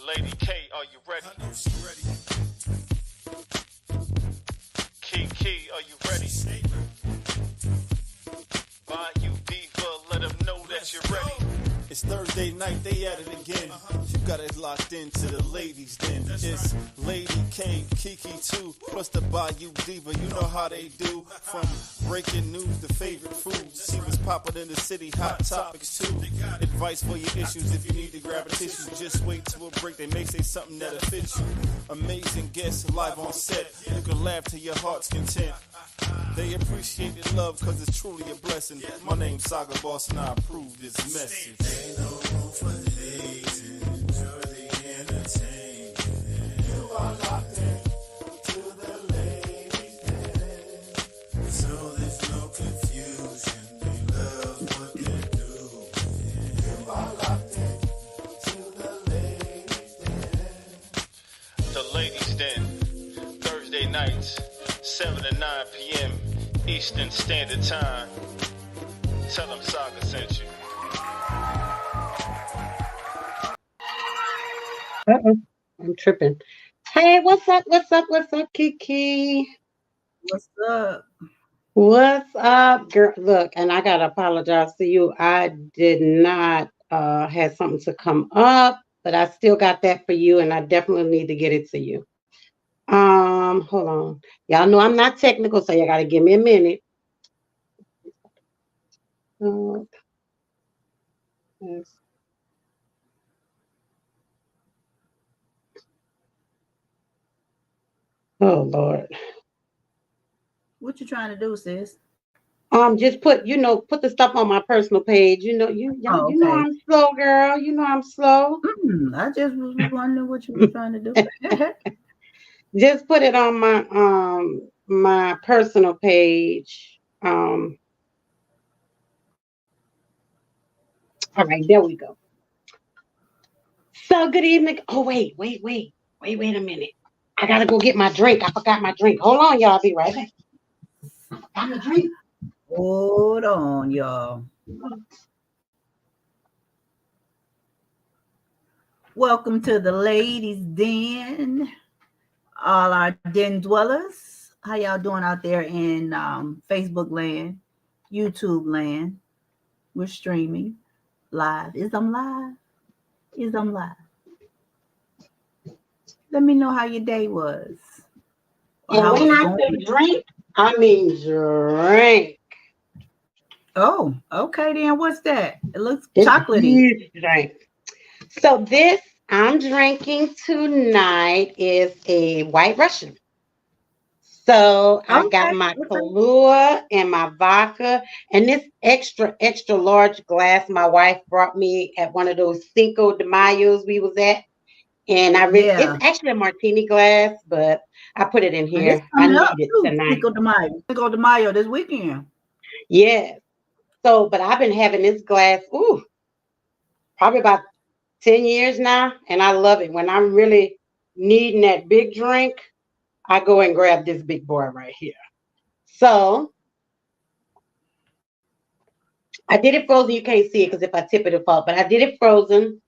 Lady K, are you ready? I know she ready. Kiki, are you ready? Bayou Diva, let them know that you're ready. It's Thursday night, they at it again. You got it locked into the ladies then. It's Lady K, Kiki too, plus the Bayou Diva. You know how they do. From breaking news to favorite foods. She was popping in the city, hot topics too. Advice for your issues if you need to grab a tissue. Just wait till a break, they may say something that'll fit you. Amazing guests live on set. You can laugh to your heart's content. They appreciate the love cause it's truly a blessing. My name's Saga Boss and I approve this message. Ain't no room for hating, enjoy the entertainment. You are locked in to the ladies' den. So there's no confusion, they love what they do. You are locked in to the ladies' den. The Ladies Den, Thursday nights, 7 to 9 p.m. Eastern Standard Time. Tell them Saga sent you. I'm tripping. Hey, what's up? What's up? What's up, Kiki? What's up? What's up, girl? Look, and I gotta apologize to you. I did not had something to come up, but I still got that for you, and I definitely need to get it to you. Hold on. Y'all know I'm not technical, so you gotta give me a minute. Yes. Oh Lord. What you trying to do, sis? Just put the stuff on my personal page. Oh, You know okay. I'm slow, girl. You know I'm slow. I just was wondering what you were trying to do. Just put it on my personal page. All right, there we go. So good evening. Oh wait a minute. I gotta go get my drink. I forgot my drink. Hold on, y'all. I'll be right back. Got my drink. Hold on, y'all. Welcome to the Ladies Den. All our den dwellers. How y'all doing out there in Facebook land, YouTube land? We're streaming live. Is I'm live? Let me know how your day was. Or And how when it's I going. say drink, I mean drink. Oh, okay then. What's that? It looks It's chocolatey. huge drink. So this I'm drinking tonight is a White Russian. So I got Okay. my Kahlua and my vodka, and this extra large glass my wife brought me at one of those Cinco de Mayos we was at, and Yeah. it's actually a martini glass, but I put it in And it's here. I coming need up it too. tonight. Cinco de Mayo. Cinco de Mayo this weekend. Yes. So, but I've been having this glass, probably about 10 years now, and I love it. When I'm really needing that big drink, I go and grab this big boy right here. So I did it frozen. You can't see it because if I tip it, it'll fall. But I did it frozen.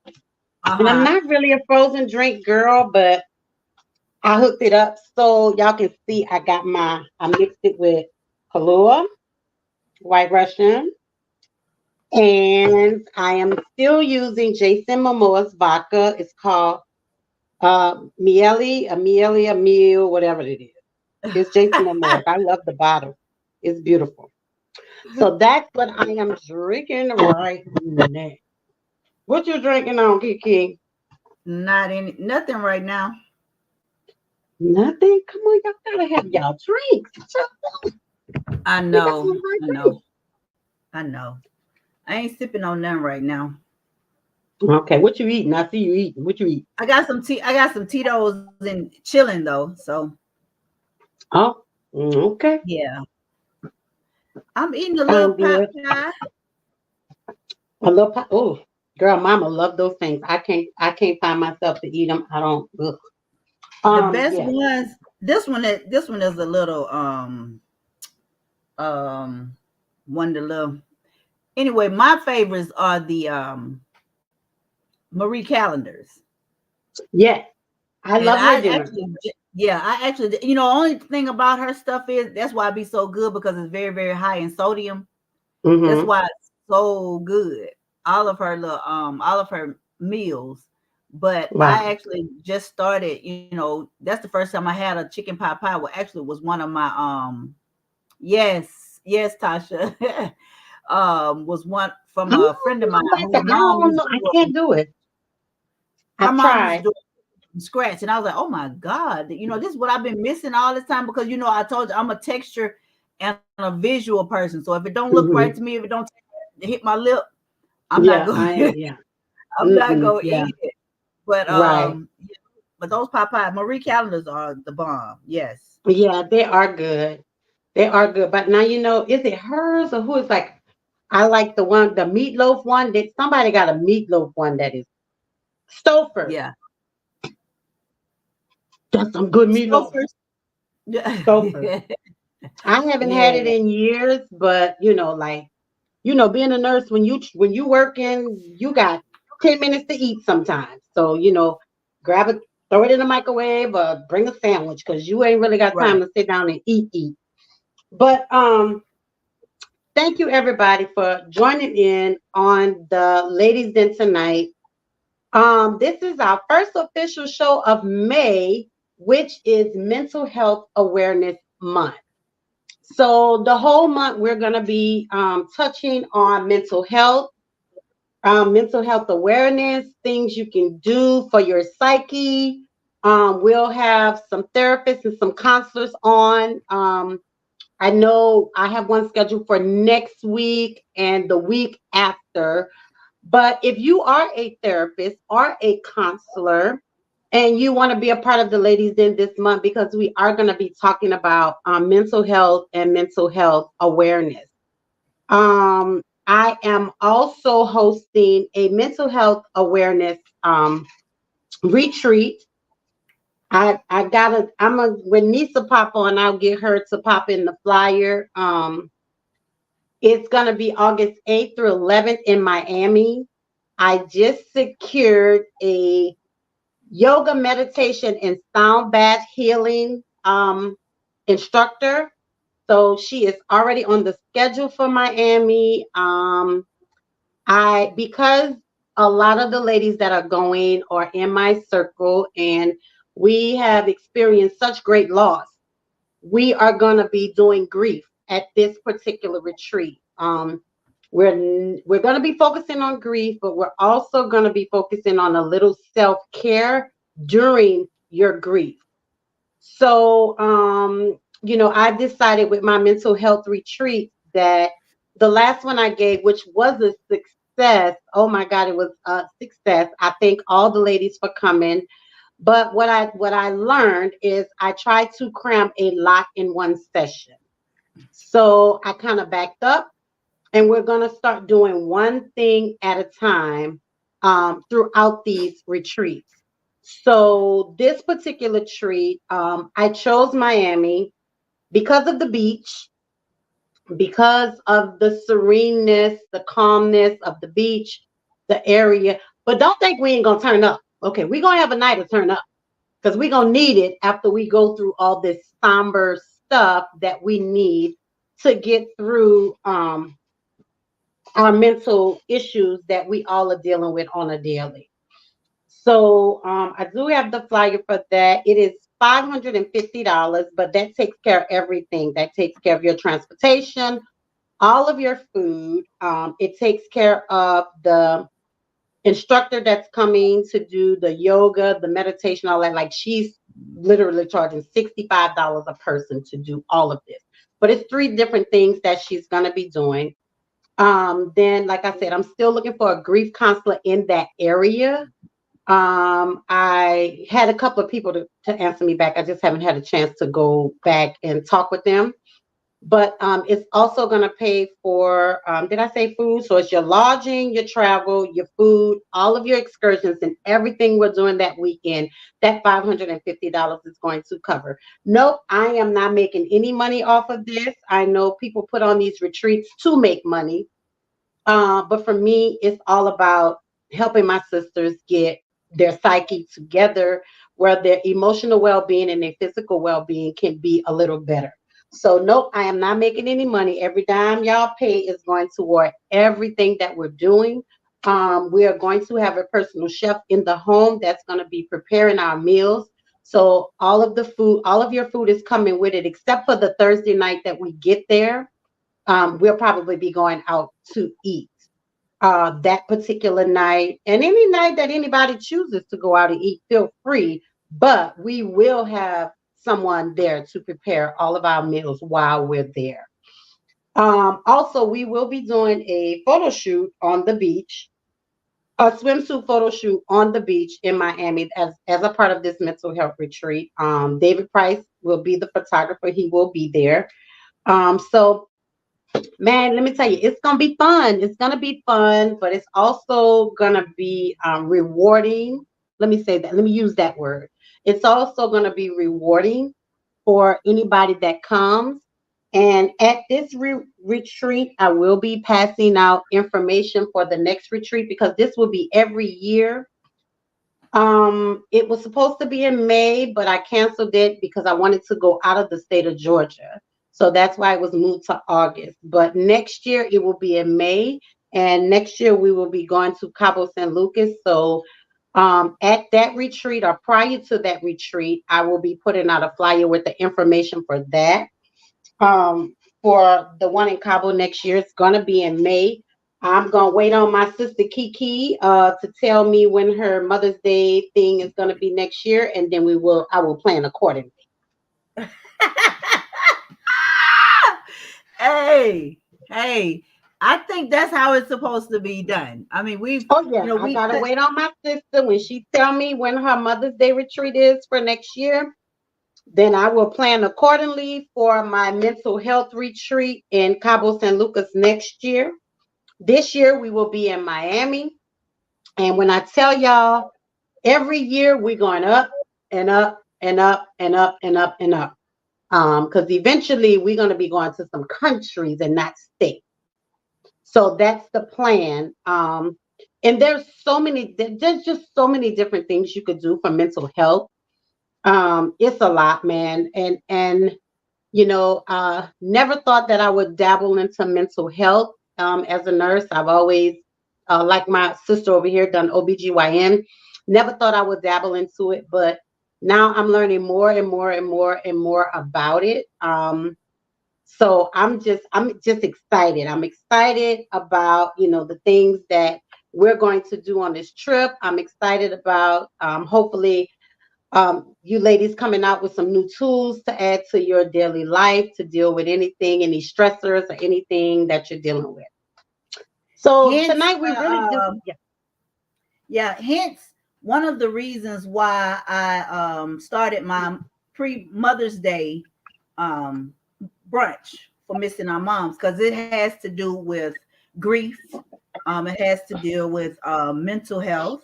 And I'm not really a frozen drink girl, but I hooked it up so y'all can see I mixed it with Kahlua, White Russian, and I am still using Jason Momoa's vodka. It's called Amelia Meal, whatever it is. It's Jason Momoa. I love the bottle. It's beautiful. So that's what I am drinking right now. What you drinking on, Kiki? Nothing right now. Nothing. Come on, y'all gotta have y'all drinks. I We got know. some right I there. know. I know. I ain't sipping on none right now. Okay, what you eating? I see you eating. What you eat? I got some Tito's and chilling though. So Oh, okay. yeah. I'm eating a little Sound pot good. pie. A little pie. Oh, girl, mama love those things. I can't find myself to eat them. I don't. Ugh. The best Yeah. ones. This one is a little one of the little. Anyway, my favorites are the Marie Callender's. Yes, I And love her I dinner. actually, yeah, I actually, only thing about her stuff is that's why it be so good because it's very, very high in sodium. That's Mm-hmm. why it's so good. All of her meals. But Wow. I actually just started, that's the first time I had a chicken pot pie. Well, actually, it was one of my yes, yes, Tasha, was one from a friend of mine I'm about whose to, I mom don't used know. to I do it. can't do it. Her I've mom used to tried. do it from scratch, and I was like, "Oh my god, this is what I've been missing all this time." Because I told you I'm a texture and a visual person, so if it don't look right to me, Hmm. if it don't hit my lip, I'm not Yeah, going. I am. Yeah. I'm not Mm-mm, gonna yeah. eat it. But Right. yeah, but those Popeye Marie calendars are the bomb. Yes. Yeah, they are good. They are good. But now is it hers or who is like I like the meatloaf one. That somebody got a meatloaf one that is Stouffer. Yeah. That's some good meatloaf. Stouffer's. Yeah. Stouffer. I haven't had it Yeah. in years, but being a nurse when you working, you got 10 minutes to eat sometimes. So, grab it, throw it in the microwave or bring a sandwich because you ain't really got time Right. to sit down and eat. But thank you everybody for joining in on the Ladies Den tonight. This is our first official show of May, which is Mental Health Awareness Month. So the whole month we're going to be touching on mental health awareness, things you can do for your psyche. We'll have some therapists and some counselors on. I know I have one scheduled for next week and the week after. But if you are a therapist or a counselor and you want to be a part of the Ladies Den this month, because we are going to be talking about mental health and mental health awareness. I am also hosting a mental health awareness retreat. When Nisa pop on, I'll get her to pop in the flyer. It's gonna be August 8th through 11th in Miami. I just secured a yoga meditation and sound bath healing instructor. So she is already on the schedule for Miami. Because a lot of the ladies that are going are in my circle and we have experienced such great loss. We are going to be doing grief at this particular retreat. We're going to be focusing on grief, but we're also going to be focusing on a little self-care during your grief. So, I've decided with my mental health retreat that the last one I gave, which was a success, oh my God, it was a success. I thank all the ladies for coming. But what I learned is I tried to cram a lot in one session. So I kind of backed up and we're going to start doing one thing at a time throughout these retreats. So this particular treat, I chose Miami because of the beach, because of the sereneness, the calmness of the beach, the area. But don't think we ain't gonna turn up. Okay, we're gonna have a night of turn up because we're gonna need it after we go through all this somber stuff that we need to get through our mental issues that we all are dealing with on a daily. So I do have the flyer for that. It is $550, but that takes care of everything. That takes care of your transportation, all of your food. It takes care of the instructor that's coming to do the yoga, the meditation, all that. Like she's literally charging $65 a person to do all of this. But it's three different things that she's going to be doing. Then, like I said, I'm still looking for a grief counselor in that area. I had a couple of people to answer me back. I just haven't had a chance to go back and talk with them. But it's also going to pay for, did I say food? So it's your lodging, your travel, your food, all of your excursions, and everything we're doing that weekend. That $550 is going to cover. Nope, I am not making any money off of this. I know people put on these retreats to make money. But for me, it's all about helping my sisters get their psyche together, where their emotional well-being and their physical well-being can be a little better. So nope, I am not making any money. Every dime y'all pay is going toward everything that we're doing. We are going to have a personal chef in the home that's going to be preparing our meals. So all of the food, all of your food is coming with it, except for the Thursday night that we get there. We'll probably be going out to eat that particular night. And any night that anybody chooses to go out and eat, feel free. But we will have someone there to prepare all of our meals while we're there. Also, we will be doing a photo shoot on the beach, a swimsuit photo shoot on the beach in Miami as a part of this mental health retreat. David Price will be the photographer. He will be there. So man, let me tell you, it's gonna be fun. It's gonna be fun, but it's also gonna be rewarding. Let me say that. Let me use that word. It's also gonna be rewarding for anybody that comes. And at this retreat, I will be passing out information for the next retreat because this will be every year. It was supposed to be in May, but I canceled it because I wanted to go out of the state of Georgia. So that's why it was moved to August. But next year it will be in May, and next year we will be going to Cabo San Lucas. So at that retreat or prior to that retreat, I will be putting out a flyer with the information for that. For the one in Cabo next year, it's gonna be in May. I'm gonna wait on my sister Kiki to tell me when her Mother's Day thing is gonna be next year, and then I will plan accordingly. Hey, I think that's how it's supposed to be done. I mean, I gotta wait on my sister when she tell me when her Mother's Day retreat is for next year. Then I will plan accordingly for my mental health retreat in Cabo San Lucas next year. This year we will be in Miami. And when I tell y'all, every year we're going up and up and up and up and up and up. Because eventually we're going to be going to some countries and not states. So that's the plan. And there's just so many different things you could do for mental health. It's a lot, man. And never thought that I would dabble into mental health. As a nurse, I've always, like my sister over here, done OBGYN. Never thought I would dabble into it, but now I'm learning more and more and more and more about it. So I'm just excited. I'm excited about, the things that we're going to do on this trip. I'm excited about, hopefully, you ladies coming out with some new tools to add to your daily life to deal with anything, any stressors or anything that you're dealing with. So tonight we really do. Hence one of the reasons why I started my pre-Mother's Day brunch for missing our moms, because it has to do with grief. It has to deal with mental health,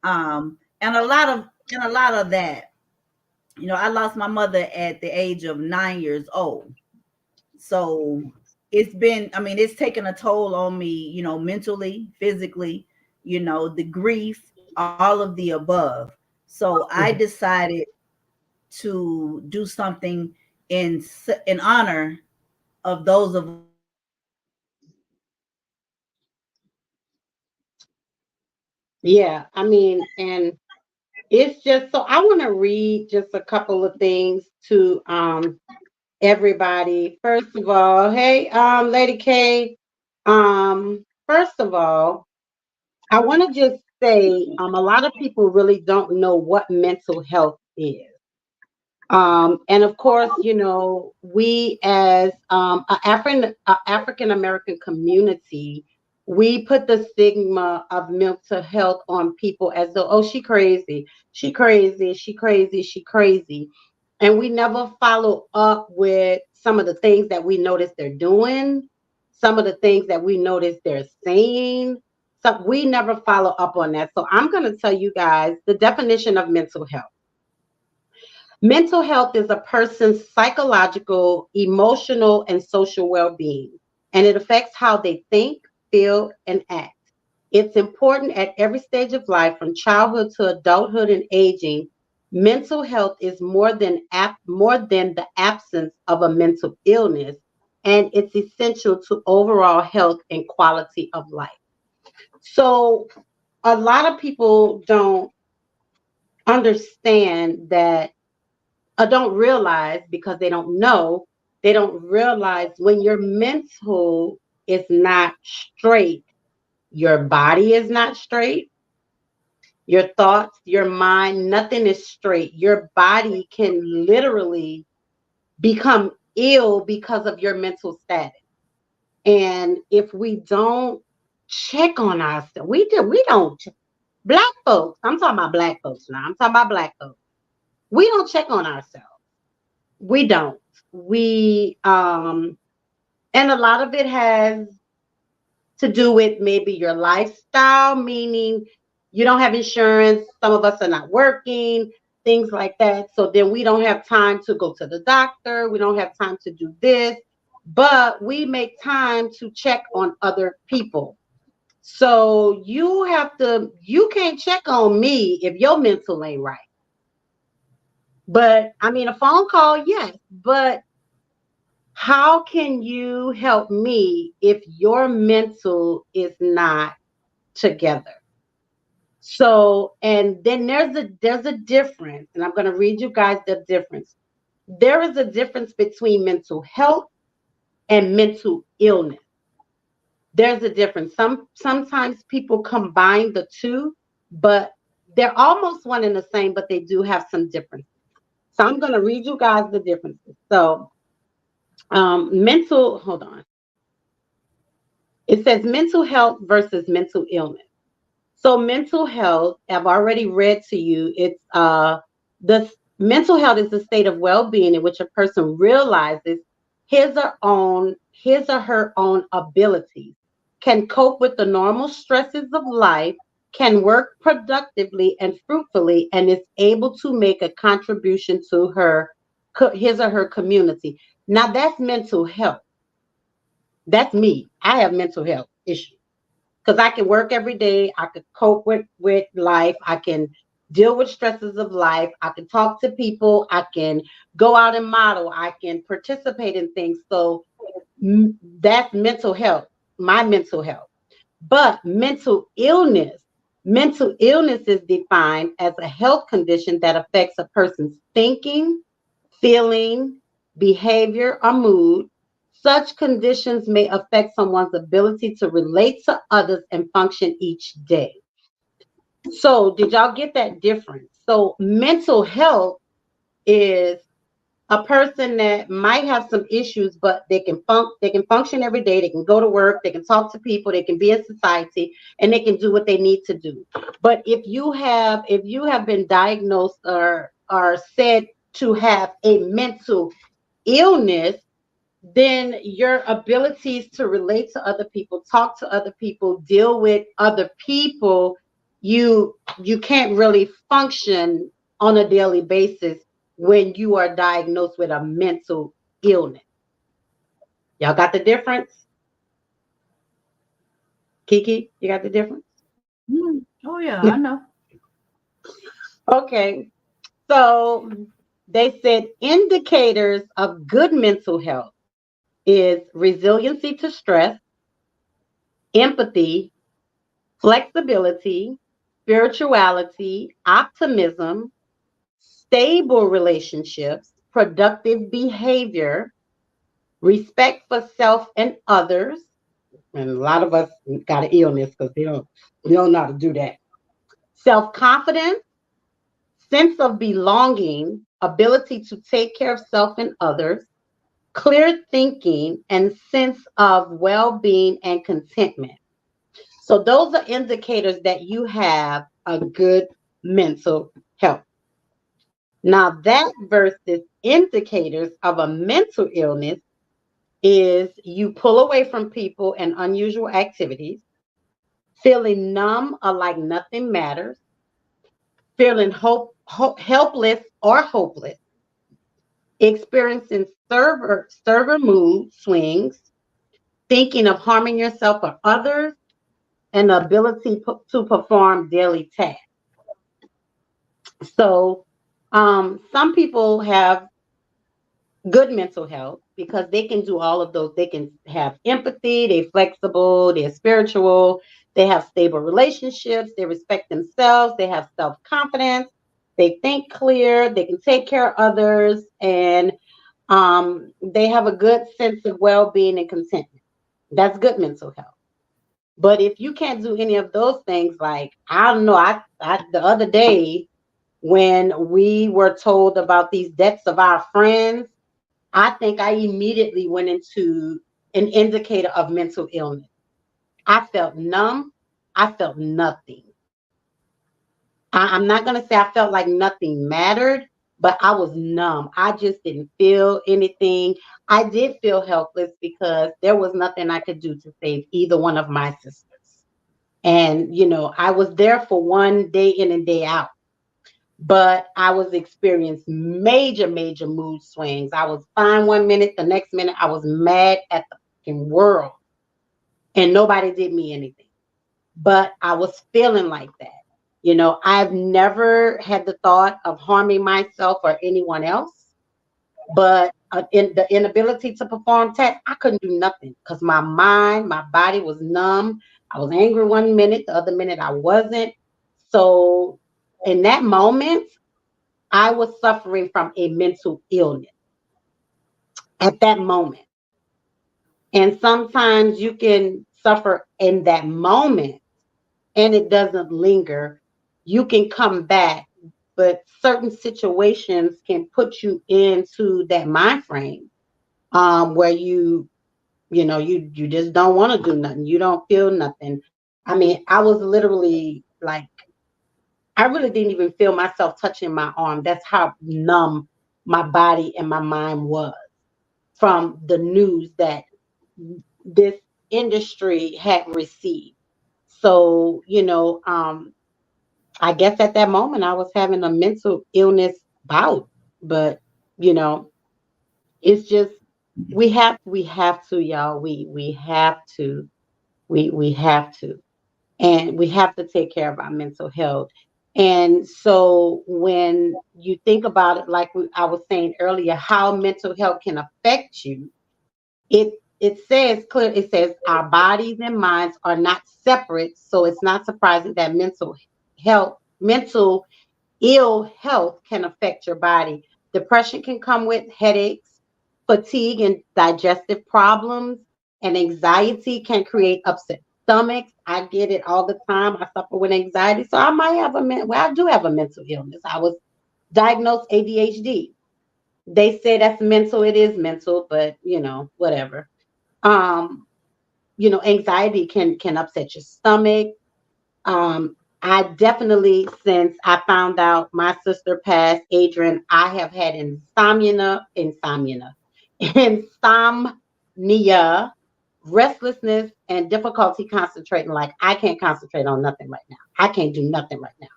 and a lot of that. I lost my mother at the age of 9 years old. So it's taken a toll on me, mentally, physically, the grief, all of the above. So I decided to do something in honor of those of and it's just so I want to read just a couple of things to everybody. First of all, hey, Lady K. First of all, I want to just say a lot of people really don't know what mental health is. And of course, we as African American community, we put the stigma of mental health on people as though, oh, she crazy, she crazy, she crazy, she crazy. And we never follow up with some of the things that we notice they're doing, some of the things that we notice they're saying. So we never follow up on that. So I'm going to tell you guys the definition of mental health. Mental health is a person's psychological, emotional, and social well-being, and it affects how they think, feel, and act. It's important at every stage of life, from childhood to adulthood and aging. Mental health is more than the absence of a mental illness, and it's essential to overall health and quality of life. So a lot of people don't understand that, or don't realize, because they don't realize when your mental is not straight, your body is not straight, your thoughts, your mind, nothing is straight. Your body can literally become ill because of your mental status. And if we don't check on ourselves, we don't. Black folks, I'm talking about black folks now. I'm talking about black folks. We don't check on ourselves. We don't. And a lot of it has to do with maybe your lifestyle, meaning you don't have insurance. Some of us are not working, things like that. So then we don't have time to go to the doctor. We don't have time to do this, but we make time to check on other people. So you can't check on me if your mental ain't right. But I mean, a phone call, yes, but how can you help me if your mental is not together? So, and then there's a difference, and I'm going to read you guys the difference. There is a difference between mental health and mental illness. There's a difference. Sometimes people combine the two, but they're almost one and the same, but they do have some differences. So I'm going to read you guys the differences. So hold on. It says mental health versus mental illness. So mental health, I've already read to you. It's the mental health is a state of well-being in which a person realizes his or her own abilities, can cope with the normal stresses of life, can work productively and fruitfully, and is able to make a contribution to his or her community. Now that's mental health. That's me. I have mental health issues because I can work every day. I could cope with life. I can deal with stresses of life. I can talk to people. I can go out and model. I can participate in things. So that's mental health, my mental health. But mental illness is defined as a health condition that affects a person's thinking, feeling, behavior, or mood. Such conditions may affect someone's ability to relate to others and function each day. So did y'all get that difference? So mental health is a person that might have some issues, but they can function every day. They can go to work, they can talk to people, they can be in society, and they can do what they need to do. But if you have been diagnosed or said to have a mental illness, then your abilities to relate to other people, talk to other people, deal with other people, you can't really function on a daily basis when you are diagnosed with a mental illness. Y'all got the difference? Kiki, you got the difference? Oh yeah, I know. Okay. So they said indicators of good mental health is resiliency to stress, empathy, flexibility, spirituality, optimism, stable relationships, productive behavior, respect for self and others. And a lot of us got an illness because they don't know how to do that. Self-confidence, sense of belonging, ability to take care of self and others, clear thinking, and sense of well-being and contentment. So those are indicators that you have a good mental health. Now that versus indicators of a mental illness is you pull away from people and unusual activities, feeling numb or like nothing matters, feeling helpless or hopeless, experiencing server mood swings, thinking of harming yourself or others, and the ability to perform daily tasks. So, some people have good mental health because they can do all of those. They can have empathy, they're flexible, they're spiritual, they have stable relationships, they respect themselves, they have self confidence, they think clear, they can take care of others, and they have a good sense of well being and contentment. That's good mental health. But if you can't do any of those things, like I don't know, I the other day when we were told about these deaths of our friends, I think I immediately went into an indicator of mental illness. I felt numb. I felt nothing. I'm not going to say I felt like nothing mattered, but I was numb. I just didn't feel anything. I did feel helpless because there was nothing I could do to save either one of my sisters. And, I was there for one day in and day out, but I was experiencing major, major mood swings. I was fine one minute, the next minute I was mad at the fucking world, and nobody did me anything. But I was feeling like that. I've never had the thought of harming myself or anyone else, but in the inability to perform tasks, I couldn't do nothing because my mind, my body was numb. I was angry one minute, the other minute I wasn't. So in that moment, I was suffering from a mental illness at that moment. And sometimes you can suffer in that moment and it doesn't linger. You can come back, but certain situations can put you into that mind frame where you just don't want to do nothing. You don't feel nothing. I mean, I was literally like, I really didn't even feel myself touching my arm. That's how numb my body and my mind was from the news that this industry had received. So, I guess at that moment I was having a mental illness bout, but you know, it's just we have to, y'all. We have to. We have to. And we have to take care of our mental health. And so when you think about it, like I was saying earlier, how mental health can affect you, it says clear. It says our bodies and minds are not separate, so it's not surprising that mental ill health can affect your body. Depression can come with headaches, fatigue, and digestive problems, and anxiety can create upset stomachs. I get it all the time. I suffer with anxiety, so I might have well, I do have a mental illness. I was diagnosed ADHD. They say that's mental. It is mental, but whatever. Um, Anxiety can upset your stomach. I definitely, since I found out my sister passed, Adrian, I have had insomnia, restlessness, and difficulty concentrating. Like I can't concentrate on nothing right now. I can't do nothing right now.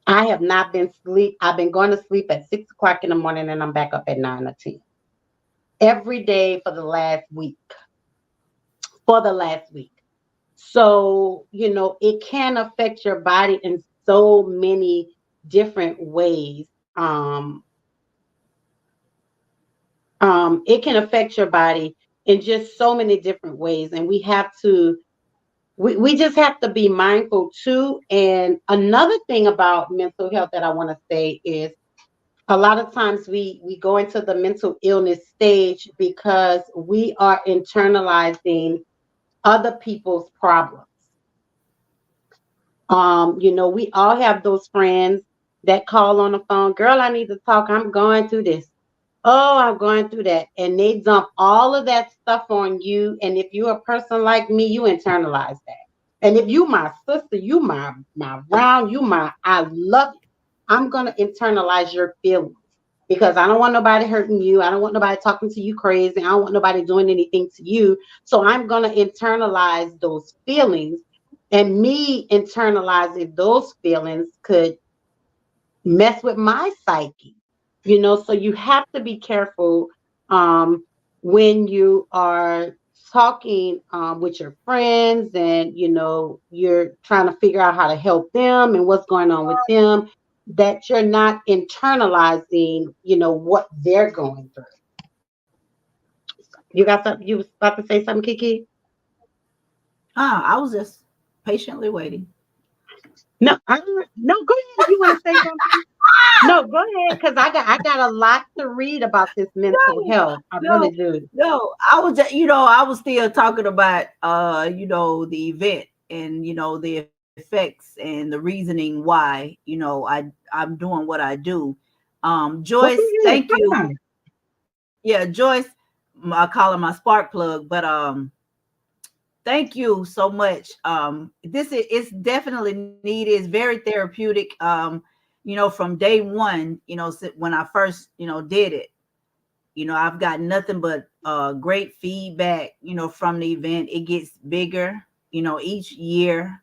I have not been sleep. I've been going to sleep at 6 o'clock in the morning and I'm back up at 9 or 10 every day for the last week. So, it can affect your body in so many different ways. Um, it can affect your body in just so many different ways. And we just have to be mindful too. And another thing about mental health that I want to say is a lot of times we go into the mental illness stage because we are internalizing other people's problems. We all have those friends that call on the phone, girl, I need to talk. I'm going through this. Oh, I'm going through that. And they dump all of that stuff on you. And if you're a person like me, you internalize that. And if you my sister, you my round, I love you. I'm gonna internalize your feelings because I don't want nobody hurting you. I don't want nobody talking to you crazy. I don't want nobody doing anything to you. So I'm gonna internalize those feelings. And me internalizing those feelings could mess with my psyche, so you have to be careful when you are talking with your friends, and you're trying to figure out how to help them and what's going on with them, that you're not internalizing what they're going through. You got something? You was about to say something, Kiki? I was just patiently waiting. No, no, go ahead if you want to say something. No, go ahead, because I got a lot to read about this mental No, health. I no, really do. no. I was just, I was still talking about, the event and the effects and the reasoning why, I'm doing what I do. Well, go Joyce, ahead, thank talk you. about it. Yeah, Joyce, I call her my spark plug, but thank you so much. This is it's definitely needed. It's very therapeutic. From day one, when I first, did it, I've got nothing but great feedback, from the event. It gets bigger, each year.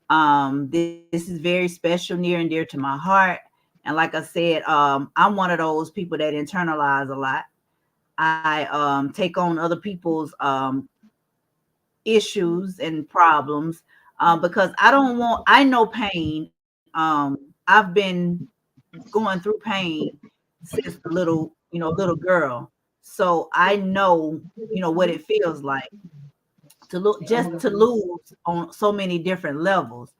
This is very special, near and dear to my heart. And like I said, I'm one of those people that internalize a lot. I take on other people's issues and problems because I know pain. I've been going through pain since a little girl. So I know, what it feels like to look just to lose on so many different levels.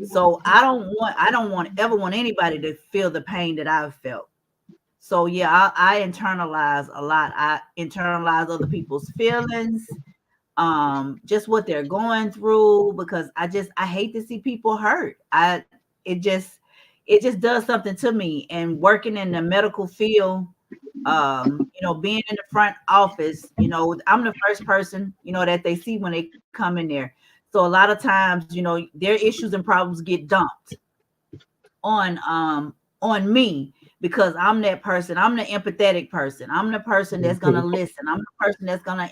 So I don't want ever want anybody to feel the pain that I've felt. So yeah, I internalize a lot. I internalize other people's feelings, just what they're going through, because I hate to see people hurt. It just does something to me. And working in the medical field, being in the front office, I'm the first person, that they see when they come in there. So a lot of times, their issues and problems get dumped on me, because I'm that person. I'm the empathetic person. I'm the person that's gonna listen. I'm the person that's gonna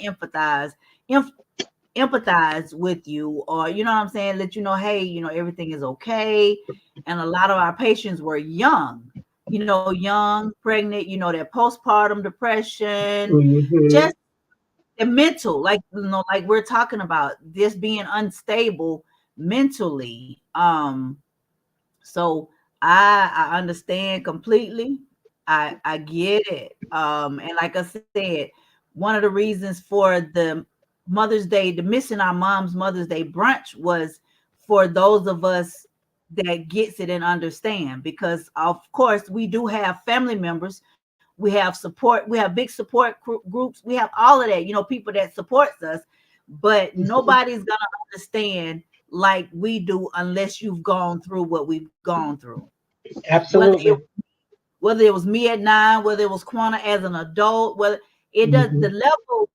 empathize with you, or what I'm saying, let you know, hey, everything is okay. And a lot of our patients were young, young, pregnant, that postpartum depression, Hmm. just the mental, like like we're talking about, this being unstable mentally. So I understand completely. I get it. And like I said, one of the reasons for the Mother's Day, the missing our mom's Mother's Day brunch, was for those of us that gets it and understand, because of course we do have family members, we have support, we have big support groups, we have all of that, people that supports us, but nobody's gonna understand like we do unless you've gone through what we've gone through. Whether it Absolutely. whether it was me at 9, whether it was Quanta as an adult, whether it does, the Hmm. level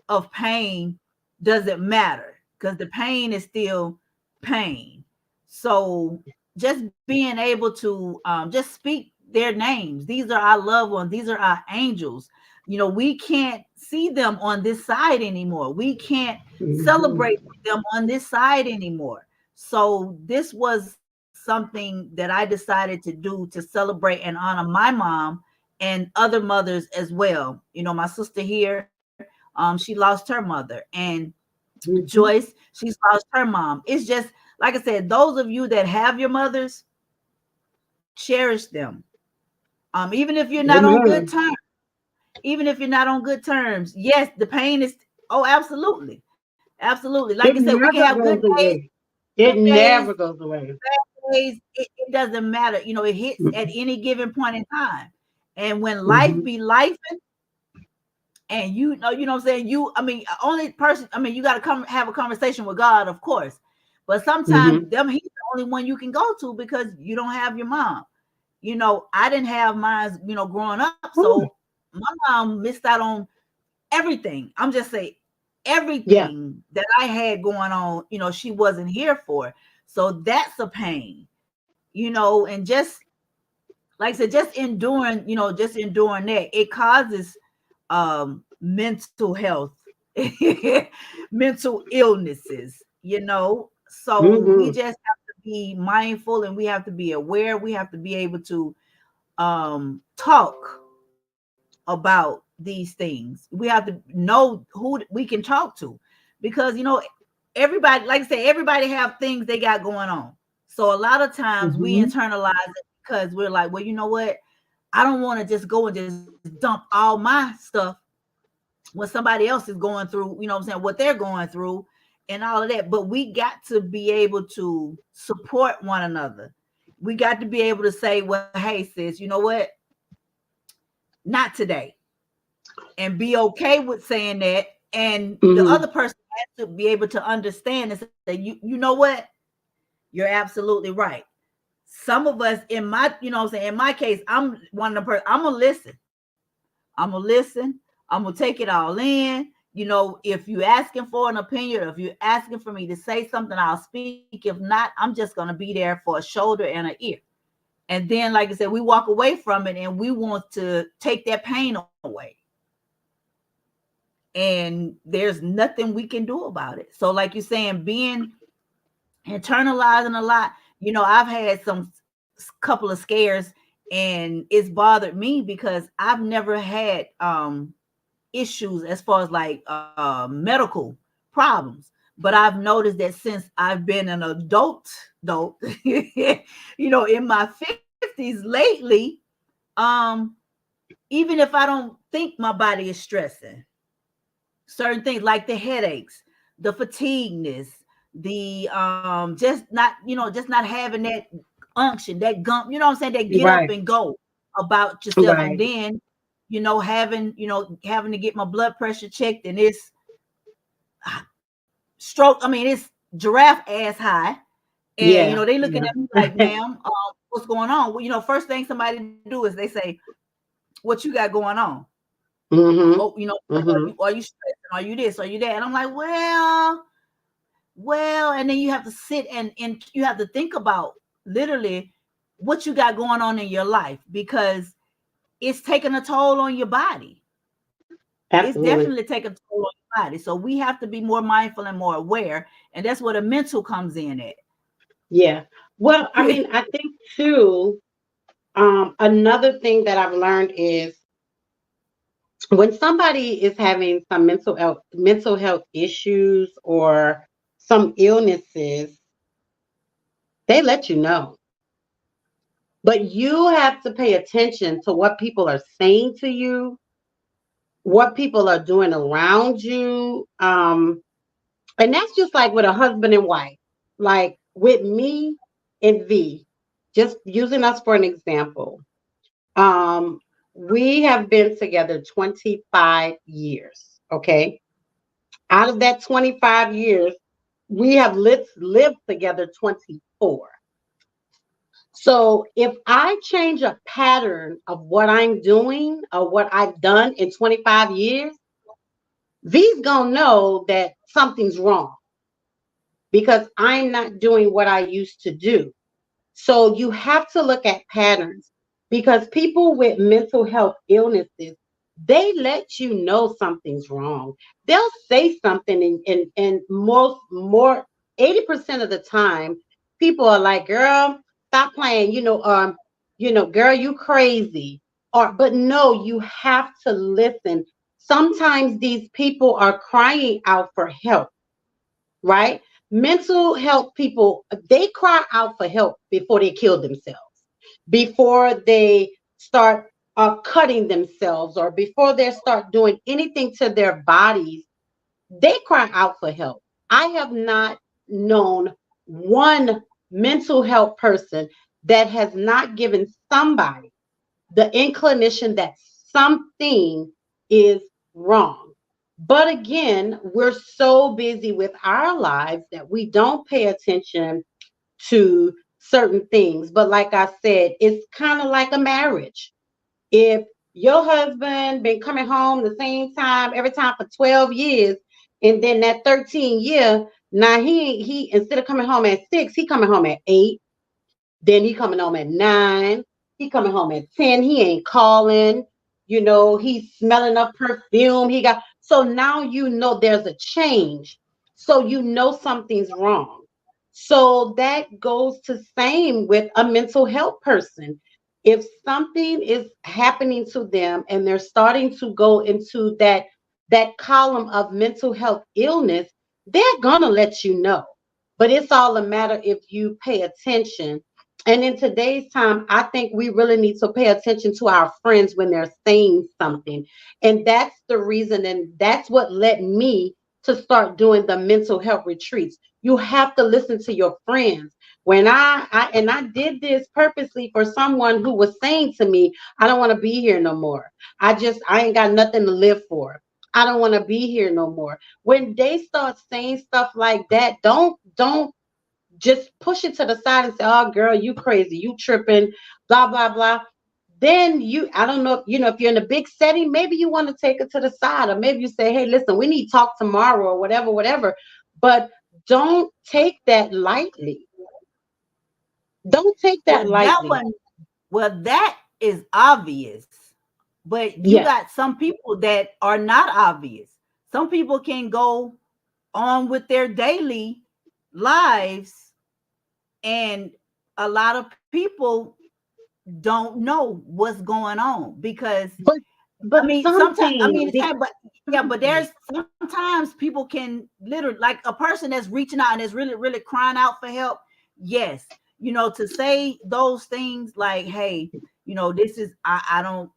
of pain doesn't matter, because the pain is still pain. So just being able to just speak their names. These are our loved ones. These are our angels. We can't see them on this side anymore. We can't Hmm. celebrate with them on this side anymore. So this was something that I decided to do to celebrate and honor my mom and other mothers as well. My sister here, she lost her mother, and Joyce, Hmm. she's lost her mom. It's just like I said, those of you that have your mothers, cherish them. Even if you're not on good Amen. terms, even if you're not on good terms, yes, the pain is. Oh, absolutely, absolutely. Like I It said, we can have never good goes days, away. good It days, never goes away. days. It doesn't matter. It hits at any given point in time. And when life Hmm. be life, and what I'm saying, I mean, only person, I mean, you got to come have a conversation with God, of course, but sometimes Hmm. them he's the only one you can go to, because you don't have your mom. I didn't have mine, growing up, so my mom missed out on everything. I'm just saying, Yeah. everything that I had going on, she wasn't here for. So that's a pain, and just like I said, just enduring that, it causes mental health, mental illnesses, so we Hmm. just have to be mindful, and we have to be aware. We have to be able to talk about these things. We have to know who we can talk to, because everybody, like I say, everybody have things they got going on. So a lot of times we internalize it because we're like, well, you know what? I don't want to just go and just dump all my stuff when somebody else is going through, what I'm saying, what they're going through and all of that. But we got to be able to support one another. We got to be able to say, well, hey, sis, you know what? Not today. And be okay with saying that. And the other person has to be able to understand and say, you know what? You're absolutely right. Some of us in my, in my case, I'm one of the person, I'm going to listen. I'm going to listen. I'm going to take it all in. If you're asking for an opinion, or if you're asking for me to say something, I'll speak. If not, I'm just going to be there for a shoulder and an ear. And then, like I said, we walk away from it and we want to take that pain away. And there's nothing we can do about it. So like you're saying, being internalizing a lot, I've had some couple of scares and it's bothered me because I've never had issues as far as like medical problems. But I've noticed that since I've been an adult, in my 50s lately, even if I don't think my body is stressing, certain things like the headaches, the fatigueness, the just not having that unction, that gump, I'm saying, that get up and go about yourself. And then having to get my blood pressure checked, and it's stroke, it's giraffe ass high, and they looking at me like, ma'am, what's going on? Well, first thing somebody do is they say, what you got going on? Oh, are you stressing? Are you this? Are you that? And I'm like, well, and then you have to sit and you have to think about literally what you got going on in your life, because it's taking a toll on your body. Absolutely. It's definitely taking a toll on your body. So we have to be more mindful and more aware. And that's where the mental comes in at. Yeah. Well, I think too, another thing that I've learned is when somebody is having some mental health issues or some illnesses, they let you know. But you have to pay attention to what people are saying to you, what people are doing around you. And that's just like with a husband and wife. Like with me and V, just using us for an example. We have been together 25 years, okay? Out of that 25 years, we have lived together 24. So if I change a pattern of what I'm doing or what I've done in 25 years, V's gonna know that something's wrong because I'm not doing what I used to do. So you have to look at patterns, because people with mental health illnesses, they let you know something's wrong. They'll say something, and more 80% of the time, people are like, "Girl, stop playing," "Girl, you crazy." But no, you have to listen. Sometimes these people are crying out for help, right? Mental health people, they cry out for help before they kill themselves, before they start cutting themselves, or before they start doing anything to their bodies. They cry out for help. I have not known one mental health person that has not given somebody the inclination that something is wrong. But again, we're so busy with our lives that we don't pay attention to certain things. But like I said, it's kind of like a marriage. If your husband been coming home the same time every time for 12 years, and then that 13th year, now he instead of coming home at 6, he coming home at 8, then he coming home at 9, he coming home at 10, he ain't calling, he's smelling of perfume. So now there's a change. So something's wrong. So that goes to same with a mental health person. If something is happening to them and they're starting to go into that column of mental health illness, they're gonna let you know. But it's all a matter if you pay attention. And in today's time, I think we really need to pay attention to our friends when they're saying something. And that's the reason, and that's what led me to start doing the mental health retreats. You have to listen to your friends. When I did this purposely for someone who was saying to me, I don't want to be here no more. I ain't got nothing to live for. I don't want to be here no more. When they start saying stuff like that, don't just push it to the side and say, oh girl, you crazy, you tripping, blah, blah, blah. Then I don't know, if you're in a big setting, maybe you want to take it to the side, or maybe you say, hey, listen, we need to talk tomorrow or whatever. But don't take that lightly. Don't take that lightly. That is obvious. But you got some people that are not obvious. Some people can go on with their daily lives, and a lot of people don't know what's going on because but there's sometimes people can literally, like a person that's reaching out and is really, really crying out for help. Yes, to say those things like, hey, this is, I'm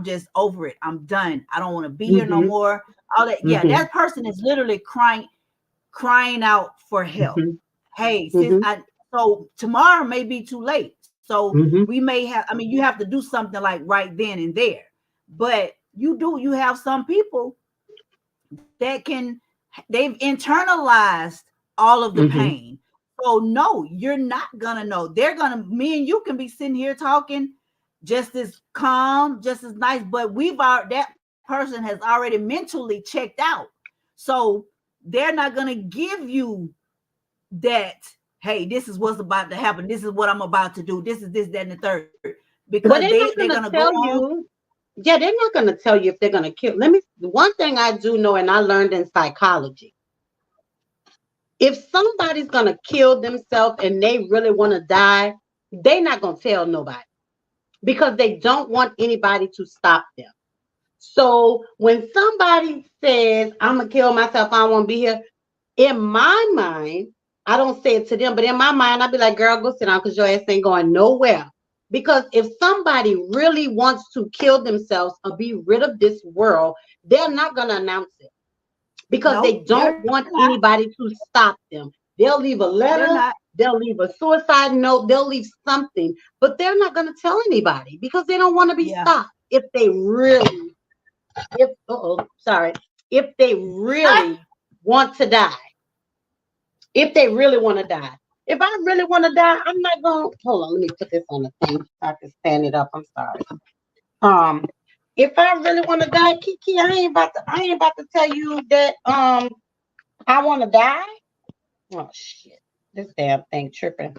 just over it. I'm done. I don't want to be here no more. All that. Yeah, that person is literally crying out for help. Hey, so tomorrow may be too late. So we may have, you have to do something like right then and there. But you have some people that they've internalized all of the pain. So no, you're not gonna know. Me and you can be sitting here talking just as calm, just as nice, but that person has already mentally checked out. So they're not gonna give you that, hey, this is what's about to happen. This is what I'm about to do. This is this, that, and the third. Because they're gonna tell you. Yeah, they're not gonna tell you if they're gonna kill. One thing I do know, and I learned in psychology. If somebody's gonna kill themselves and they really want to die, they're not gonna tell nobody because they don't want anybody to stop them. So when somebody says, I'm gonna kill myself, I don't want to be here, in my mind, I don't say it to them, but in my mind, I'll be like, girl, go sit down because your ass ain't going nowhere. Because if somebody really wants to kill themselves or be rid of this world, they're not gonna announce it. Because they don't want anybody to stop them. They'll leave a letter, they'll leave a suicide note, they'll leave something, but they're not going to tell anybody because they don't want to be stopped. If they really want to die. If they really want to die. If I really want to die, I'm not going to, hold on, let me put this on the thing so I can stand it up. I'm sorry. If I really want to die, Kiki, I ain't about to tell you that I want to die. Oh shit. This damn thing tripping.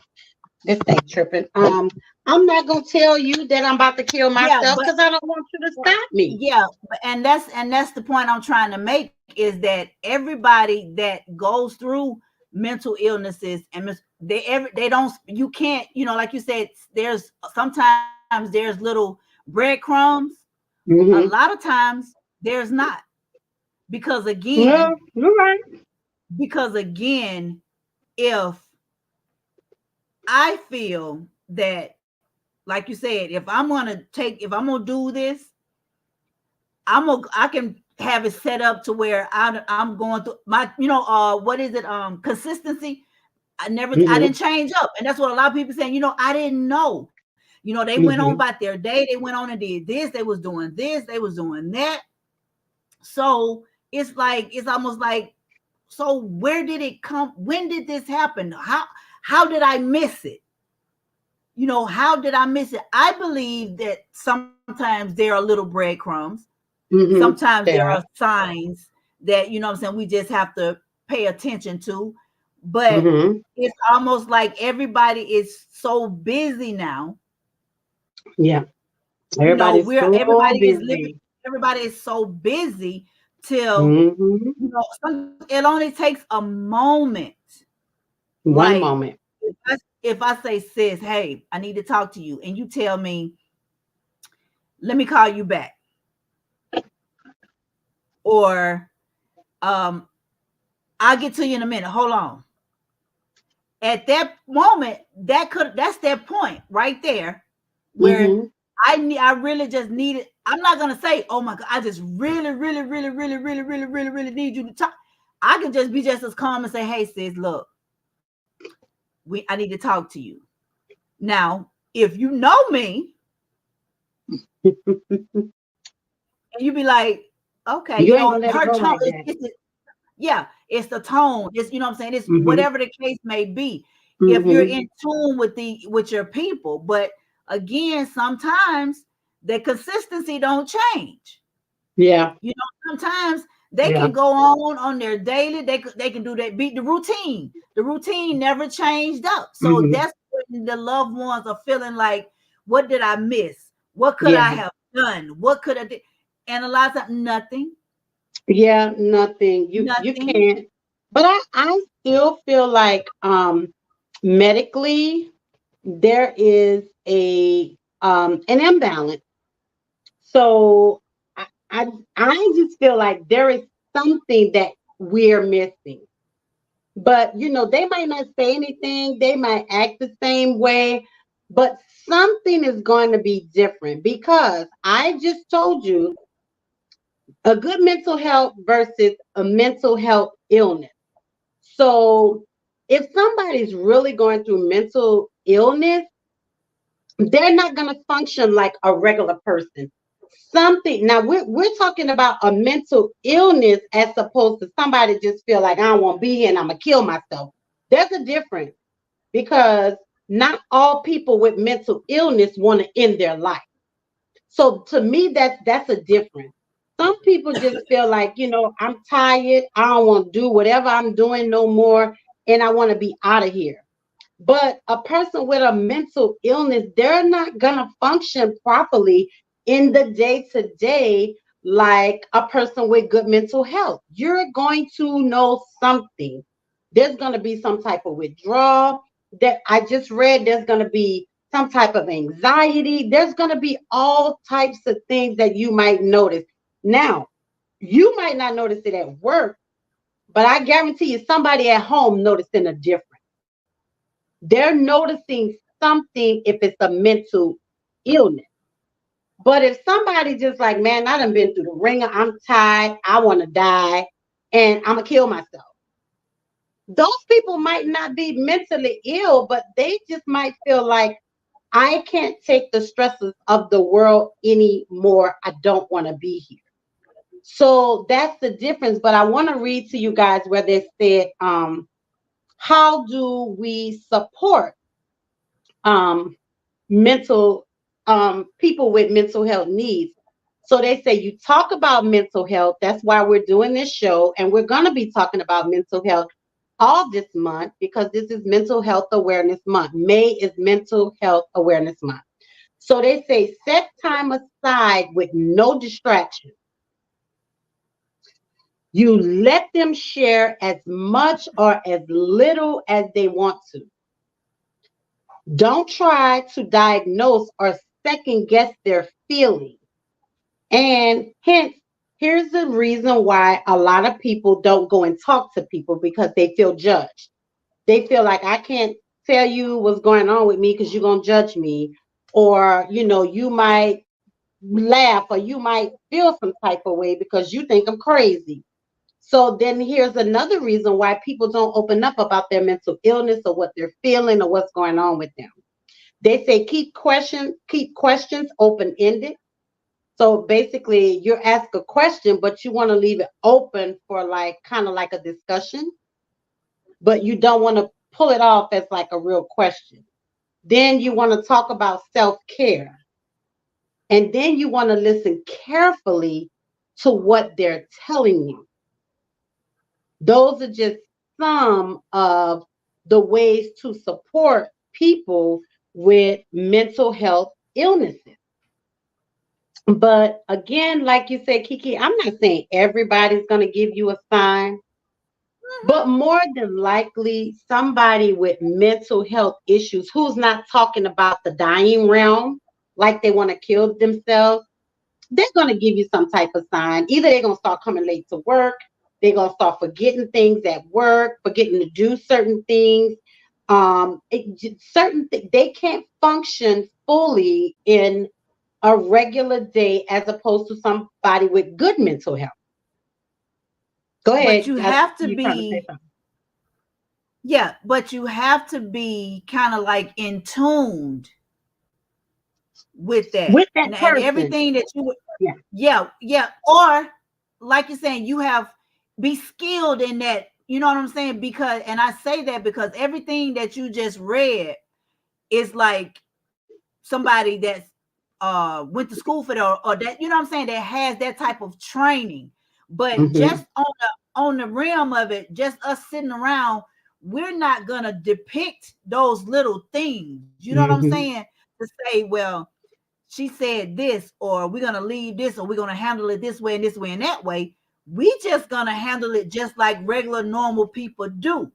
I'm not gonna tell you that I'm about to kill myself because I don't want you to stop me. Yeah, and that's the point I'm trying to make, is that everybody that goes through mental illnesses and they don't, you can't, like you said, there's sometimes there's little breadcrumbs. A lot of times there's not, because again, you're right. Because again, if I feel that, like you said, if I'm gonna do this, I can have it set up to where I'm going through my, what is it? Consistency. I didn't change up, and that's what a lot of people saying. I didn't know. They went on about their day. They went on and did this. They was doing this. They was doing that. So it's almost like, so where did it come? When did this happen? How did I miss it? How did I miss it? I believe that sometimes there are little breadcrumbs. Sometimes there are signs that, we just have to pay attention to. But it's almost like everybody is so busy now. Yeah. Everybody is so busy till it only takes a moment. One moment. if I say, sis, hey, I need to talk to you, and you tell me, let me call you back, or I'll get to you in a minute. Hold on. At that moment, that's that point right there where Mm-hmm. I really just needed. I'm not gonna say, oh my God, I just really, really, really, really, really, really, really, really need you to talk. I can just be just as calm and say, hey, sis, look, I need to talk to you. Now, if you know me, and you be like, okay, You you ain't know, gonna let it her go tone like that. yeah, it's the tone. It's, you know what I'm saying? It's Mm-hmm. whatever the case may be. If you're Mm-hmm. in tune with your people. But again, sometimes the consistency don't change. Yeah. You know, sometimes they Yeah. can go on their daily, they can do that, beat the routine. The routine never changed up. So Mm-hmm. that's when the loved ones are feeling like, what did I miss? What could I Yeah. have done? What could I do? And a lot of times, nothing, Yeah. Nothing. You nothing. can't. But I still feel like medically there is an imbalance. So I, I I just feel like there is something that we're missing. But they might not say anything, they might act the same way, but something is going to be different because I just told you a good mental health versus a mental health illness. So if somebody's really going through mental illness, they're not going to function like a regular person. Something now we're talking about a mental illness as opposed to somebody just feel like I don't want to be here and I'm gonna kill myself. There's a difference because not all people with mental illness want to end their life. So to me, that's a difference. Some people just feel like, I'm tired, I don't want to do whatever I'm doing no more, and I want to be out of here. But a person with a mental illness, they're not going to function properly in the day to day like a person with good mental health. You're going to know something. There's going to be some type of withdrawal that I just read. There's going to be some type of anxiety. There's going to be all types of things that you might notice. Now, you might not notice it at work, but I guarantee you somebody at home noticing a difference. They're noticing something if it's a mental illness. But if somebody just like, man, I done been through the ringer, I'm tired, I want to die, and I'm gonna kill myself. Those people might not be mentally ill, but they just might feel like I can't take the stresses of the world anymore. I don't want to be here. So that's the difference. But I want to read to you guys where they said, how do we support um, mental people with mental health needs? So they say you talk about mental health. That's why we're doing this show, and we're going to be talking about mental health all this month because this is Mental Health Awareness Month. May is Mental Health Awareness Month. So they say set time aside with no distraction. You let them share as much or as little as they want to. Don't try to diagnose or second guess their feelings. And hence, here's the reason why a lot of people don't go and talk to people because they feel judged. They feel like I can't tell you what's going on with me because you're going to judge me. Or, you might laugh or you might feel some type of way because you think I'm crazy. So then here's another reason why people don't open up about their mental illness or what they're feeling or what's going on with them. They say keep questions open-ended. So basically, you ask a question, but you want to leave it open for like kind of like a discussion, but you don't want to pull it off as like a real question. Then you want to talk about self-care. And then you want to listen carefully to what they're telling you. Those are just some of the ways to support people with mental health illnesses. But again, like you said, Kiki, I'm not saying everybody's going to give you a sign. But more than likely, somebody with mental health issues who's not talking about the dying realm, like they want to kill themselves, they're going to give you some type of sign. Either they're going to start coming late to work, they're going to start forgetting things at work, forgetting to do certain things. They can't function fully in a regular day as opposed to somebody with good mental health. Go ahead. But you have to You're trying to say be, something. yeah, but you have to be kind of like in tuned with that. With that And person. everything that you, Yeah. yeah. Or like you're saying, you have be skilled in that. You know what I'm saying? Because, and I say that because everything that you just read is like somebody that's went to school for that, or that, you know what I'm saying, that has that type of training. But Mhm. just on the realm of it, just us sitting around, we're not gonna depict those little things. You know what I'm Mhm. saying? To say, well, she said this, or we're gonna leave this, or we're gonna handle it this way and this way and that way. We just gonna handle it just like regular normal people do.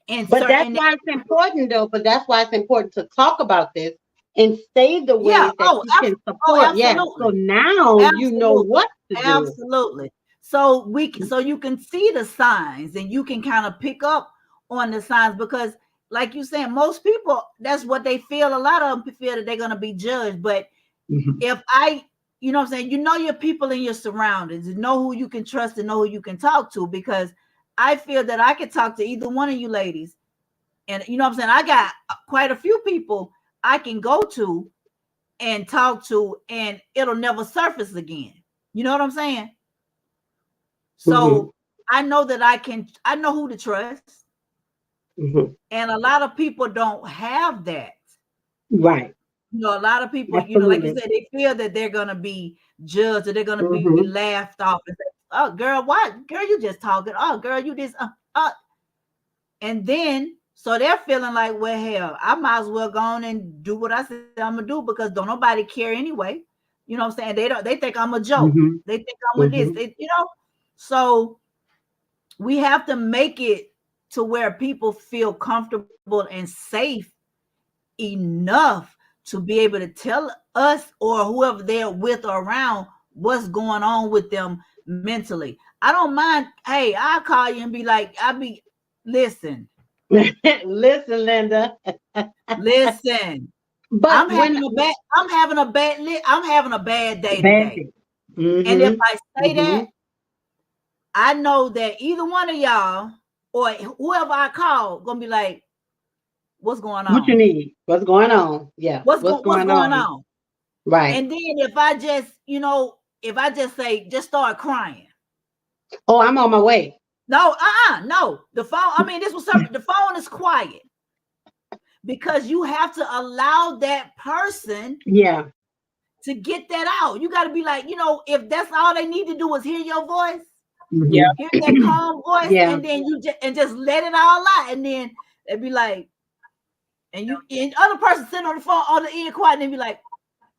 And But that's certain, why it's important, though. But that's why it's important to talk about this and say the yeah, ways that you can support. Yeah. So absolutely. now you know Absolutely. what to do. Absolutely. So so you can see the signs and you can kind of pick up on the signs, because like you saying, most people, that's what they feel. A lot of them feel that they're going to be judged. But Mhm. if you know what I'm saying, you know your people and your surroundings, you know who you can trust and know who you can talk to, because I feel that I could talk to either one of you ladies. And you know what I'm saying? I got quite a few people I can go to and talk to, and it'll never surface again. You know what I'm saying? So Mhm. I know that I know who to trust. Mhm. And a lot of people don't have that. Right. You know, a lot of people, you know, like you Absolutely. said, they feel that they're gonna be judged, or they're gonna be Mhm. laughed off and say, "Oh, girl, what? Girl, you just talking. Oh, girl, you just and then so they're feeling like, well, hell, I might as well go on and do what I said I'm gonna do, because don't nobody care anyway. You know what I'm saying? They think I'm a joke. Mhm. They think I'm a this. Mhm. You know, so we have to make it to where people feel comfortable and safe enough to be able to tell us or whoever they're with or around what's going on with them mentally. I don't mind. Hey, I'll call you and be like, listen, Listen, Linda. listen. But when I'm having a bad day bad today. thing. And if Mhm. I say that, Mhm. I know that either one of y'all or whoever I call gonna be like, what's going What you on? need? What's going on? Yeah. What's What's going going on? on? Right. And then if I just, if I just say, just start crying. Oh, I'm on my way. No, no. The phone, I mean, this was something, the phone is quiet, because you have to allow that person Yeah. to get that out. You got to be like, if that's all they need to do is hear your voice, Mhm. hear that calm voice, Yeah. and then just let it all out. And then they'd be like, and other person sitting on the phone on the ear quiet, and they'd be like,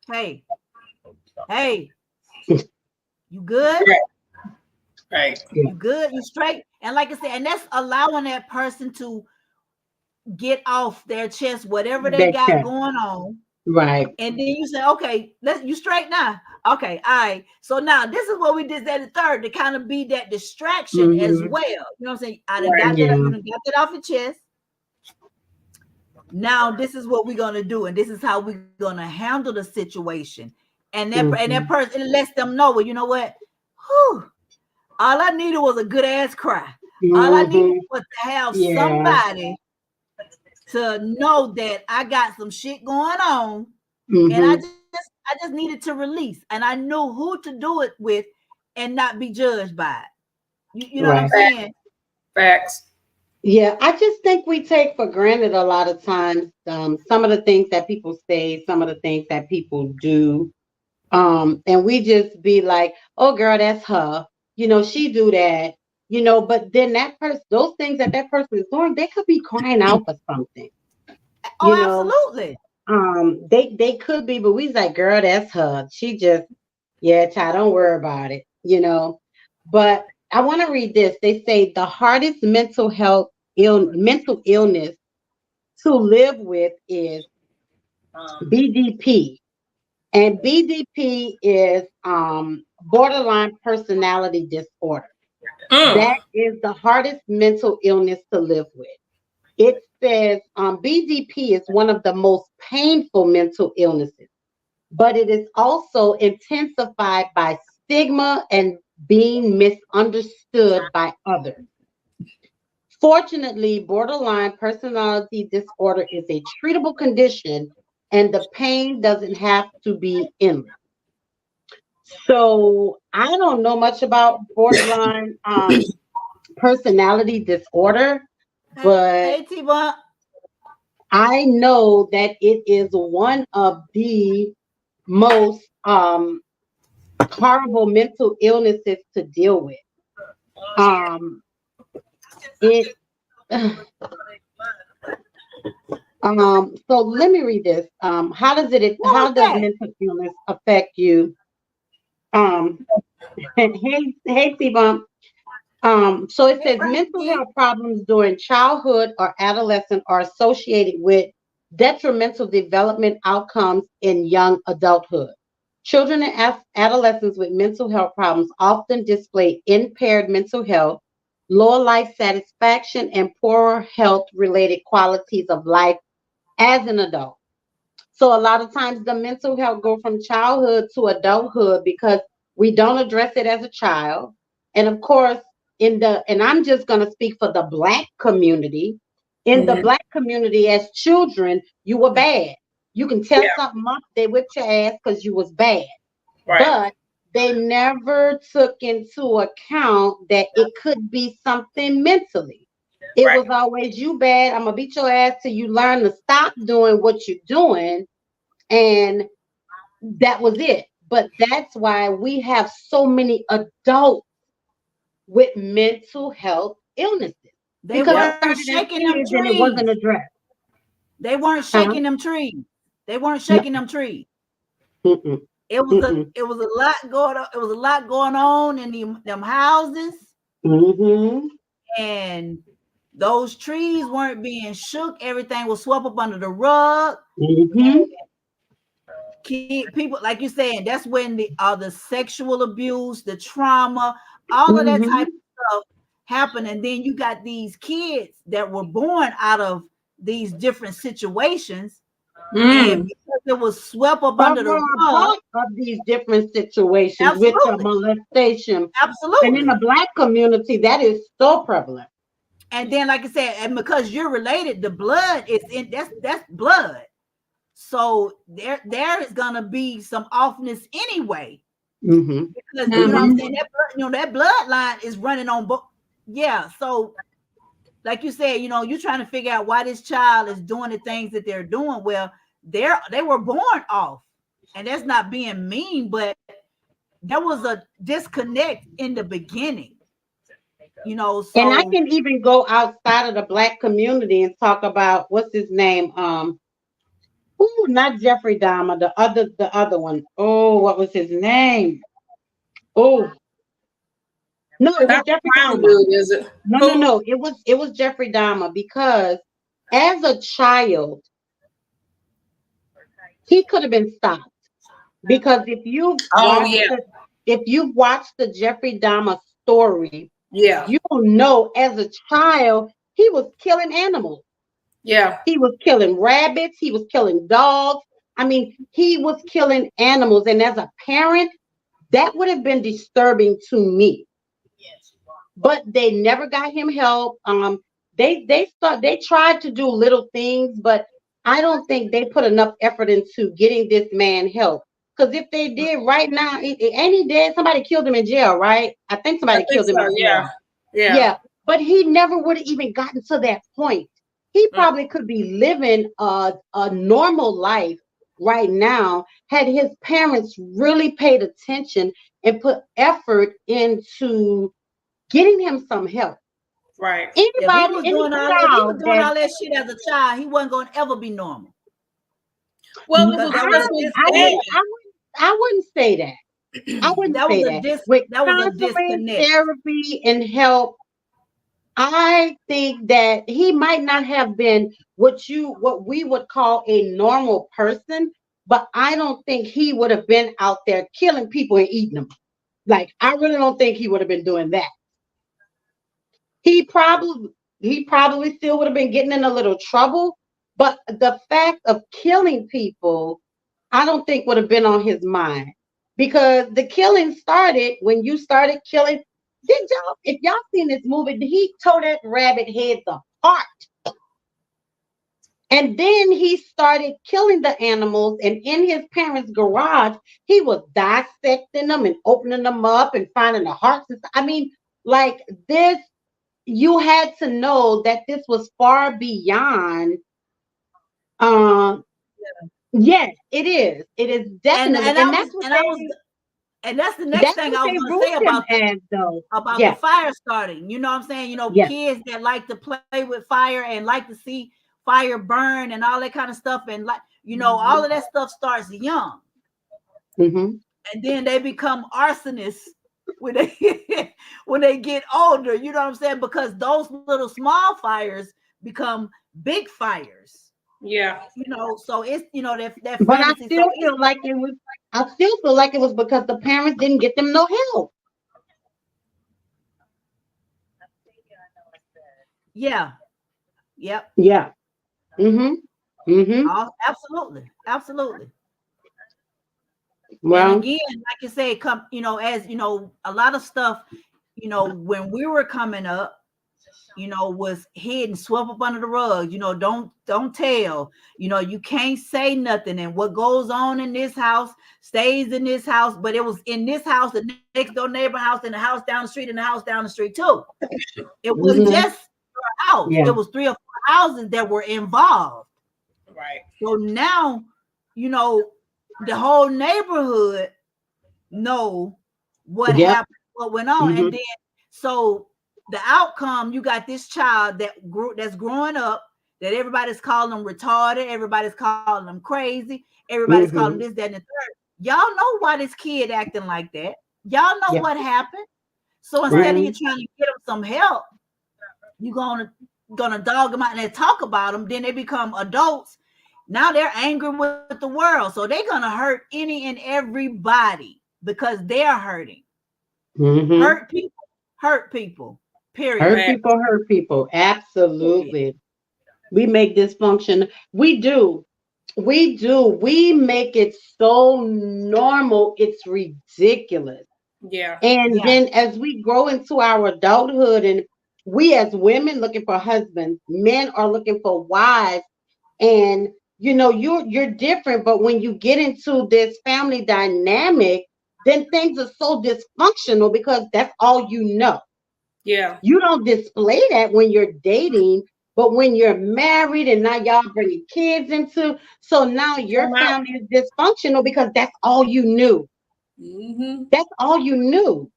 hey, you good? Right. You good? You straight? And like I said, and that's allowing that person to get off their chest whatever they That got check. going on. Right. And then you say, okay, you straight now. Okay, all right. So now this is what we did at the third, to kind of be that distraction as Mhm. well. You know what I'm saying? I done got Yeah. that, you done got that off your chest. Now this is what we're gonna do, and this is how we're gonna handle the situation. And that person, it lets them know, well, you know what? Whew, all I needed was a good ass cry. All I needed Mhm. was to have Yeah. somebody to know that I got some shit going on, and I Mhm. just needed to release, and I knew who to do it with, and not be judged by it. You know what I'm Right. saying? Facts. Yeah, I just think we take for granted a lot of times some of the things that people say, some of the things that people do. And we just be like, oh girl, that's her. She do that. But then that person, those things that person is doing, they could be crying out for something. Oh, You know, absolutely. they could be, but we like, girl, that's her. She just, yeah, child, don't worry about it. But I want to read this. They say the hardest mental illness to live with is BDP. And BDP is borderline personality disorder. That is the hardest mental illness to live with. It says BDP is one of the most painful mental illnesses, but it is also intensified by stigma and being misunderstood by others. Fortunately, borderline personality disorder is a treatable condition and the pain doesn't have to be endless. So I don't know much about borderline personality disorder, but Hey, T-Bump. I know that it is one of the most horrible mental illnesses to deal with. It so let me read this. How does mental illness affect you? Hey T-Bump. So it says mental health problems during childhood or adolescence are associated with detrimental development outcomes in young adulthood. Children and adolescents with mental health problems often display impaired mental health, lower life satisfaction, and poorer health-related qualities of life as an adult. So a lot of times the mental health go from childhood to adulthood because we don't address it as a child. And of course, and I'm just going to speak for the Black community. In the Black community, as children, you were bad. You can tell something up, they whipped your ass because you was bad. Right. But they never took into account that it could be something mentally. It was always you bad. I'm gonna beat your ass till you learn to stop doing what you're doing, and that was it. But that's why we have so many adults with mental health illnesses. They weren't shaking them trees. And it wasn't addressed. They weren't shaking them trees. They weren't shaking them trees. It was a lot going on. It was a lot going on in them houses, and those trees weren't being shook. Everything was swept up under the rug. People, like you saying, that's when the sexual abuse, the trauma, all of that type of stuff happened. And then you got these kids that were born out of these different situations. And because it was swept up under the rug of these different situations with the molestation. Absolutely. And in the Black community, that is so prevalent. And then, like I said, and because you're related, the blood is in that's blood. So there is gonna be some offness anyway. Because you know what I'm saying, that bloodline is running on both. Yeah. So like you said, you're trying to figure out why this child is doing the things that they're doing. Well, they were born off, and that's not being mean, but there was a disconnect in the beginning. So, and I can even go outside of the Black community and talk about what's his name. Not Jeffrey Dahmer, the other one. Oh, what was his name? Oh, no, it was Jeffrey Dahmer. Is it? No. It was Jeffrey Dahmer, because as a child, he could have been stopped. Because if you've watched the Jeffrey Dahmer story, you know, as a child, he was killing animals. Yeah. He was killing rabbits. He was killing dogs. I mean, he was killing animals. And as a parent, that would have been disturbing to me. But they never got him help. They tried to do little things, but I don't think they put enough effort into getting this man help. Because if they did right now, ain't he dead? Somebody killed him in jail, right? I think somebody killed him in jail. Yeah. But he never would have even gotten to that point. He probably could be living a normal life right now had his parents really paid attention and put effort into getting him some help. Right. Anybody, if he was doing all that shit as a child, he wasn't going to ever be normal. Well, I wouldn't say that. I wouldn't That was say a that. With that was a counseling, disconnect. therapy, and help, I think that he might not have been what we would call a normal person, but I don't think he would have been out there killing people and eating them. Like, I really don't think he would have been doing that. He probably he probably still would have been getting in a little trouble, but the fact of killing people, I don't think would have been on his mind because the killing started when you started killing. Did y'all, if y'all seen this movie, he tore that rabbit heads apart. And then he started killing the animals. And in his parents' garage, he was dissecting them and opening them up and finding the hearts. I mean, like this, you had to know that this was far beyond. Um, yes, it is. It is definitely, And and that's what and that's the next thing I was they going to root say him as, though. about the Yes, fire starting. You know what I'm saying? You know, yes. kids that like to play with fire and like to see fire burn and all that kind of stuff, and like, you know, all of that stuff starts young, Mm-hmm. and then they become arsonists when they when they get older. You know what I'm saying? Because those little small fires become big fires. Yeah. You know, so it's, you know, that But fantasy. So I still feel like it was because the parents didn't get them no help. yeah, yep. Yeah. Mm-hmm. Mm-hmm. Absolutely, absolutely. And Well, again, like you say, come, you know, as you know, a lot of stuff, you know, when we were coming up, you know, was hidden, swept up under the rug. You know, don't tell. You know, you can't say nothing, and what goes on in this house stays in this house. But it was in this house, the next door neighbor house, and the house down the street, and the house down the street too. It wasn't mhm, just your house. yeah. It was 3 or 4 houses that were involved. Right. So now, you know, the whole neighborhood know what Yep. happened, what went on, Mhm. and then so the outcome, you got this child that's growing up, that everybody's calling them retarded, everybody's calling them crazy, everybody's calling Mhm. this, that, and the third. Y'all know why this kid acting like that. Y'all know Yeah. what happened. So instead of you Mhm. trying to get them some help, you gonna dog them out and then talk about them. Then they become adults. Now they're angry with the world, so they're gonna hurt any and everybody because they're hurting. Mhm. Hurt people. Period. Hurt Right. people hurt people. Period. Absolutely. We make dysfunction. We do. We do. We make it so normal. It's ridiculous. Yeah. And Yeah. then as we grow into our adulthood, and we as women looking for husbands, men are looking for wives, and you know you're different. But when you get into this family dynamic, then things are so dysfunctional because that's all you know. Yeah. You don't display that when you're dating, but when you're married and now y'all bringing kids into, so now your Come out. family is dysfunctional because that's all you knew. Mm-hmm. That's all you knew.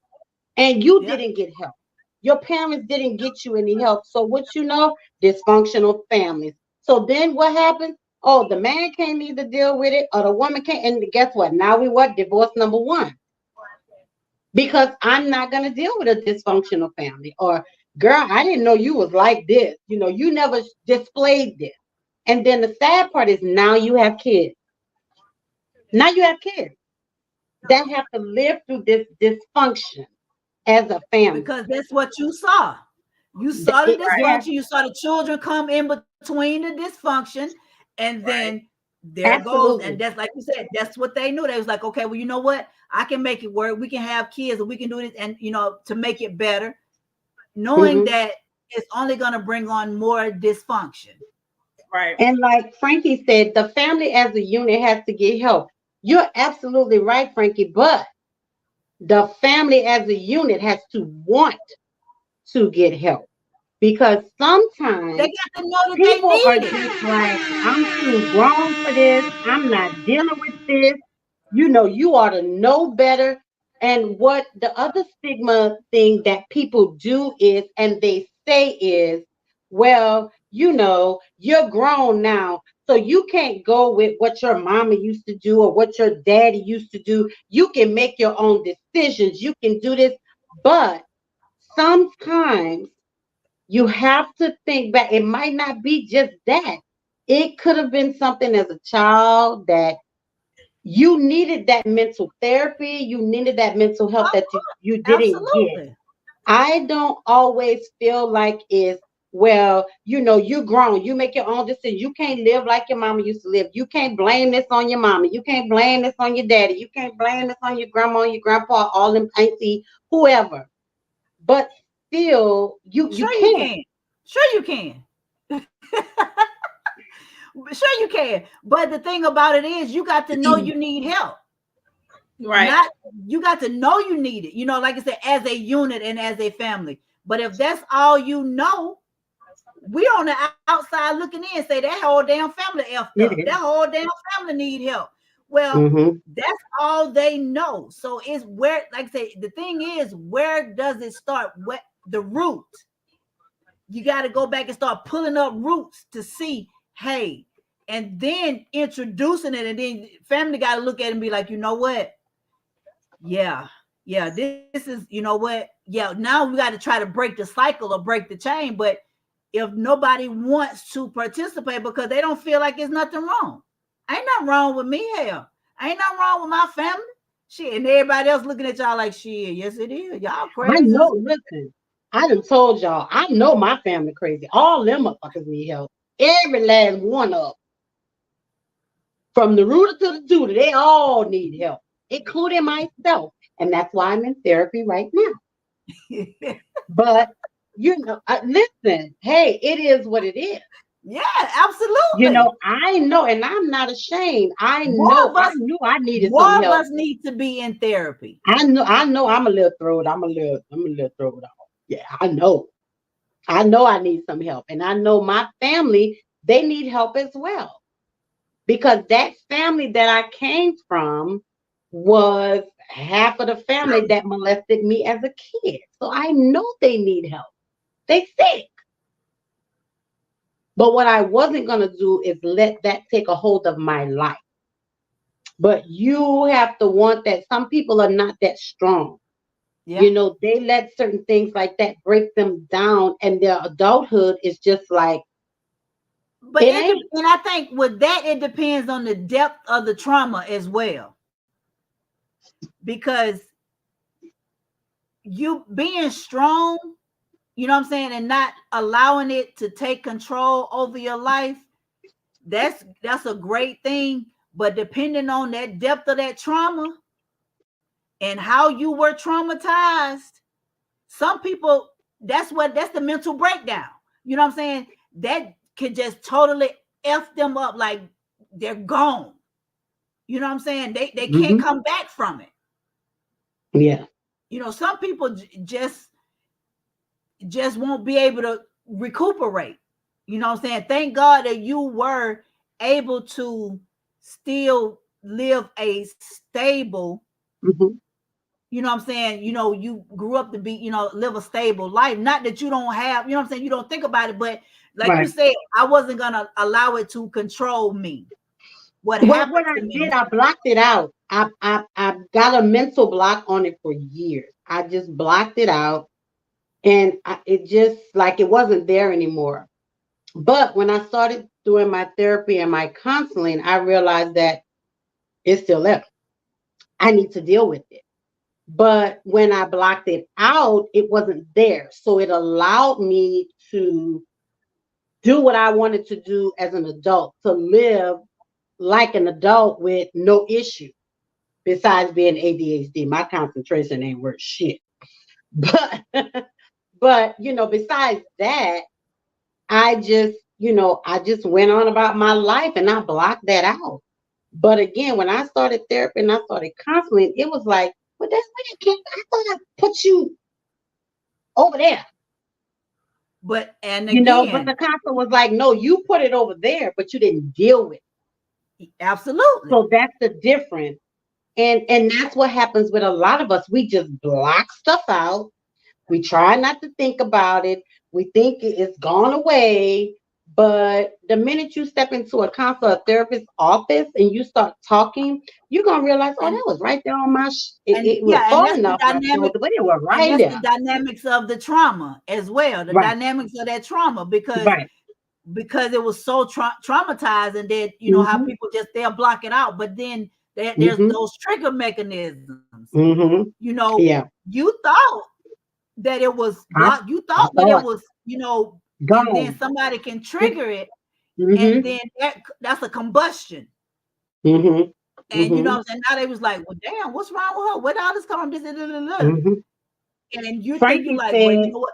And you Yep. didn't get help. Your parents didn't get you any help. So what you know, dysfunctional families. So then what happens? Oh, the man can't either deal with it or the woman can't. And guess what? Now we what? Divorce number one. Because I'm not gonna deal with a dysfunctional family. Or girl, I didn't know you was like this. You know, you never displayed this. And then the sad part is now you have kids. Now you have kids that have to live through this dysfunction as a family. Because that's what you saw. You saw the Yes, dysfunction. You saw the children come in between the dysfunction, and then there goes, and absolutely. that's like you said, that's what they knew. They was like, okay, well, you know what? I can make it work. We can have kids, and we can do this, and you know, to make it better, knowing Mhm. that it's only going to bring on more dysfunction. Right. And like Frankie said, the family as a unit has to get help. You're absolutely right, Frankie, but the family as a unit has to want to get help because They sometimes got to know that people they are need it. just like, I'm too grown for this. I'm not dealing with this. You know, you ought to know better. And what the other stigma thing that people do is, and they say is, well, you know, you're grown now. So you can't go with what your mama used to do or what your daddy used to do. You can make your own decisions. You can do this, but sometimes you have to think back. It might not be just that. It could have been something as a child that you needed, that mental therapy, you needed that mental health that you didn't get. Absolutely. I don't always feel like it's, well, you grown, you make your own decisions. You can't live like your mama used to live. You can't blame this on your mama. You can't blame this on your daddy. You can't blame this on your grandma, your grandpa, all them auntie, whoever. But still, you Sure you can't. can. Sure you can. Sure you can. But the thing about it is you got to know you need help. Right. Not, you got to know you need it. Like I said, as a unit and as a family. But if that's all you know, we on the outside looking in, say that whole damn family effed up. That whole damn family need help. Well, that's all they know. So it's where, like I say, the thing is, where does it start? What the root? You got to go back and start pulling up roots to see, hey, and then introducing it, and then family got to look at it and be like, you know what? Yeah, this is, you know what? Yeah, now we got to try to break the cycle or break the chain. But if nobody wants to participate because they don't feel like there's nothing wrong, ain't nothing wrong with me. Hell, ain't nothing wrong with my family. Shit, and everybody else looking at y'all like, shit, yes it is. Y'all crazy. I know. Listen, I done told y'all, I know my family crazy. All them motherfuckers need help. Every last one of them. From the rooter to the tutor, they all need help, including myself. And that's why I'm in therapy right now. But, listen, hey, it is what it is. Yeah, absolutely. I know, and I'm not ashamed. I knew I needed more some of help. us need to be in therapy. I know I'm a little thrown. I'm a little thrown off. Yeah, I know I need some help. And I know my family, they need help as well. Because that family that I came from was half of the family that molested me as a kid. So I know they need help. They sick. But what I wasn't going to do is let that take a hold of my life. But you have to want that. Some people are not that strong. Yeah. They let certain things like that break them down, and their adulthood is just like. But and I think with that, it depends on the depth of the trauma as well. Because you being strong, you know what I'm saying, and not allowing it to take control over your life, that's a great thing. But depending on that depth of that trauma and how you were traumatized, some people, that's the mental breakdown. You know what I'm saying? That could just totally F them up, like they're gone. You know what I'm saying? They can't come back from it. Yeah. Some people just won't be able to recuperate. You know what I'm saying? Thank God that you were able to still live a stable, you know what I'm saying? You grew up to be, live a stable life. Not that you don't have, you know what I'm saying? You don't think about it, but like you said, I wasn't going to allow it to control me. What I did, I blocked it out. I got a mental block on it for years. I just blocked it out, and it just like it wasn't there anymore. But when I started doing my therapy and my counseling, I realized that it's still there. I need to deal with it. But when I blocked it out, it wasn't there. So it allowed me to do what I wanted to do as an adult, to live like an adult with no issue besides being ADHD. My concentration ain't worth shit. But besides that, I just went on about my life and I blocked that out. But again, when I started therapy and I started counseling, it was like, well, that's where I thought I put you over there. But again, but the counselor was like, no, you put it over there, but you didn't deal with it. Absolutely. So that's the difference. And that's what happens with a lot of us. We just block stuff out. We try not to think about it. We think it's gone away, But the minute you step into a counselor or therapist office and you start talking, you're gonna realize, oh, And that was right there on my. It was yeah, and far that's the enough my dynamic, shoulder, but it was and right that's the there. dynamics of the trauma as well. The Right, dynamics of that trauma, because right. it was so traumatizing that you know how Mm-hmm. people just they'll block it out. But then there's Mm-hmm. those trigger mechanisms. Mm-hmm. You know, Yeah. you thought that it was I, blocked. You I thought that it thought was, you know, and then gone. somebody can trigger it, and Mm-hmm. then that's a combustion. Mm-hmm. And you know Mm-hmm. what I'm saying? Now they was like, well, damn, what's wrong with her? Where did all this come from? This, Mm-hmm. and you're thinking Frankie like, well, you said, know what?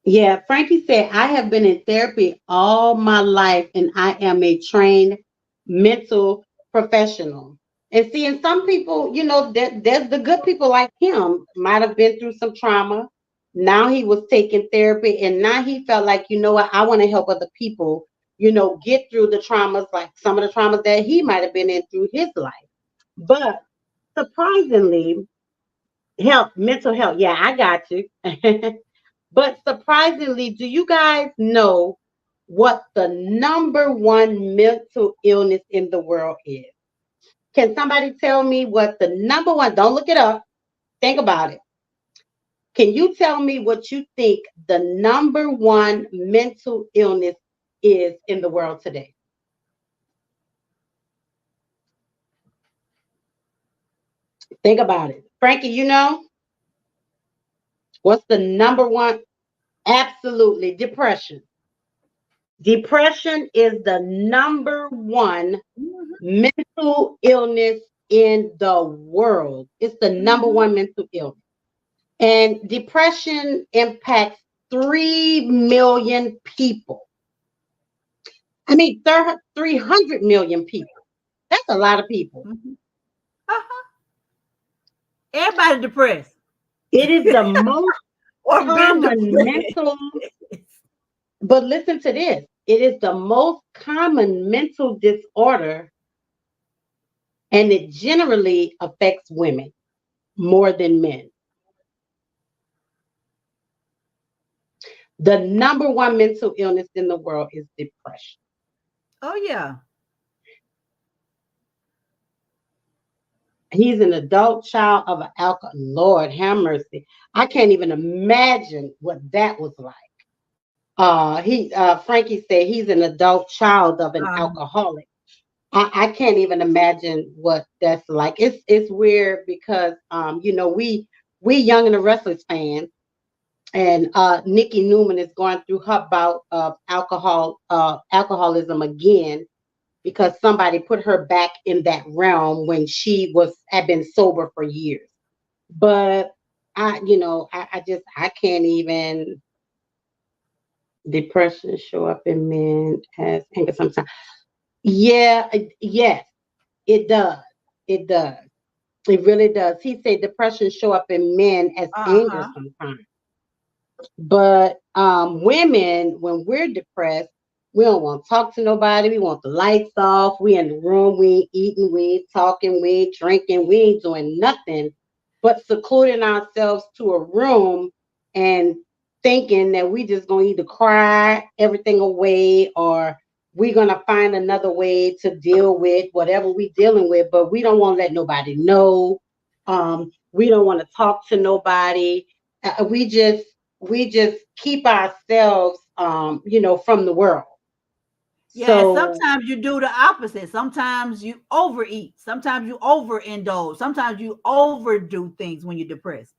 yeah, Frankie said, I have been in therapy all my life and I am a trained mental professional. And seeing some people, there's the good people like him, might have been through some trauma. Now he was taking therapy and now he felt like, you know what, I want to help other people, get through the traumas, like some of the traumas that he might have been in through his life. But surprisingly, mental health, yeah, I got you. But surprisingly, do you guys know what the number one mental illness in the world is? Can somebody tell me what the number one, don't look it up, think about it. Can you tell me what you think the number one mental illness is in the world today? Think about it. Frankie, what's the number one? Absolutely, depression. Depression is the number one Mhm, mental illness in the world. It's the number mhm. one mental illness. And depression impacts 3 million people. I mean, 300 million people. That's a lot of people. Mhm. Uh-huh. Everybody depressed It is the most or been common depressed. mental, but listen to this. It is the most common mental disorder, and it generally affects women more than men. The number one mental illness in the world is depression. Oh yeah. He's an adult child of an alcohol. Lord have mercy. I can't even imagine what that was like. Frankie said he's an adult child of an Um, alcoholic. I can't even imagine what that's like. It's weird because we Young and the Restless fans, and Nikki Newman is going through her bout of alcoholism again because somebody put her back in that realm when she had been sober for years. But I can't even. Depression show up in men as anger sometimes. Yeah, yes, it does. It does. It really does. He said depression show up in men as anger uh-huh. sometimes. But women, when we're depressed, we don't want to talk to nobody. We want the lights off. We in the room. We ain't eating. We ain't talking. We ain't drinking. We ain't doing nothing but secluding ourselves to a room and thinking that we just gonna either cry everything away or we're gonna find another way to deal with whatever we dealing with. But we don't want to let nobody know. We don't want to talk to nobody. We just keep ourselves from the world. Yeah, and So sometimes you do the opposite. Sometimes you overeat. Sometimes you overindulge. Sometimes you overdo things when you're depressed.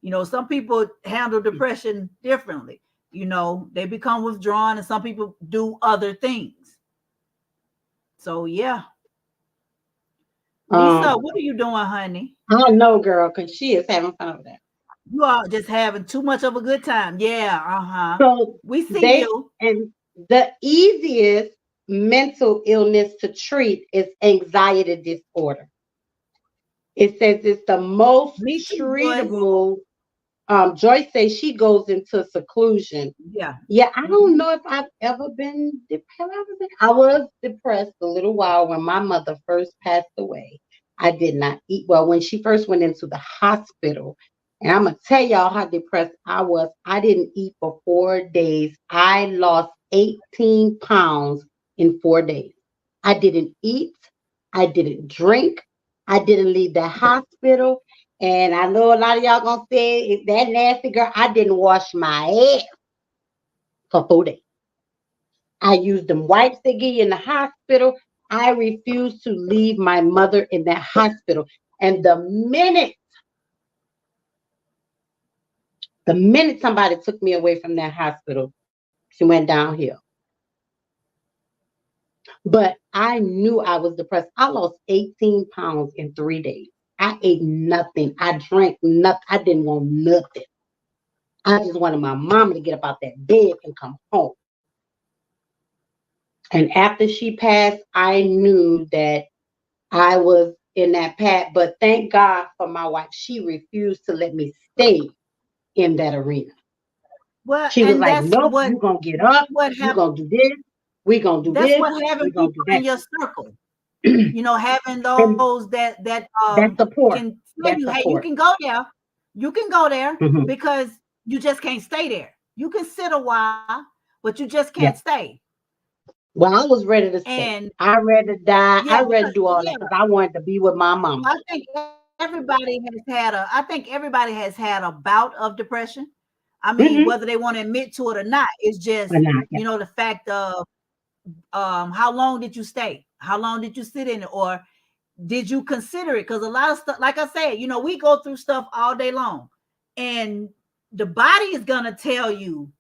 You know, some people handle depression differently. You know, they become withdrawn, and some people do other things. So yeah, Lisa, um what are you doing, honey? I don't know, girl, because she is having fun with that. You are just having too much of a good time. Yeah, uh-huh. So We see they you. and the easiest mental illness to treat is anxiety disorder. It says it's the most Me too, Joyce. treatable. Joyce says she goes into seclusion. Yeah. Yeah, I don't Mhm. know if I've ever been depressed. I was depressed a little while when my mother first passed away. I did not eat well when she first went into the hospital. And I'm gonna tell y'all how depressed I was. I didn't eat for 4 days. I lost 18 pounds in 4 days. I didn't eat. I didn't drink. I didn't leave the hospital. And I know a lot of y'all gonna say that nasty girl. I didn't wash my ass for 4 days. I used them wipes they give you in the hospital. I refused to leave my mother in that hospital. And the minute somebody took me away from that hospital, she went downhill. But I knew I was depressed. I lost 18 pounds in 3 days. I ate nothing. I drank nothing. I didn't want nothing. I just wanted my mama to get up out that bed and come home. And after she passed, I knew that I was in that path. But thank God for my wife. She refused to let me stay in that arena. Well, She was and like, that's nope, what you're going to get up. what You're happened. going to do this. We're going to do That's this. what having We're going people to do in that. your circle. Having And those that that support. can tell That you, hey, you support. can go there. You can go there Mhm. because you just can't stay there. You can sit a while, but you just Yeah. can't stay. Well, I was ready to stay. And I ready to die. yeah, I ready to because do all that because I wanted to be with my mama. I think everybody has had a bout of depression. I mean, Mhm. whether they want to admit to it or not, it's just Or not, yeah. the fact of how long did you stay? How long did you sit in it? Or did you consider it? Because a lot of stuff, like I said, we go through stuff all day long, and the body is gonna tell you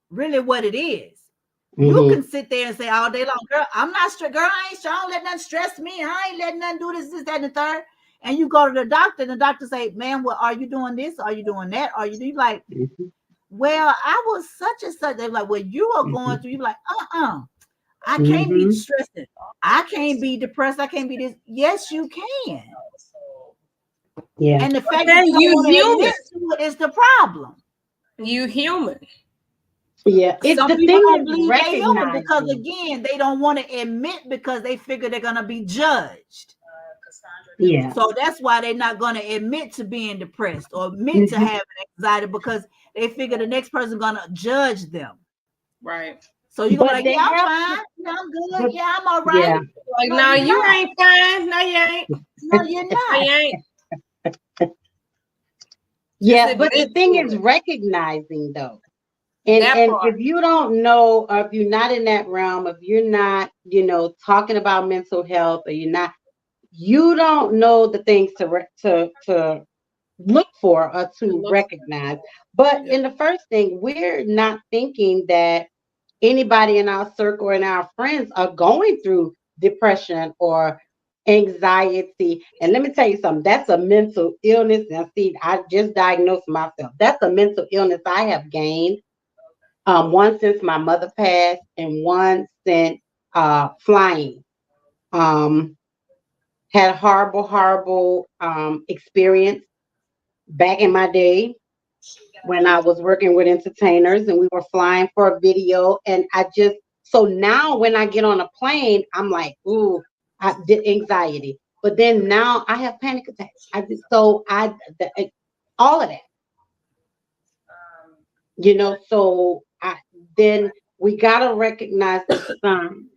really what it is. You Mhm. can sit there and say all day long, girl, I'm not stressed, girl, I don't let nothing stress me. I ain't letting nothing do this, that, and the third. And you go to the doctor, and the doctor say, man, well, are you doing this? Are you doing that? Are you like, Mhm. well, I was such and such. They're like, well, you are going Mhm. through. You're like, I can't be Mhm. stressing. I can't be depressed. I can't be this. Yes, you can. Yeah. And the fact that Then you don't you want to human. admit to it is the problem. You human. Yeah. It's Some the people thing don't is believe they human because, recognizing. again, they don't want to admit because they figure they're going to be judged. Yeah. So that's why they're not going to admit to being depressed or admit to Mhm. having anxiety because they figure the next person going to judge them. Right. So you're going to But like, they yeah, I'm have fine. to. Yeah, I'm good. But Yeah, I'm all right. yeah. Like, No, no, you're you not. ain't fine. No, you ain't. No, you're No, not. you ain't. Yeah. But the admit thing to is it. recognizing though. And That and part. if you don't know, or if you're not in that realm, if you're not, talking about mental health, or you don't know the things to look for or to Look, recognize. But yeah. in the first thing, we're not thinking that anybody in our circle and our friends are going through depression or anxiety. And let me tell you something, that's a mental illness. Now, see, I just diagnosed myself. That's a mental illness I have gained. One since my mother passed, and one since flying. Um, had a horrible experience back in my day when I was working with entertainers and we were flying for a video. And so now when I get on a plane, I'm like, ooh, I did anxiety. But then now I have panic attacks. All of that, so then we got to recognize the signs.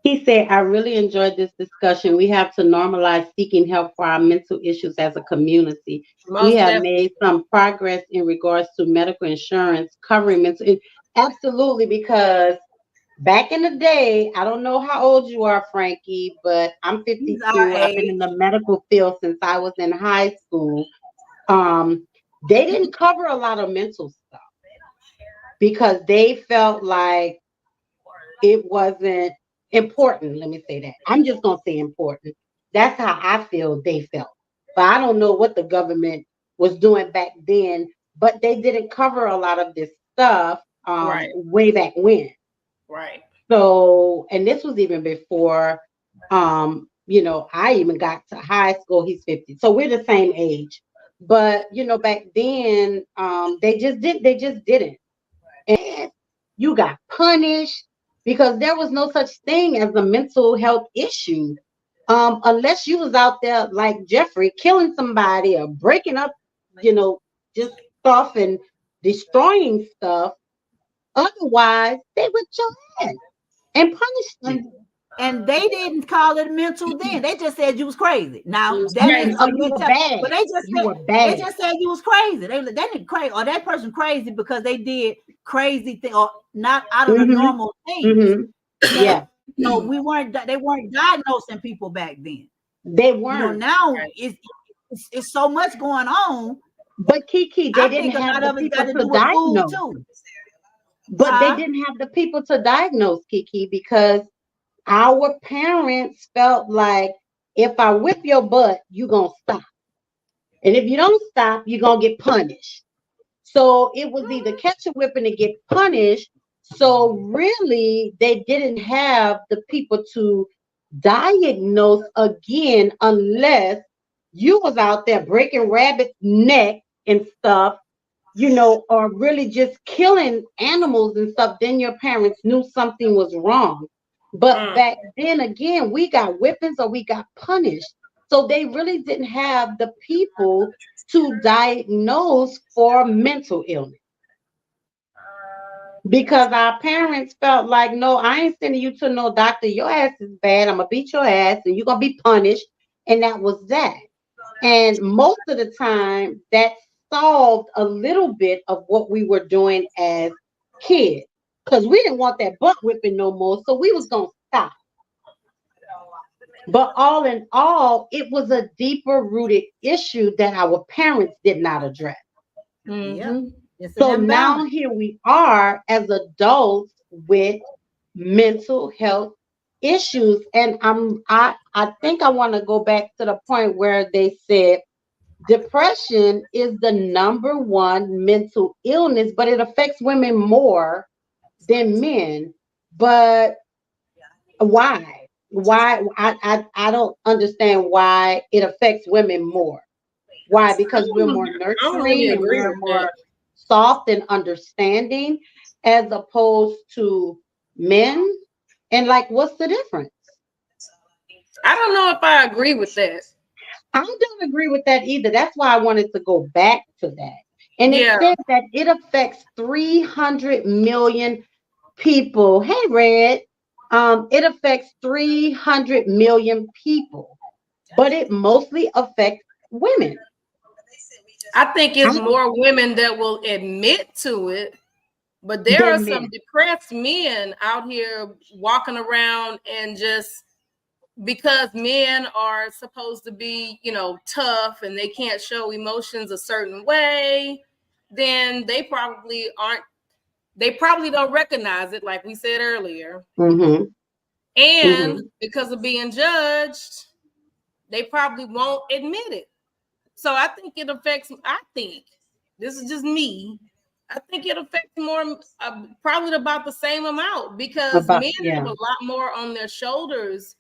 He said, I really enjoyed this discussion. We have to normalize seeking help for our mental issues as a community. We Most have definitely. made some progress in regards to medical insurance covering Absolutely, because back in the day, I don't know how old you are, Frankie, but I'm He's our 52. I've been age. in the medical field since I was in high school. They didn't cover a lot of mental stuff because they felt like it wasn't important. Let me say that. I'm just going to say important. That's how I feel they felt. But I don't know what the government was doing back then, but they didn't cover a lot of this stuff Right. way back when. Right. So, and this was even before, I even got to high school. He's 50. So we're the same age. But, back then, they just didn't. And you got punished because there was no such thing as a mental health issue. Unless you was out there like Jeffrey killing somebody or breaking up, just stuff and destroying stuff. Otherwise, they would your ass and punish you. And they didn't call it mental then. They just said you was crazy. Now You was that crazy. is Oh, you were bad. but they just You were said, bad. they just said you was crazy. They didn't crazy or that person crazy because they did crazy thing or not out of the normal thing. Yeah, So they weren't diagnosing people back then. they You know, weren't. now it's so much going on. But Kiki, they I didn't think a have lot the of it people got to to do with food diagnose. too. But they Huh? didn't have the people to diagnose, Kiki, because our parents felt like if I whip your butt, you're going to stop. And if you don't stop, you're going to get punished. So it was either catch a whipping and get punished. So really, they didn't have the people to diagnose again unless you was out there breaking rabbits' neck and stuff, you know, or really just killing animals and stuff. Then your parents knew something was wrong. But back then again, we got whippings or we got punished. So they really didn't have the people to diagnose for mental illness because our parents felt like, no, I ain't sending you to no doctor. Your ass is bad. I'm gonna beat your ass and you're gonna be punished. And that was that. And most of the time, that solved a little bit of what we were doing as kids because we didn't want that butt whipping no more. So we was gonna stop. But all in all, it was a deeper rooted issue that our parents did not address. Yeah. It's So an now imbalance. here we are as adults with mental health issues. And I think I want to go back to the point where they said depression is the number one mental illness, but it affects women more than men. But why? Why? I don't understand why it affects women more. Why? Because we're more I don't really nurturing and agree we're with that. more soft and understanding as opposed to men. And like, what's the difference? I don't know if I agree with that. I don't agree with that either. That's why I wanted to go back to that. And it Yeah. said that it affects 300 million people. Hey, Red. It affects 300 million people, but it mostly affects women. I think I it's don't more women that will admit to it, but there are than some men. depressed men out here walking around and just because men are supposed to be, you know, tough and they can't show emotions a certain way, then they probably aren't, they probably don't recognize it, like we said earlier. Mm-hmm. And Mm-hmm. because of being judged, they probably won't admit it. So I think it affects, I think, this is just me, I think it affects more, probably about the same amount because About men have a lot more on their shoulders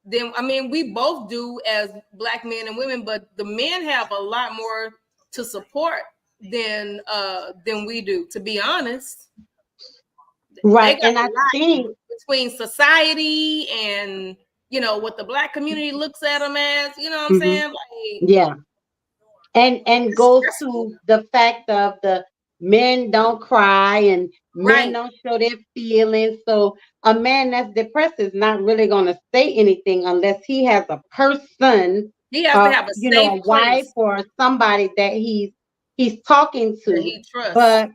than, I mean, we both do as Black men and women, but the men have a lot more to support than we do, to be honest. Right. They got And I a lot think between society and, you know, what the Black community looks at them as, you know what I'm mm-hmm. saying? Like, Yeah. And it's goes stressful. to the fact of the men don't cry and men Right. don't show their feelings. So a man that's depressed is not really going to say anything unless he has a person, He has to have a you know, a safe wife place or somebody that he's talking that to. he trusts. But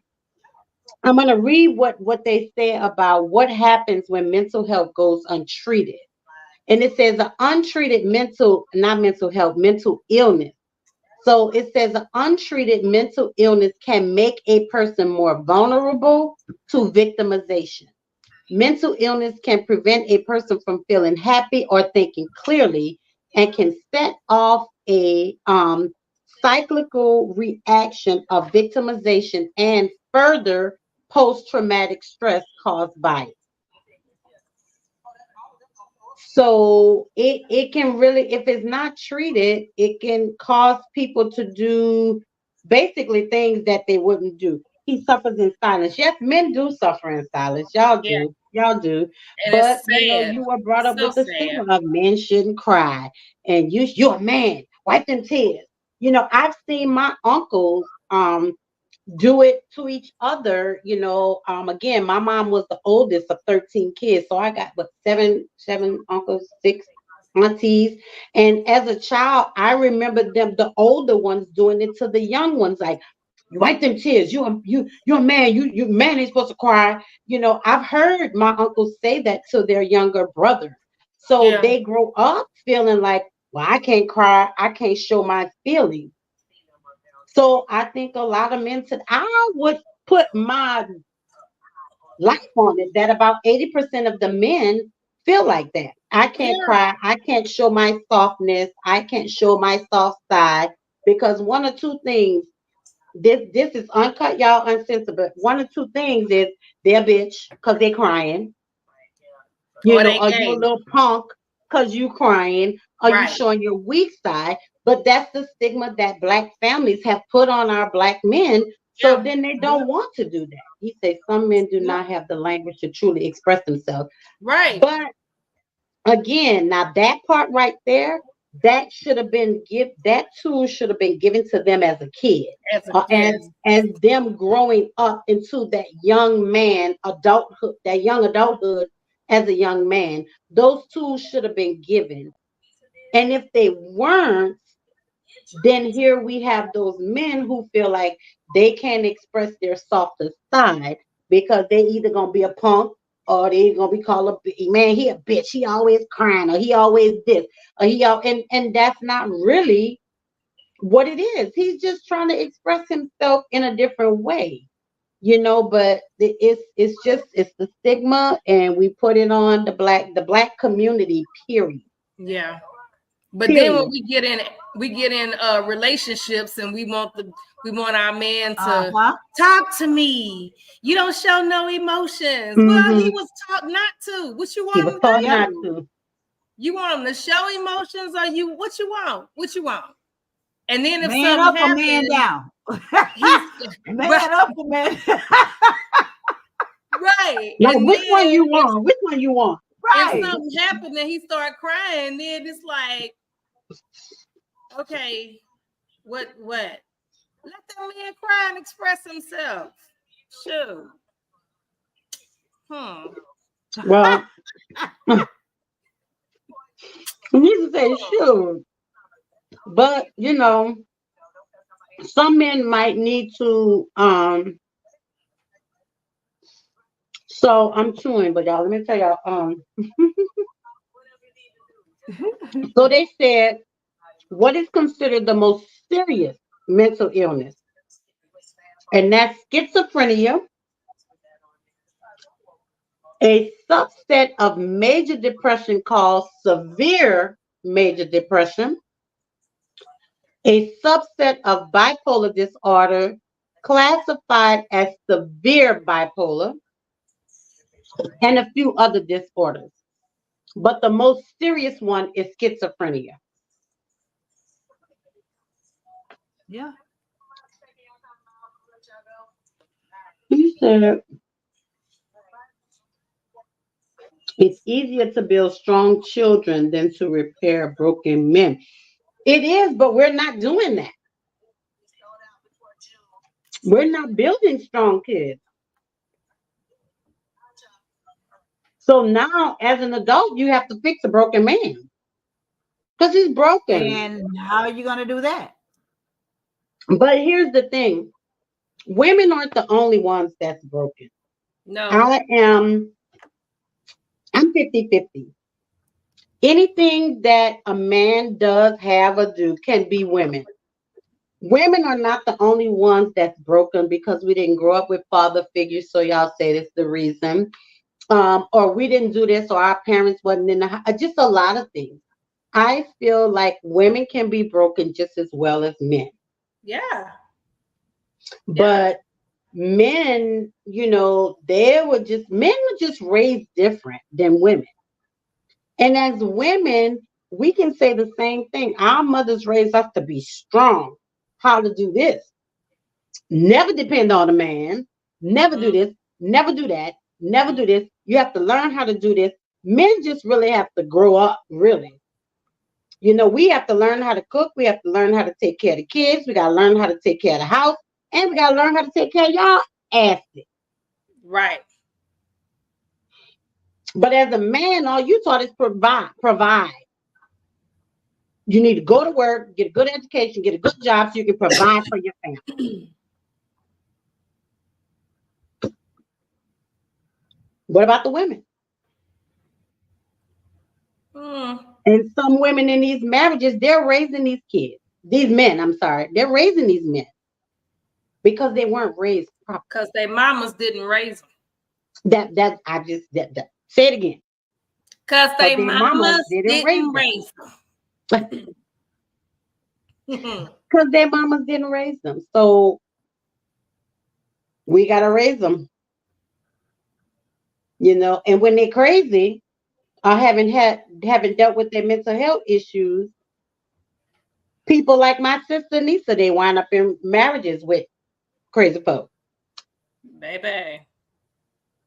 I'm going to read what they say about what happens when mental health goes untreated. And it says an untreated mental illness. So it says an untreated mental illness can make a person more vulnerable to victimization. Mental illness can prevent a person from feeling happy or thinking clearly and can set off a cyclical reaction of victimization and further post-traumatic stress caused by it. So it can really, if it's not treated, it can cause people to do basically things that they wouldn't do. He suffers in silence. Yes, men do suffer in silence. Y'all Yeah, do. Y'all do. and But it's you know, sad. you were brought It's up so with the sad. stigma of men shouldn't cry. And you're a man. Wipe them tears. You know, I've seen my uncles do it to each other. Again, my mom was the oldest of 13 kids, so I got what, seven uncles, six aunties. And as a child, I remember them, the older ones, doing it to the young ones, like, you wipe them tears. You're a man. You man ain't supposed to cry. I've heard my uncles say that to their younger brothers. So Yeah. they grow up feeling like, well, I can't cry. I can't show my feelings. So I think a lot of men said, I would put my life on it that about 80% of the men feel like that. I can't Yeah. cry. I can't show my softness. I can't show my soft side because one or two things. This is uncut, y'all, uncensored. But one or two things is they're a bitch because they're crying. Or they Are you a gay. little punk because you crying? Are you Right. showing your weak side? But that's the stigma that Black families have put on our Black men. So Yeah. then they don't want to do that. He says some men do not have the language to truly express themselves. Right. But again, now that part right there, that should have been that tool should have been given to them as a kid, As a as them growing up into that young man adulthood, that young adulthood as a young man. Those tools should have been given, and if they weren't, then here we have those men who feel like they can't express their softer side because they either gonna be a punk or they gonna be called a man. He a bitch. He always crying, or he always this, or and that's not really what it is. He's just trying to express himself in a different way, But it's the stigma, and we put it on the black community. Period. Yeah. But then when Period. we get in relationships and we want our man to Uh-huh. talk to me. You don't show no emotions. Well, he Mhm. was taught not to. What you He want was him taught to not do? to. You want him to show emotions, or what you want? What you want? And then if Man something up or man happens, down. Man up or man. right. Like, And which one then you want? Which one you want? if Right. something happened and he start crying, then it's like, okay, what? Let that man cry and express himself. Sure. Well, you need to say sure, but some men might need to. So I'm chewing, but y'all, let me tell y'all. So they said, what is considered the most serious mental illness, and that's schizophrenia, a subset of major depression called severe major depression, a subset of bipolar disorder classified as severe bipolar, and a few other disorders. But the most serious one is schizophrenia. Yeah. He said, it's easier to build strong children than to repair broken men. It is, but we're not doing that. We're not building strong kids. So now, as an adult, you have to fix a broken man because he's broken. And how are you going to do that? But here's the thing. Women aren't the only ones that's broken. No. I'm 50-50. Anything that a man does, have, or do can be women. Women are not the only ones that's broken because we didn't grow up with father figures, so y'all say that's the reason. Or we didn't do this, or our parents wasn't in the house. Just a lot of things. I feel like women can be broken just as well as men. Yeah. But men, men were just raised different than women. And as women, we can say the same thing. Our mothers raised us to be strong. How to do this. Never depend on a man. Never do this. Never do that. Never do this. You have to learn how to do this. Men just really have to grow up, really. We have to learn how to cook. We have to learn how to take care of the kids. We got to learn how to take care of the house. and we gotta learn how to take care of y'all asses. Right. But as a man, all you taught is provide. You need to go to work, get a good education, get a good job so you can provide for your family. What about the women? And some women in these marriages, they're raising these kids. These men, I'm sorry, they're raising these men because they weren't raised properly. Because their mamas didn't raise them. Say it again. Because their mamas didn't raise them. Because their mamas didn't raise them. So we gotta raise them. You know, and when they're crazy or haven't dealt with their mental health issues, people like my sister Nisa, they wind up in marriages with crazy folks. Baby.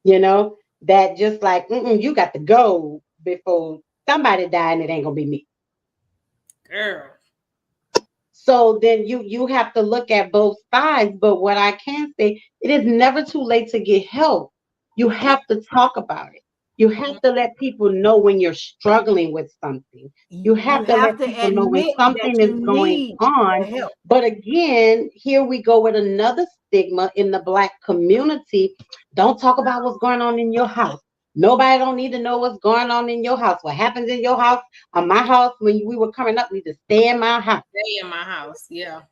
You know, that just like, you got to go before somebody die, and it ain't gonna be me. Girl. So then you have to look at both sides. But what I can say, it is never too late to get help. You have to talk about it. You have to let people know when you're struggling with something. You have to let people know when something is going on. But again, here we go with another stigma in the Black community. Don't talk about what's going on in your house. Nobody don't need to know what's going on in your house. What happens in your house or my house when we were coming up, we just stay in my house. Stay in my house, yeah.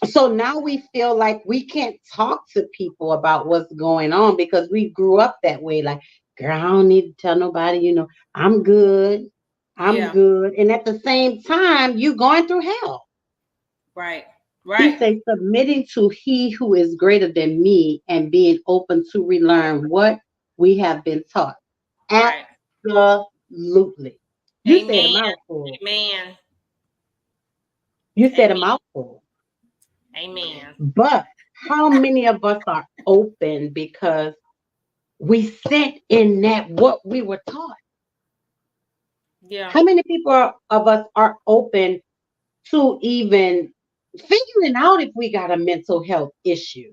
So now we feel like we can't talk to people about what's going on because we grew up that way. Like, girl, I don't need to tell nobody, you know, I'm good. I'm good. And at the same time, you going through hell. Right. He says, submitting to he who is greater than me and being open to relearn what we have been taught. Absolutely. You said a mouthful. Amen. You said a mouthful. Amen. But how many of us are open because we sat in that what we were taught? Yeah. How many people of us are open to even figuring out if we got a mental health issue?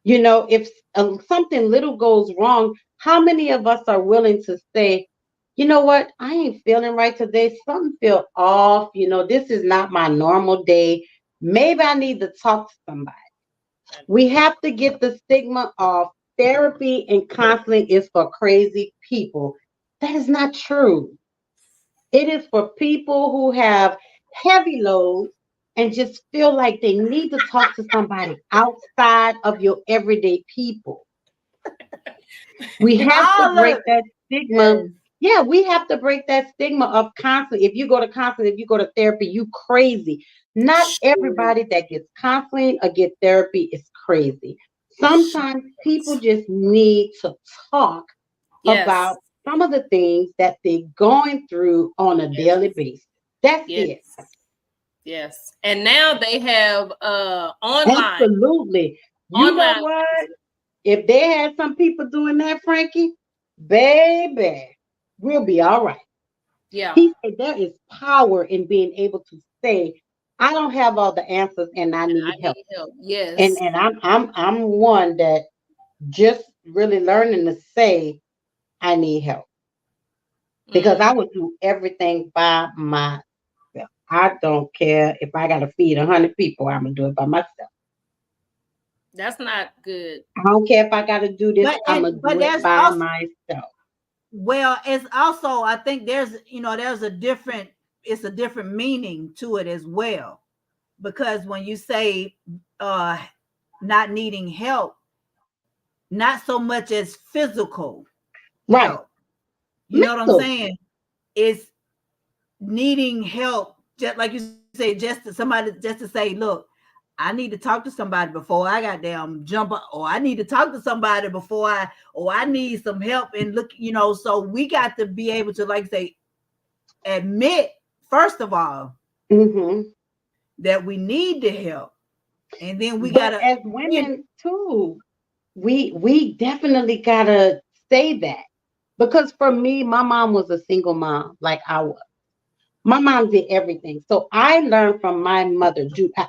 You know, if something little goes wrong, how many of us are willing to say, you know what, I ain't feeling right today. Something feel off. You know, this is not my normal day. Maybe I need to talk to somebody. We have to get the stigma off. Therapy and counseling is for crazy people. That is not true. It is for people who have heavy loads and just feel like they need to talk to somebody outside of your everyday people. We have to break that stigma. Yeah, we have to break that stigma of counseling. If you go to counseling, if you go to therapy, you crazy. Not everybody that gets counseling or get therapy is crazy. Sometimes people just need to talk about some of the things that they're going through on a daily basis. That's it. Yes. And now they have online. Absolutely. You know what? If they had some people doing that, Frankie, baby, we'll be all right. Yeah. He said there is power in being able to say, I don't have all the answers and I need help. Yes. And I'm one that just really learning to say I need help. Because I would do everything by myself. I don't care if I gotta feed 100 people, I'm gonna do it by myself. That's not good. I don't care if I gotta do this, I'm gonna do it by myself. Well, it's also, I think there's a different meaning to it as well. Because when you say not needing help, not so much as physical help. You know what I'm saying? It's needing help, just like you say, just to say, look, I need to talk to somebody before I goddamn jump up, or I need to talk to somebody before I need some help. And look, so we got to be able to, like say, admit, first of all, that we need the help. And then we gotta, as women too, we definitely gotta say that. Because for me, my mom was a single mom, like I was. My mom did everything. So I learned from my mother, I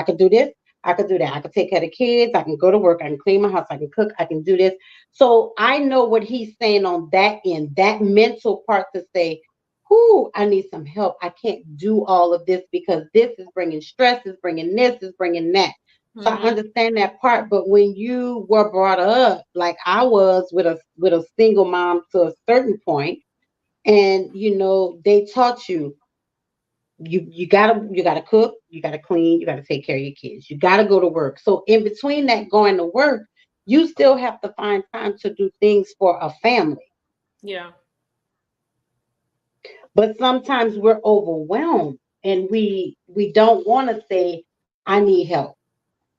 could do this, I could do that. I could take care of the kids. I can go to work. I can clean my house. I can cook. I can do this. So I know what he's saying on that end, that mental part to say, whoo, I need some help. I can't do all of this because this is bringing stress, is bringing this, is bringing that. So I understand that part. But when you were brought up like I was with a single mom to a certain point, and they taught you you gotta cook, you gotta clean, you gotta take care of your kids, you gotta go to work. So in between that going to work, you still have to find time to do things for a family. Yeah. But sometimes we're overwhelmed and we don't want to say, I need help.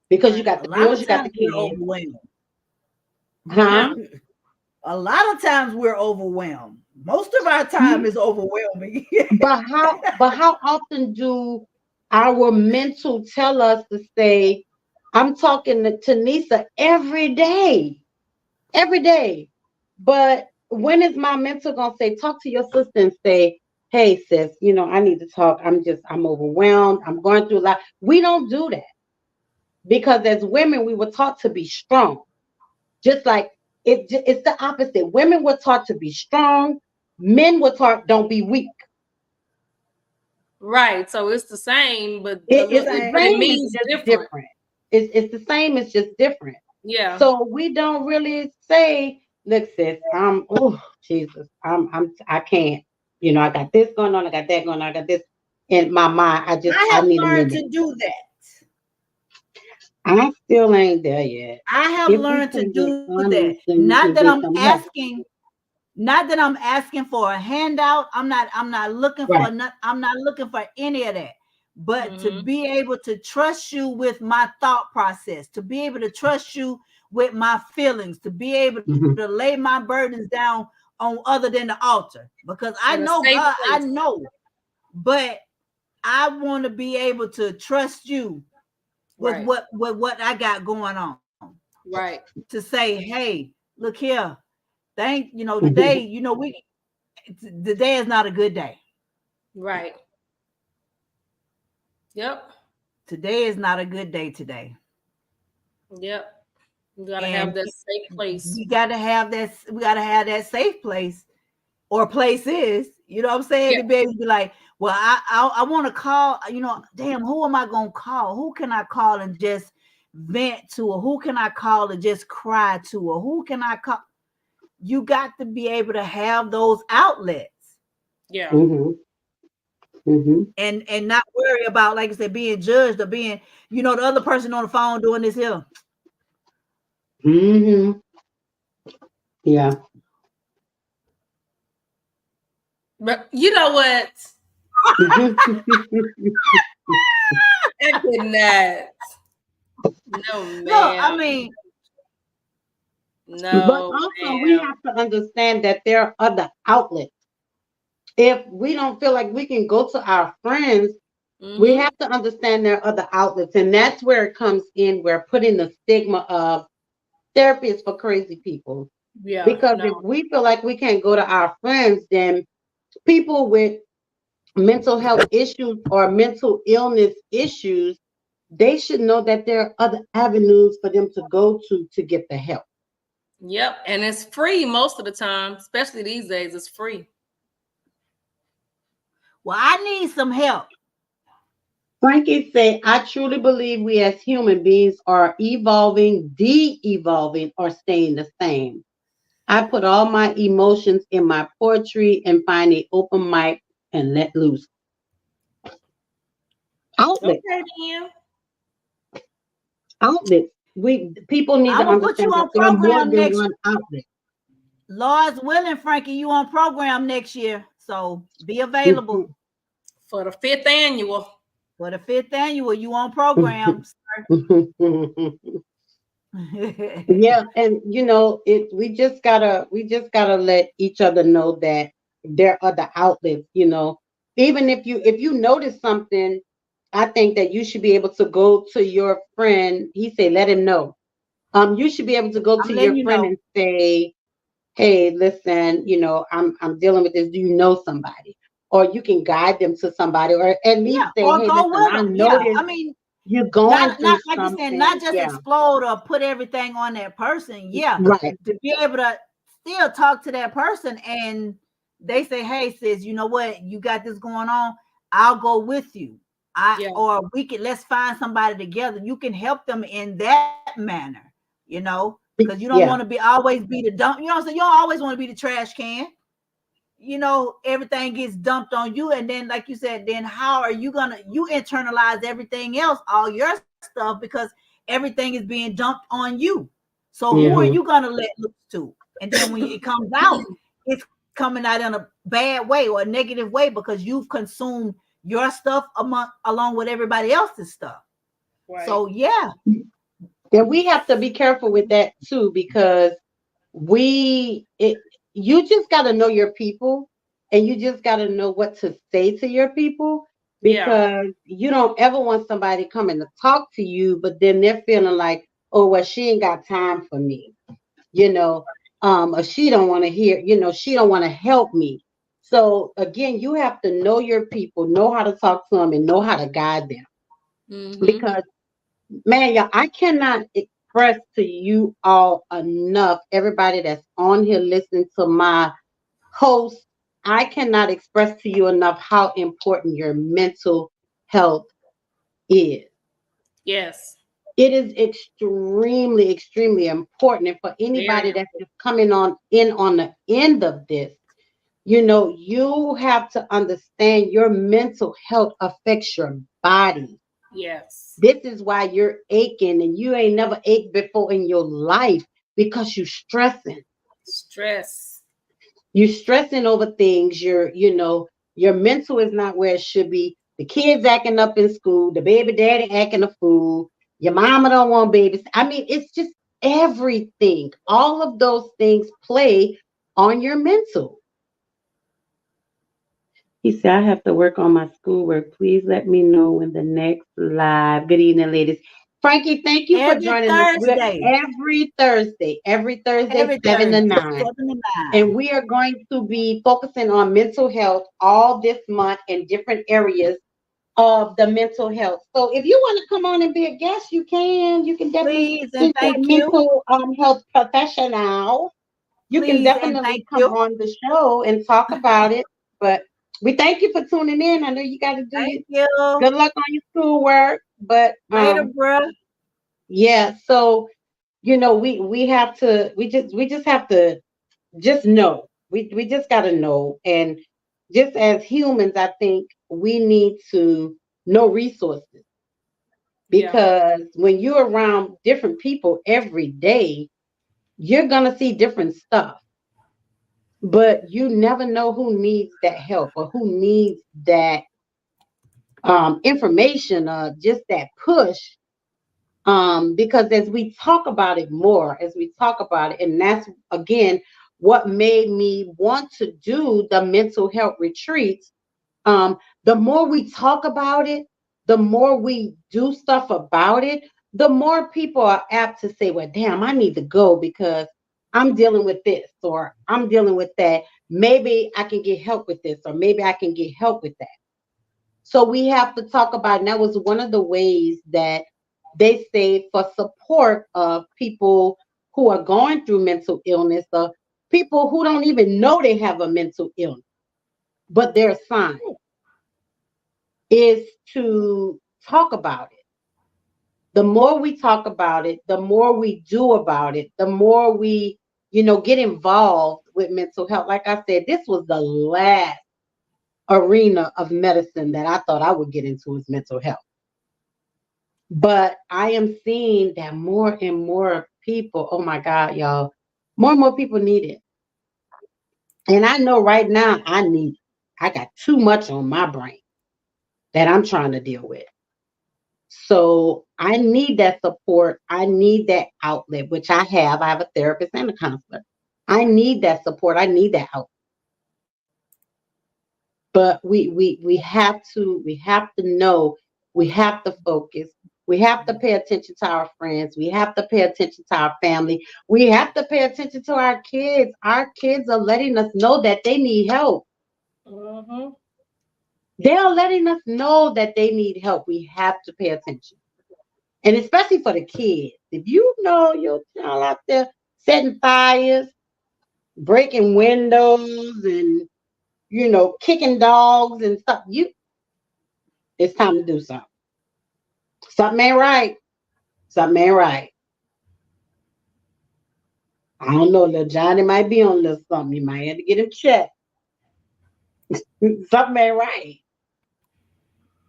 Because you got the bills, you got the kids. Overwhelmed. Huh? A lot of times we're overwhelmed. Most of our time is overwhelming. But how often do our mental tell us to say, I'm talking to Nisa every day. But when is my mental gonna say, talk to your sister and say, hey sis, I need to talk. I'm overwhelmed. I'm going through a lot. We don't do that. Because as women, we were taught to be strong. Just like it's the opposite. Women were taught to be strong. Men were taught don't be weak. Right. So it's the same, but It's the same. it means It's just different. It's the same. It's just different. Yeah. So we don't really say, look, sis, Jesus, I can't. I got this going on. I got that going on. I got this in my mind. I have learned to do that. I still ain't there yet. I have learned to do that. Not that I'm asking. Not that I'm asking for a handout. I'm not looking for I'm not looking for any of that. But to be able to trust you with my thought process, to be able to trust you with my feelings, to be able to lay my burdens down on other than the altar. Because I know God, I know. But I want to be able to trust you with what I got going on. Right. To say, hey, look here. Today, today is not a good day. Right. Yep. Today is not a good day today. Yep. You gotta have that safe place. We gotta have that safe place or places, you know what I'm saying? To be able to be like, well, I want to call, damn, who am I gonna call? Who can I call and just vent to, or who can I call and just cry to, or who can I call? You got to be able to have those outlets. Yeah. And not worry about, like I said, being judged or being, the other person on the phone doing this here. Yeah. But you know what? I could not. No, man. No, I mean, no. But also, we have to understand that there are other outlets. If we don't feel like we can go to our friends, we have to understand there are other outlets. And that's where it comes in. We're putting the stigma of therapy is for crazy people. Yeah. Because if we feel like we can't go to our friends, then people with mental health issues or mental illness issues, they should know that there are other avenues for them to go to get the help. Yep. And it's free most of the time, especially these days, it's free. Well, I need some help. Frankie said, I truly believe we as human beings are evolving, de-evolving, or staying the same. I put all my emotions in my poetry and find an open mic and let loose. Outlet. Okay, outlet. People need to understand that there are more than one outlet. Lord's willing, Frankie, you on program next year. So be available. For the 5th annual. For the 5th annual, you on program, Yeah, and we just gotta let each other know that there are other outlets. Even if you notice something, I think that you should be able to go to your friend. He said, let him know. You should be able to go to your friend and say, hey, listen, I'm dealing with this. Do you know somebody? Or you can guide them to somebody, or at least say, hey, listen, I noticed. I mean, you're going Not through like you said, something. not just Yeah, explode or put everything on that person. Yeah, right. to be able to still talk to that person and they say, "Hey, sis, you know what? You got this going on. I'll go with you. Yeah. Or we can let's find somebody together. You can help them in that manner, you know, because you don't Yeah, want to be always be the dump. You know what I'm saying? You don't always want to be the trash can. You know, everything gets dumped on you, and then, like you said, then how are you gonna you internalize everything else, all your stuff, because everything is being dumped on you. So who are hmm you gonna let loose to? And then when it comes out, it's coming out in a bad way or a negative way because you've consumed your stuff along with everybody else's stuff. Right. So yeah, then we have to be careful with that too, because you just got to know your people, and you just got to know what to say to your people, Yeah. because you don't ever want somebody coming to talk to you but then they're feeling like, oh well, she ain't got time for me, you know, or she don't want to hear, she don't want to help me. So again, you have to know your people, know how to talk to them, and know how to guide them, Mm-hmm. because man, y'all, I cannot express to you all enough, everybody that's on here listening to my host, I cannot express to you enough how important your mental health is. Yes. It is extremely, extremely important. And for Very anybody that's important. just coming on the end of this, you have to understand your mental health affects your body. Yes. This is why you're aching, and you ain't never ached before in your life, because you're stressing. Stress. You're stressing over things. Your mental is not where it should be. The kids acting up in school, the baby daddy acting a fool, your mama don't want babies. I mean, it's just everything. All of those things play on your mental. He said, I have to work on my schoolwork. Please let me know when the next live. Good evening, ladies. Frankie, thank you for every joining us. We're Thursday, every Thursday, every 7 to Thursday, 9. 7 to 9. And we are going to be focusing on mental health all this month in different areas of the mental health. So if you want to come on and be a guest, you can. You can definitely, Please and since you're a thank you. mental health professional, you can Please and definitely thank come you. on the show and talk about it. But we thank you for tuning in. I know you got to do Thank your you. good luck on your schoolwork, but Later, bruh. yeah. So we have to we just have to just know. We just got to know, and just as humans, I think we need to know resources, Yeah. because when you're around different people every day, you're gonna see different stuff. But you never know who needs that help or who needs that information or just that push. Because as we talk about it more, as we talk about it, and that's again what made me want to do the mental health retreats. The more we talk about it, the more we do stuff about it, the more people are apt to say, well, damn, I need to go because I'm dealing with this or I'm dealing with that. Maybe I can get help with this, or maybe I can get help with that. So we have to talk about, and that was one of the ways that they say for support of people who are going through mental illness, or people who don't even know they have a mental illness, but they're signs, is to talk about it. The more we talk about it, the more we do about it, the more we, get involved with mental health. Like I said, this was the last arena of medicine that I thought I would get into, is mental health. But I am seeing that more and more people, oh my God, y'all, more and more people need it. And I know right now I need it. I got too much on my brain that I'm trying to deal with. So I need that support. I need that outlet, which I have. I have a therapist and a counselor. I need that support. I need that help. But we have to know, we have to focus. We have to pay attention to our friends. We have to pay attention to our family. We have to pay attention to our kids. Our kids are letting us know that they need help. Mm-hmm. They are letting us know that they need help. We have to pay attention. And especially for the kids. If you know your child out there setting fires, breaking windows, and kicking dogs and stuff, it's time to do something. Something ain't right. Something ain't right. I don't know, little Johnny might be on a little something. You might have to get him checked. Something ain't right.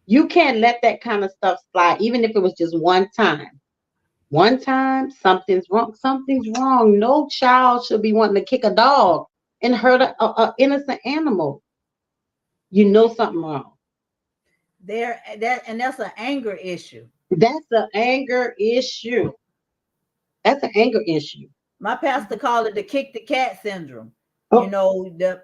You can't let that kind of stuff slide, even if it was just one time. One time, something's wrong. Something's wrong. No child should be wanting to kick a dog and hurt an innocent animal. You know something wrong. That's an anger issue. That's an anger issue. That's an anger issue. My pastor called it the kick the cat syndrome. Oh. You know, the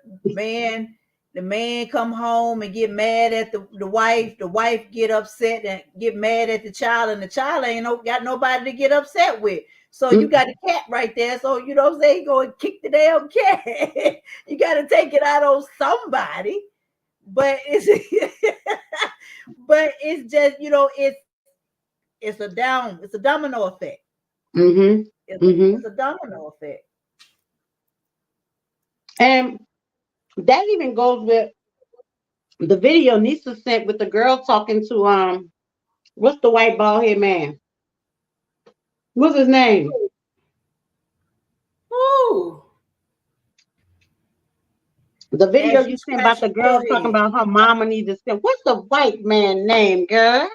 man come home and get mad at the wife get upset and get mad at the child, and the child ain't got nobody to get upset with. So you got a cat right there. So you know what I'm saying, go and kick the damn cat. You got to take it out on somebody. But it's just, it's a domino effect. Mm-hmm. It's a domino effect. And that even goes with the video Nisa sent with the girl talking to what's the white bald head man? What's his name? Ooh. The video you sent about the girl talking about her mama needs to send. What's the white man name, girl?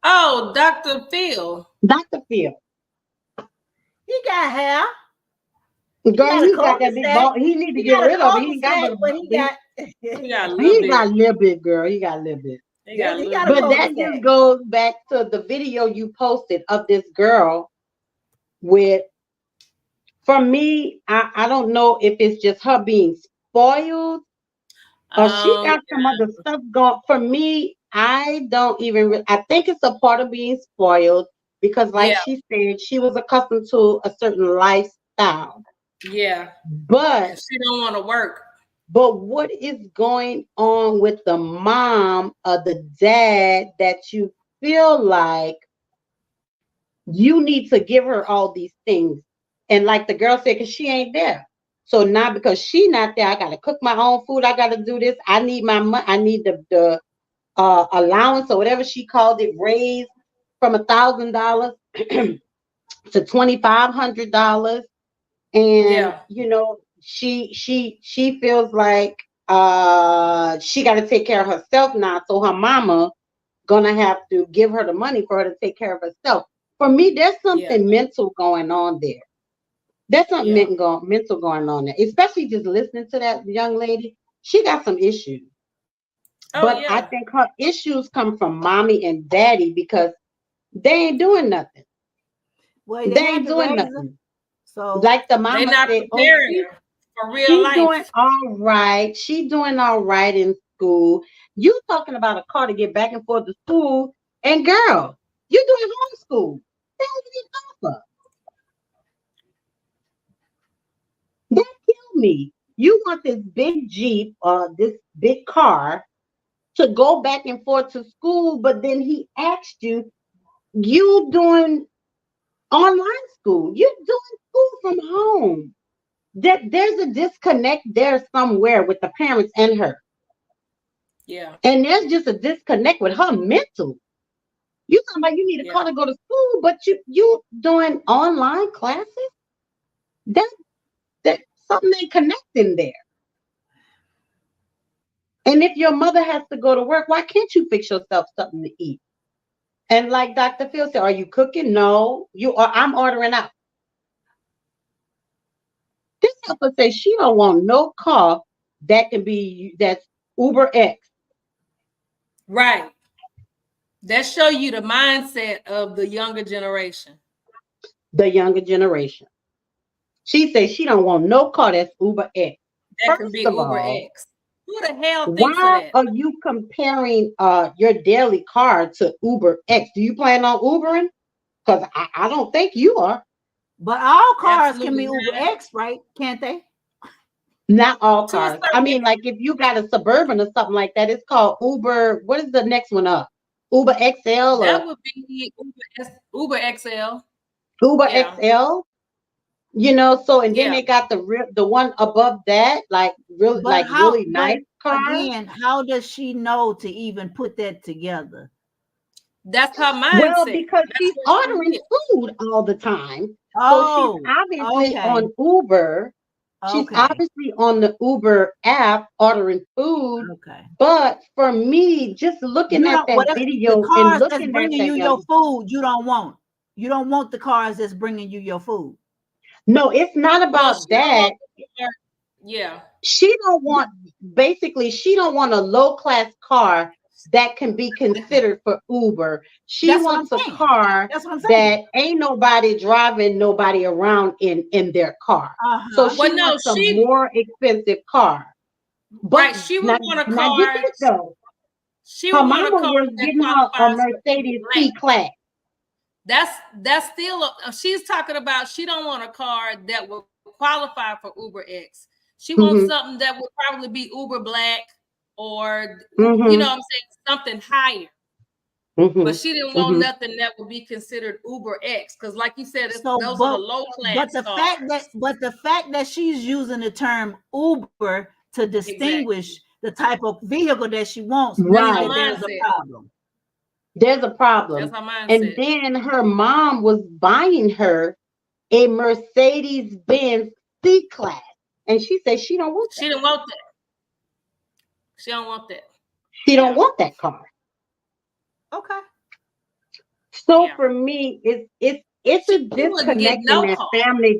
Oh, Dr. Phil. Dr. Phil. He got hair. Girl, he got that big ball. He need to get rid of it. He got a little bit, girl. He got a little bit. But that just goes back to the video you posted of this girl with, for me, I don't know if it's just her being spoiled or she got some other stuff going. For me, I don't even, I think it's a part of being spoiled because like she said, she was accustomed to a certain lifestyle. Yeah. But she don't want to work. But what is going on with the mom or the dad that you feel like you need to give her all these things? And like the girl said, because she ain't there. So now because she not there, I got to cook my own food. I got to do this. I need my money. I need the allowance or whatever she called it, raised from $1,000 to $2,500. And, she feels like she got to take care of herself now. So her mama gonna have to give her the money for her to take care of herself. For me, there's something mental going on there. There's something mental going on there, especially just listening to that young lady. She got some issues. I think her issues come from mommy and daddy because they ain't doing nothing. Well, they ain't doing nothing. So like the mama they not said, preparing her for real life. She's doing all right. She's doing all right in school. You talking about a car to get back and forth to school, and girl, you doing homeschool. That killed me. You want this big Jeep or this big car to go back and forth to school, but then he asked you doing online school. You doing school from home. There's a disconnect there somewhere with the parents and her. Yeah. And there's just a disconnect with her mental. You talking about you need a car to go to school, but you doing online classes? That something ain't connecting there. And if your mother has to go to work, why can't you fix yourself something to eat? And like Dr. Phil said, are you cooking? No. I'm ordering out. This helper says she don't want no car that's Uber X. Right. That show you the mindset of the younger generation. The younger generation. She says she don't want no car that's Uber X. That can be Uber X. Who the hell thinks of that? Why are you comparing your daily car to Uber X? Do you plan on Ubering? Because I don't think you are. But all cars can be Uber X, right? Can't they? Not all cars. I mean, like if you got a Suburban or something like that, it's called Uber. What is the next one up? Uber XL That or would be Uber XL. Uber Yeah. XL. You know, so and then Yeah. they got the one above that, like really But really nice car. again, how does she know to even put that together? That's her Well, mindset. because That's she's what she ordering did. food all the time. So Oh, she's obviously okay. on Uber. She's Okay. obviously on the Uber app ordering food. Okay. But for me, just looking You at don't, that whatever the video and cars that's looking at bringing you that, your food, you don't want. You don't want the cars that's bringing you your food. no, it's not Well, about she don't that. want the car. Yeah. She don't want, basically, she don't want a low class car that can be considered for Uber. She That's what wants I'm a saying. car That's what I'm saying. that ain't nobody driving nobody around in their car. So Uh-huh. she Well, no, wants a she more expensive car. But right. She would want a now get car. this though. She Her would want a mama car was that getting her a qualifies for Mercedes black. C-Class. That's still she's talking about. She don't want a car that will qualify for Uber X. She wants Mhm. something that would probably be Uber Black or Mhm. you know what I'm saying, something higher. Mhm. But she didn't want Mhm. nothing that would be considered Uber X because, like you said, So, those are the low class but the cars. fact that she's using the term Uber to distinguish the type of vehicle that she wants means Right. that there's a Mindset. problem. There's a problem. That's her mindset. And then her mom was buying her a Mercedes-Benz C-Class. And she said she don't want that. She didn't want that. She don't want that. She don't want that car. Okay. So Yeah. for me, it's a wouldn't disconnect get in no that car. family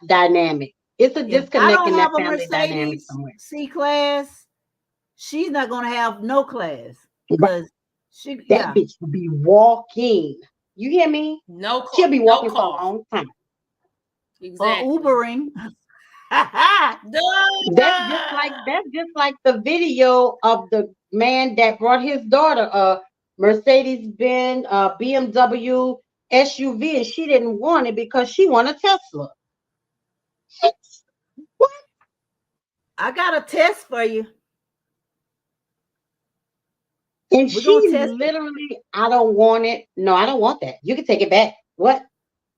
dynamic. It's a If I disconnect don't in that have a family dynamic Mercedes somewhere. C-Class, she's not gonna have no class Right. because she That bitch will be walking. You hear me? No car. She'll be walking no for a car. long time. or Exactly. Ubering. That's just like the video of the man that brought his daughter a Mercedes-Benz BMW SUV, and she didn't want it because she wanted a Tesla. What? I got a test for you. And We're she gonna test it. literally, I don't want it. No, I don't want that. You can take it back. What?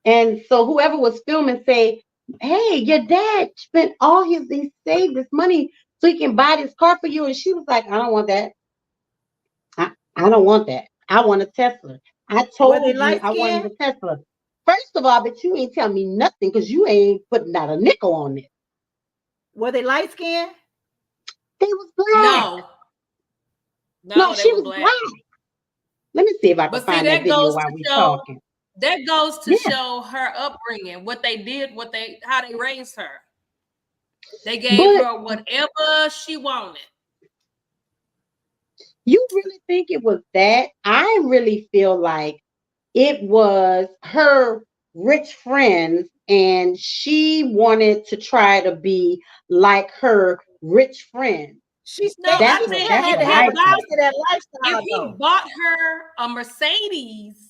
And so whoever was filming say, hey, your dad spent all he saved this money so he can buy this car for you. And she was like, I don't want that. I don't want that. I want a Tesla. I Were told they you light I wanted skinned? a Tesla. First of all, but you ain't tell me nothing because you ain't putting out a nickel on it. Were they light skinned? They was black. No, she they were was black. black. Let me see if I can But see, find that that video goes while to we show talking. that goes to Yeah. show her upbringing, what they did, how they raised her. They gave But her whatever she wanted. you really think it was that? I really feel like it was her rich friends, and she wanted to try to be like her rich friend. No, I That's think what had to have I a think. taste of that lifestyle. if he bought her a Mercedes,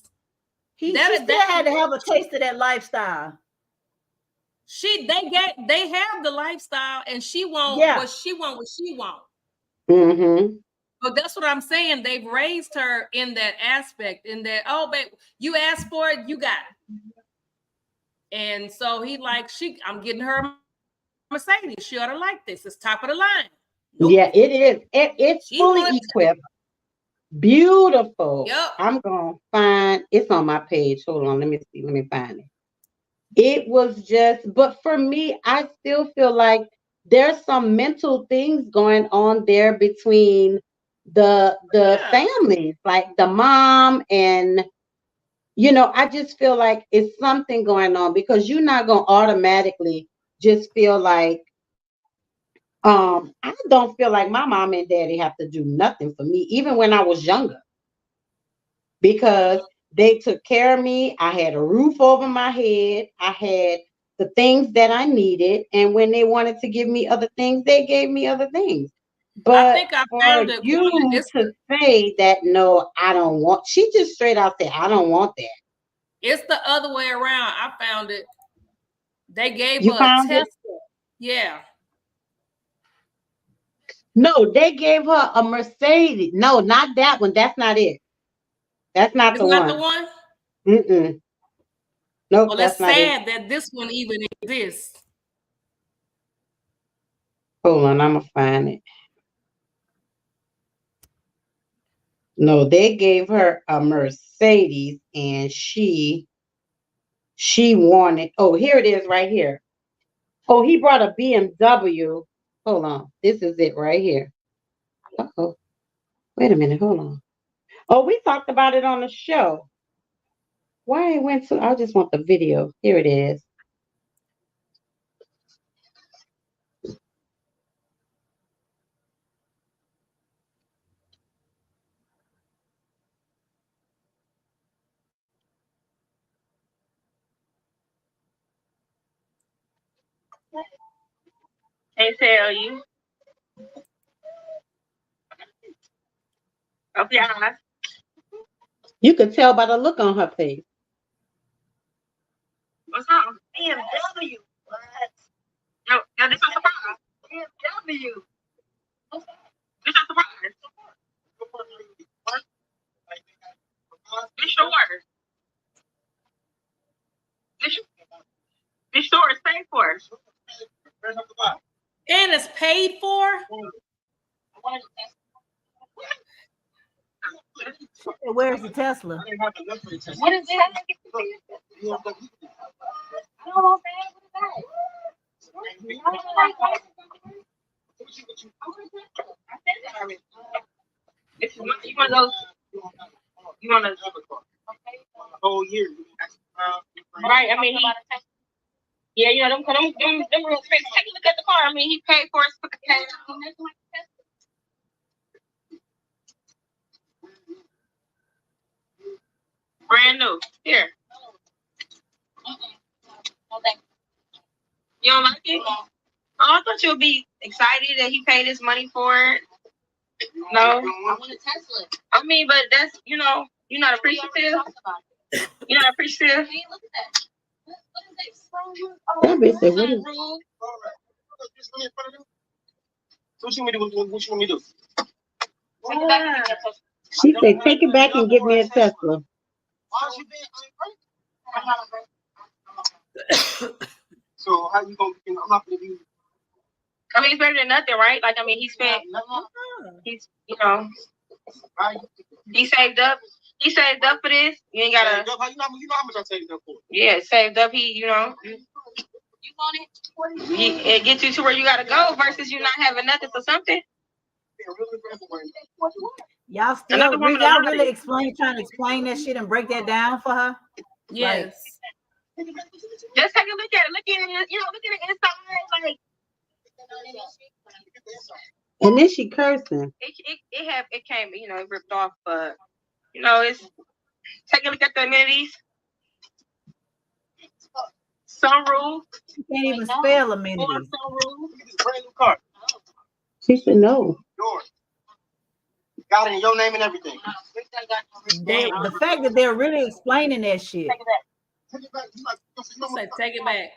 she still had to have a taste of that lifestyle. They have the lifestyle, and she want what she want. Mm-hmm. But that's what I'm saying. They've raised her in that aspect, in that, oh, babe, you asked for it, you got it. And so he like, I'm getting her a Mercedes. She ought to like this. It's top of the line. Nope. Yeah, it is. It's fully equipped. Beautiful. Yep. I'm gonna find it's on my page. Hold on, let me see. Let me find it. It was just, but for me, I still feel like there's some mental things going on there between the families, like the mom and I just feel like it's something going on because you're not gonna automatically just feel like I don't feel like my mom and daddy have to do nothing for me, even when I was younger, because they took care of me. I had a roof over my head. I had the things that I needed. And when they wanted to give me other things, they gave me other things. But I think I found it. You to say that, no, I don't want, she just straight out said, I don't want that. It's the other way around. I found it. They gave her a Tesla. Yeah. No, they gave her a Mercedes. No, not that one. That's not it. That's not It's the not one. the one. Mm-mm. Nope, Well, that's it's not it. sad that this one even exists. Hold on, I'm gonna find it. No, they gave her a Mercedes and she wanted. Oh, here it is right here. Oh, he brought a BMW. Hold on. This is it right here. Uh-oh. Wait a minute. Hold on. Oh, we talked about it on the show. Why it went to? I just want the video. Here it is. They tell you. Of your eyes. You could tell by the look on her face. What's up? BMW. What? No, this is a surprise. BMW. This is a surprise. This yours. This yours paid for. And it's paid for. Where's the Tesla? What is that? I don't know. It's you want those. You want to whole year. Right. I mean, yeah, you know, them real expensive. Take a look at the car. I mean, he paid for it. Brand new. Here. You don't like it? Oh, I thought you'd be excited that he paid his money for it. No. I want a Tesla. I mean, but that's, you know, you're not appreciative. You're not appreciative. Hey, look at that. What is this? That bitch said, what is- What you want me to do? She said, take it back and give me a Tesla. So how you gonna? I'm not gonna be. I mean, it's better than nothing, right? Like, I mean, he spent. He's, you know, he saved up. He saved up for this. You ain't gotta. You know how much I saved up for? Yeah, saved up. He, you know. You want it? It gets you to where you gotta go versus you not having nothing for something. Y'all still really trying to explain that shit and break that down for her? Yes. Like, just take a look at it. Look at it. You know, look at it inside. Like. And then she cursing. It came, you know, it ripped off, but you know, it's take a look at the amenities. Sunroof. You can't even spell amenities. Sunroof. Brand new car. She said no. Yours. Got it in your name and everything. The fact that they're really explaining that shit. Take it back. Take it back.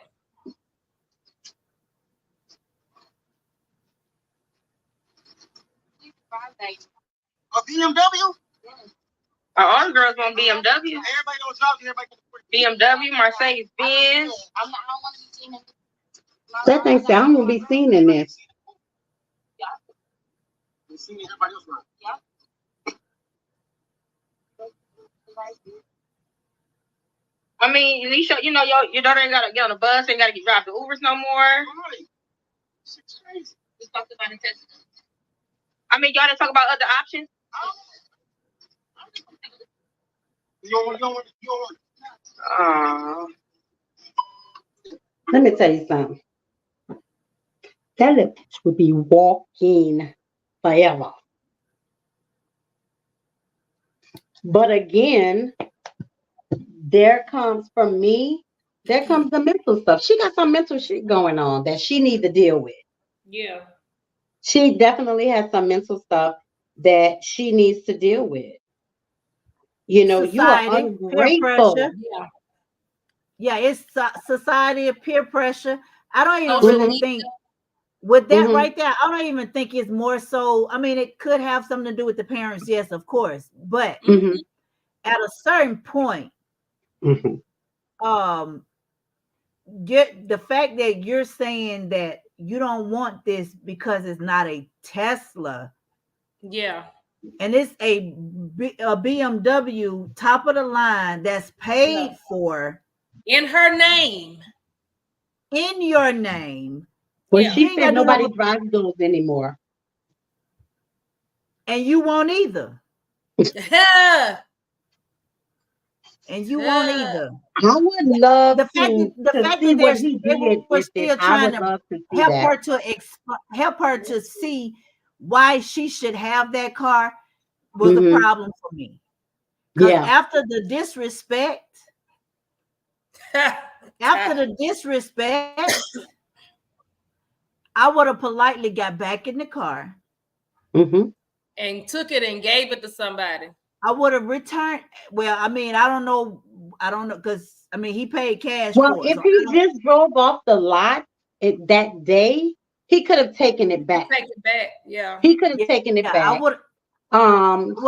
A BMW? All the girls want BMW. Everybody knows BMW, Mercedes Benz. That thing said, I'm gonna be seen in this. I mean, at least you know your daughter ain't gotta get on the bus, ain't gotta get dropped to Ubers no more. I mean, y'all didn't talk about other options. Let me tell you something. That bitch would be walking forever. But again, there comes from me, there comes the mental stuff. She got some mental shit going on that she needs to deal with. Yeah. She definitely has some mental stuff that she needs to deal with. You know, Society, you are ungrateful. peer pressure. Yeah, it's society, peer pressure. I don't even really think with that right there, I don't even think it's more so. I mean, it could have something to do with the parents, yes, of course, but at a certain point, Mhm. get the fact that you're saying that you don't want this because it's not a Tesla Yeah. and it's a BMW top of the line that's paid Yeah. for In her name. in your name. Well, Yeah. You she ain't said gotta do nobody nothing, drives those anymore. and you won't either. Yeah. And you won't either. I would love The fact to that see what they he did were with it. still I trying would to love to see help that. her to help her to see why she should have that car was a Mhm. problem for me. Because Yeah. after the disrespect, I would have politely got back in the car. Mm-hmm. And took it and gave it to somebody. I would have returned. Well, I mean, I don't know, because I mean, he paid cash Well, for it. if So he just drove off the lot that day, he could have taken it back. Take it back. Yeah. He could have taken it I back. would have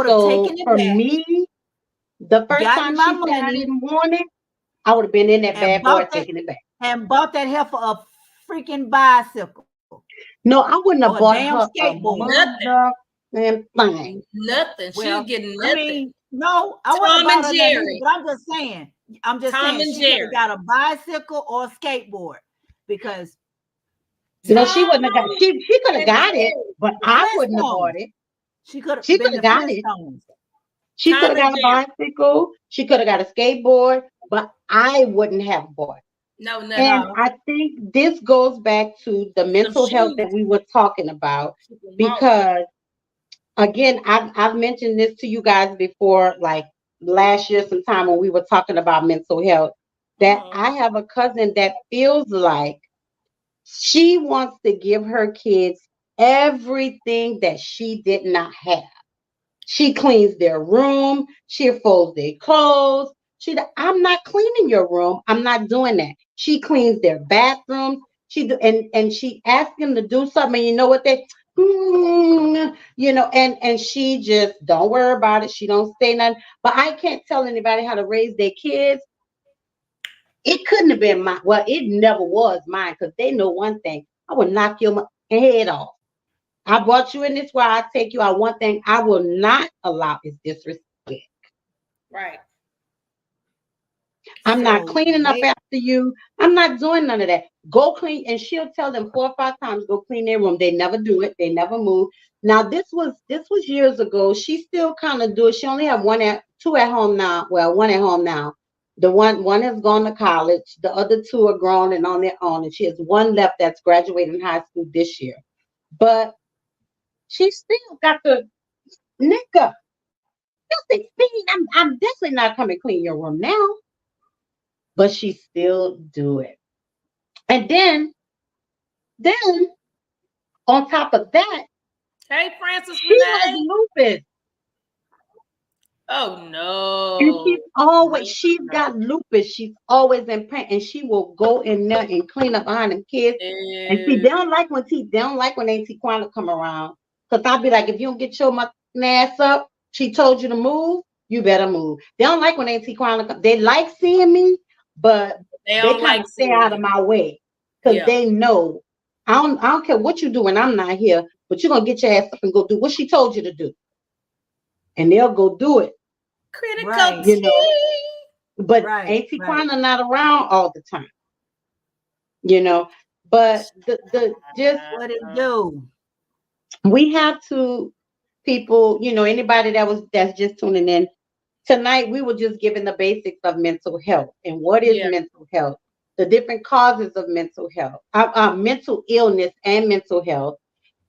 So taken it for back, me, the first gotten time my she said I money, didn't want it, I would have been in that and bad boy bought that taking it back. heifer a freaking bicycle No, I wouldn't have or a bought damn her a skateboard. motherfucking thing. Nothing. She Well, getting I nothing. mean, no, I wouldn't Tom have bought and her nothing either, Jerry. but I'm just Tom saying and she could Jerry. have got a bicycle or a skateboard because No, she wouldn't have got. She could have and got it, Jerry. but the I wouldn't have Flintstones. bought it. She could She have could been have the got it. Flintstones. She Tom could have got and a Jerry. bicycle. She could have got a skateboard, but I wouldn't have bought it. No, And nothing. I think this goes back to the mental health shoes. that we were talking about, She can walk. because again, I've mentioned this to you guys before, like last year sometime when we were talking about mental health, that Mhm. I have a cousin that feels like she wants to give her kids everything that she did not have. She cleans their room. She folds their clothes. I'm not cleaning your room. I'm not doing that. She cleans their bathrooms. And she asks them to do something. And you know what and she just don't worry about it. She don't say nothing. But I can't tell anybody how to raise their kids. It couldn't have been mine. Well, it never was mine, because they know one thing. I would knock your head off. I brought you in this world. I take you out. One thing I will not allow is disrespect. Right. I'm not So cleaning up they, after you. I'm not doing none of that. Go clean. And she'll tell them 4 or 5 times, go clean their room. They never do it. They never move. Now this was years ago. She still kind of do it. She only have two at home now. Well, one at home now. The one has gone to college. The other 2 are grown and on their own. And she has one left that's graduating high school this year. But she still got the nigga. You 16. I'm definitely not coming clean your room now. But she still do it. And then on top of that, Hey, Francis she has Renee. lupus. Oh no. And she's got lupus. She's always in pain. And she will go in there and clean up behind them kids. And see, they don't like when Auntie Quana come around. Because I'll be like, if you don't get your ass up, she told you to move, you better move. They don't like when Auntie Quana come. They like seeing me, but They they don't kind like of stay seeing out you. of my way. Because Yeah. they know I don't care what you do when I'm not here, but you're gonna get your ass up and go do what she told you to do. And they'll go do it. Critical Right. You know. tea. But Right, Auntie right. Quana not around all the time. But just What it do? we have to, people, anybody that's just tuning in tonight, we were just giving the basics of mental health and what is Yeah. mental health, the different causes of mental health, mental illness and mental health,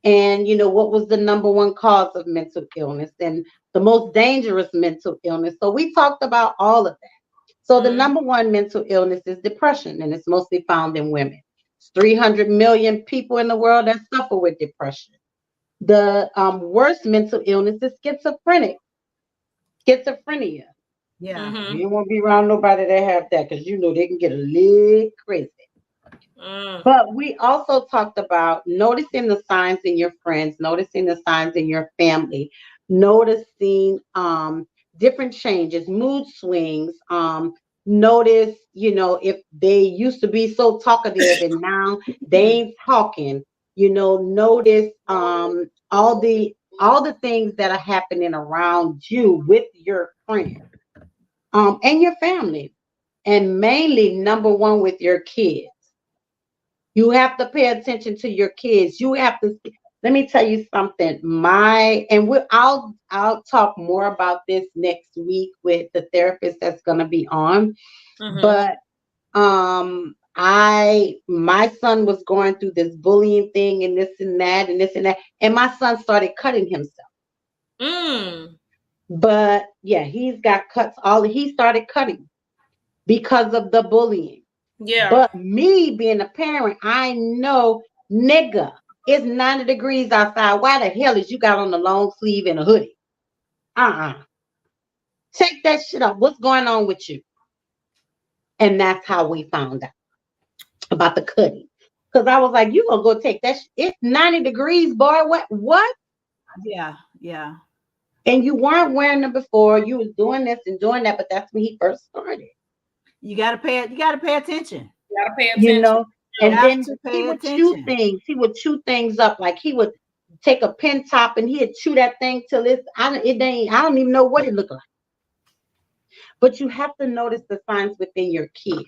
and what was the number one cause of mental illness and the most dangerous mental illness. So we talked about all of that. So the number one mental illness is depression, and it's mostly found in women. It's 300 million people in the world that suffer with depression. The worst mental illness is schizophrenia. Yeah. You don't want to be around nobody that have that, because they can get a little crazy. But we also talked about noticing the signs in your friends, noticing the signs in your family, noticing different changes, mood swings. Notice, if they used to be so talkative and now they ain't talking. Notice all the things that are happening around you with your friends, and your family, and mainly number one with your kids. You have to pay attention to your kids. You have to. Let me tell you something. I'll talk more about this next week with the therapist that's going to be on. But my son was going through this bullying thing and this and that and this and that, and my son started cutting himself. But yeah, he's got cuts. He started cutting because of the bullying. Yeah. But me being a parent, I know, nigga, it's 90 degrees outside. Why the hell is you got on a long sleeve and a hoodie? Take that shit up. What's going on with you? And that's how we found out about the cutting. Because I was like, you gonna go take that? It's 90 degrees, boy. What? Yeah. And you weren't wearing them before. You was doing this and doing that, but that's when he first started. You gotta pay attention. You gotta pay attention. And then he would chew things. He would chew things up. Like he would take a pin top and he'd chew that thing till I don't even know what it looked like. But you have to notice the signs within your kids.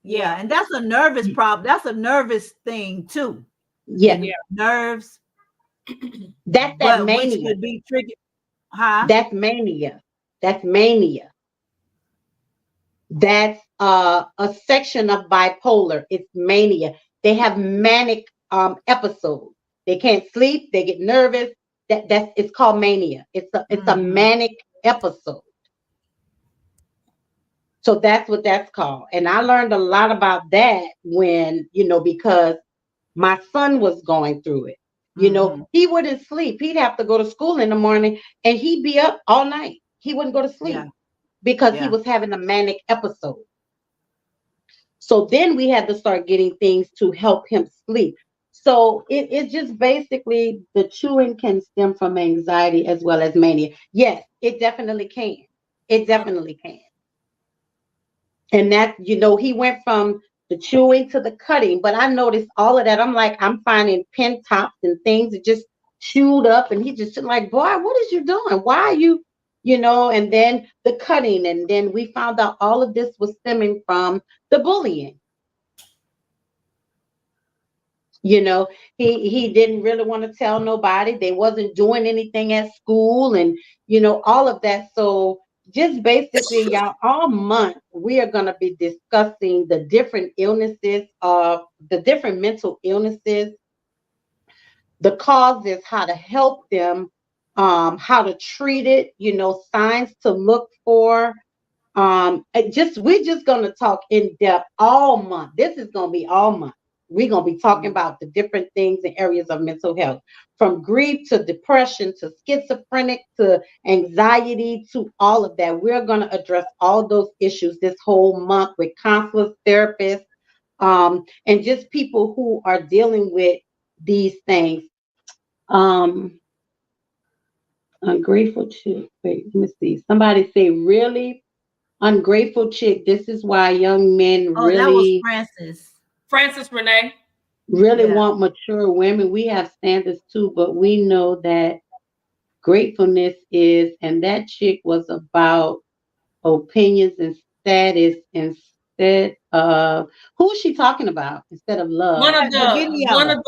Yeah, and that's a nervous problem. That's a nervous thing too. Yeah. Nerves. That's that mania. Which could be triggered. Huh? That's mania. That's a section of bipolar. It's mania. They have manic episodes. They can't sleep. They get nervous. It's called mania. It's a manic episode. So that's what that's called. And I learned a lot about that when, because my son was going through it. He wouldn't sleep. He'd have to go to school in the morning and he'd be up all night. He wouldn't go to sleep because he was having a manic episode. So then we had to start getting things to help him sleep. So it's just basically the chewing can stem from anxiety as well as mania. Yes, it definitely can. It definitely can. And that, he went from the chewing to the cutting, but I noticed all of that. I'm finding pin tops and things that just chewed up, and he just like, boy, what is you doing? Why are you, and then the cutting. And then we found out all of this was stemming from the bullying. He didn't really want to tell nobody. They wasn't doing anything at school and, all of that. So just basically, y'all, all month, we are going to be discussing the different illnesses the different mental illnesses, the causes, how to help them, how to treat it, signs to look for. We're just going to talk in depth all month. This is going to be all month. We're going to be talking about the different things and areas of mental health, from grief to depression to schizophrenic to anxiety to all of that. We're going to address all those issues this whole month with counselors, therapists, and just people who are dealing with these things. Ungrateful chick. Wait, let me see. Somebody say, really? Ungrateful chick. This is why young men really. That was Francis. Francis Renee. Really want mature women. We have standards too, but we know that gratefulness is, and that chick was about opinions and status instead of, who's she talking about instead of love? One of the videos.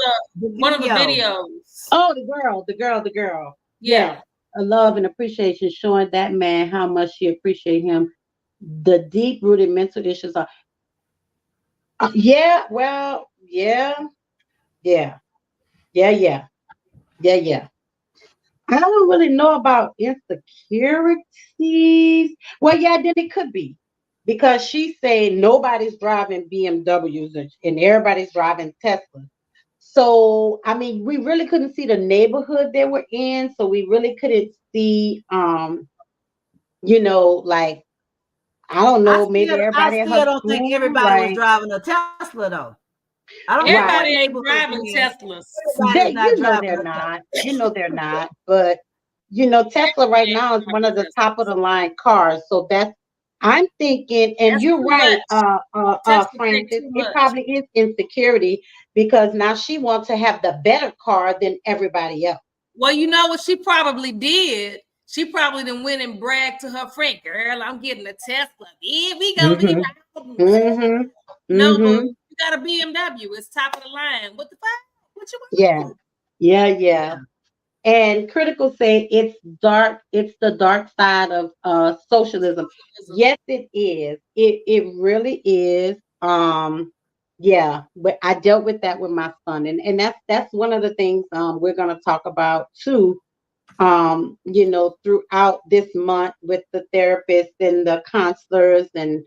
Oh, the girl. Yeah. A love and appreciation, showing that man how much she appreciates him. The deep rooted mental issues are. Yeah. I don't really know about insecurities. Well, yeah, then it could be, because she said nobody's driving BMWs and everybody's driving Teslas. So, I mean, we really couldn't see the neighborhood they were in. So we really couldn't see, like, I don't know, maybe everybody. I still don't think everybody was driving a Tesla, though. I don't Everybody ain't driving Teslas. They're not. But Tesla right now is one of the top of the line cars. So I'm thinking, and That's you're too right, much. Tesla take Francis, too it much. probably is insecurity because now she wants to have the better car than everybody else. Well, you know what she probably did? She probably then went and bragged to her friend, girl, I'm getting a Tesla. Yeah, we gonna be riding. No, you got a BMW. It's top of the line. What the fuck? What you want? Yeah. And Critical say it's dark. It's the dark side of socialism. Yes, it is. It really is. Yeah, but I dealt with that with my son, and that's one of the things we're gonna talk about too. Throughout this month with the therapists and the counselors and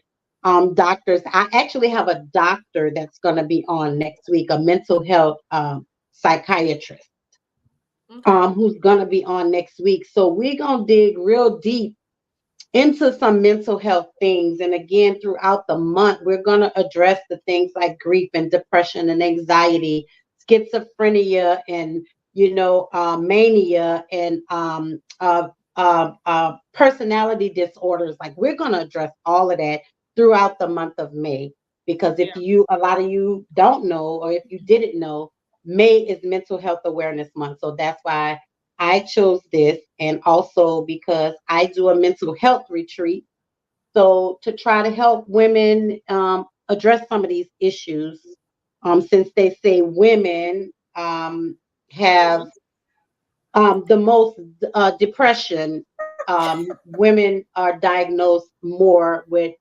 doctors. I actually have a doctor that's gonna be on next week, a mental health psychiatrist. Who's gonna be on next week. So we're gonna dig real deep into some mental health things. And again, throughout the month, we're gonna address the things like grief and depression and anxiety, schizophrenia, and mania, and personality disorders. Like we're gonna address all of that throughout the month of May. Because a lot of you don't know, or if you didn't know, May is Mental Health Awareness Month. So that's why I chose this. And also because I do a mental health retreat. So to try to help women address some of these issues, since they say women have the most depression, women are diagnosed more with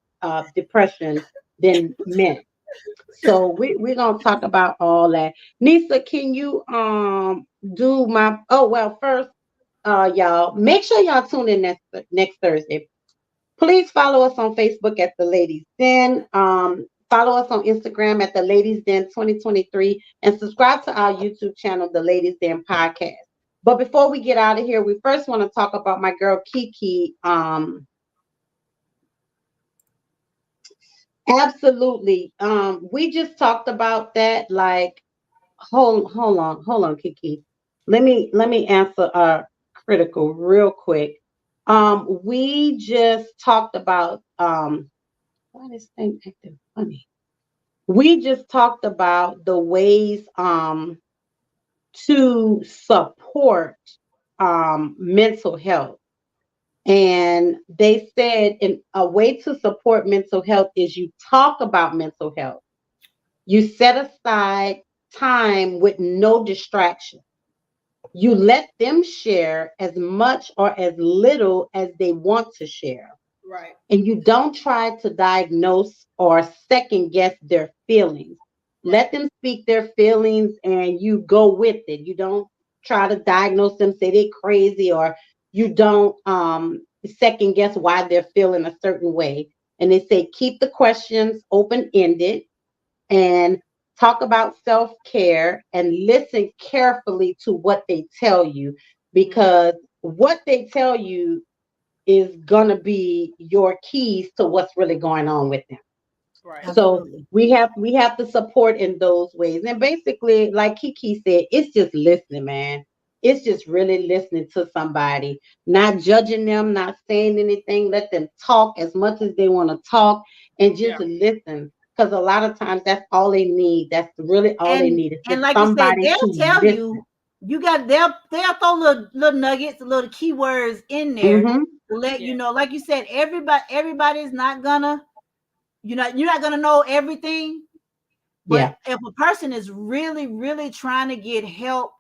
depression than men. So we're gonna talk about all that. Nisa, can you do first, y'all make sure y'all tune in next Thursday. Please follow us on Facebook at The Ladies Den. Follow us on Instagram at The Ladies Den 2023 and subscribe to our YouTube channel, The Ladies Den Podcast. But before we get out of here, we first want to talk about my girl Kiki. Absolutely. We just talked about that. Like, hold on, Kiki. Let me answer Critical real quick. We just talked about why this thing acting funny. We just talked about the ways to support mental health. And they said a way to support mental health is you talk about mental health. You set aside time with no distraction. You let them share as much or as little as they want to share. Right. And you don't try to diagnose or second guess their feelings. Let them speak their feelings and you go with it. You don't try to diagnose them, say they're crazy, or you don't second guess why they're feeling a certain way. And they say keep the questions open-ended and talk about self-care and listen carefully to what they tell you, because what they tell you is gonna be your keys to what's really going on with them. Right. So we have to support in those ways. And basically, like Kiki said, it's just listening, man. It's just really listening to somebody, not judging them, not saying anything. Let them talk as much as they want to talk and just listen. Because a lot of times that's all they need. That's really all they need is and like somebody you said, they'll tell listen. you got they'll throw little nuggets, little keywords in there to let you know. Like you said, everybody's not gonna, you're not gonna know everything. But if a person is really, really trying to get help,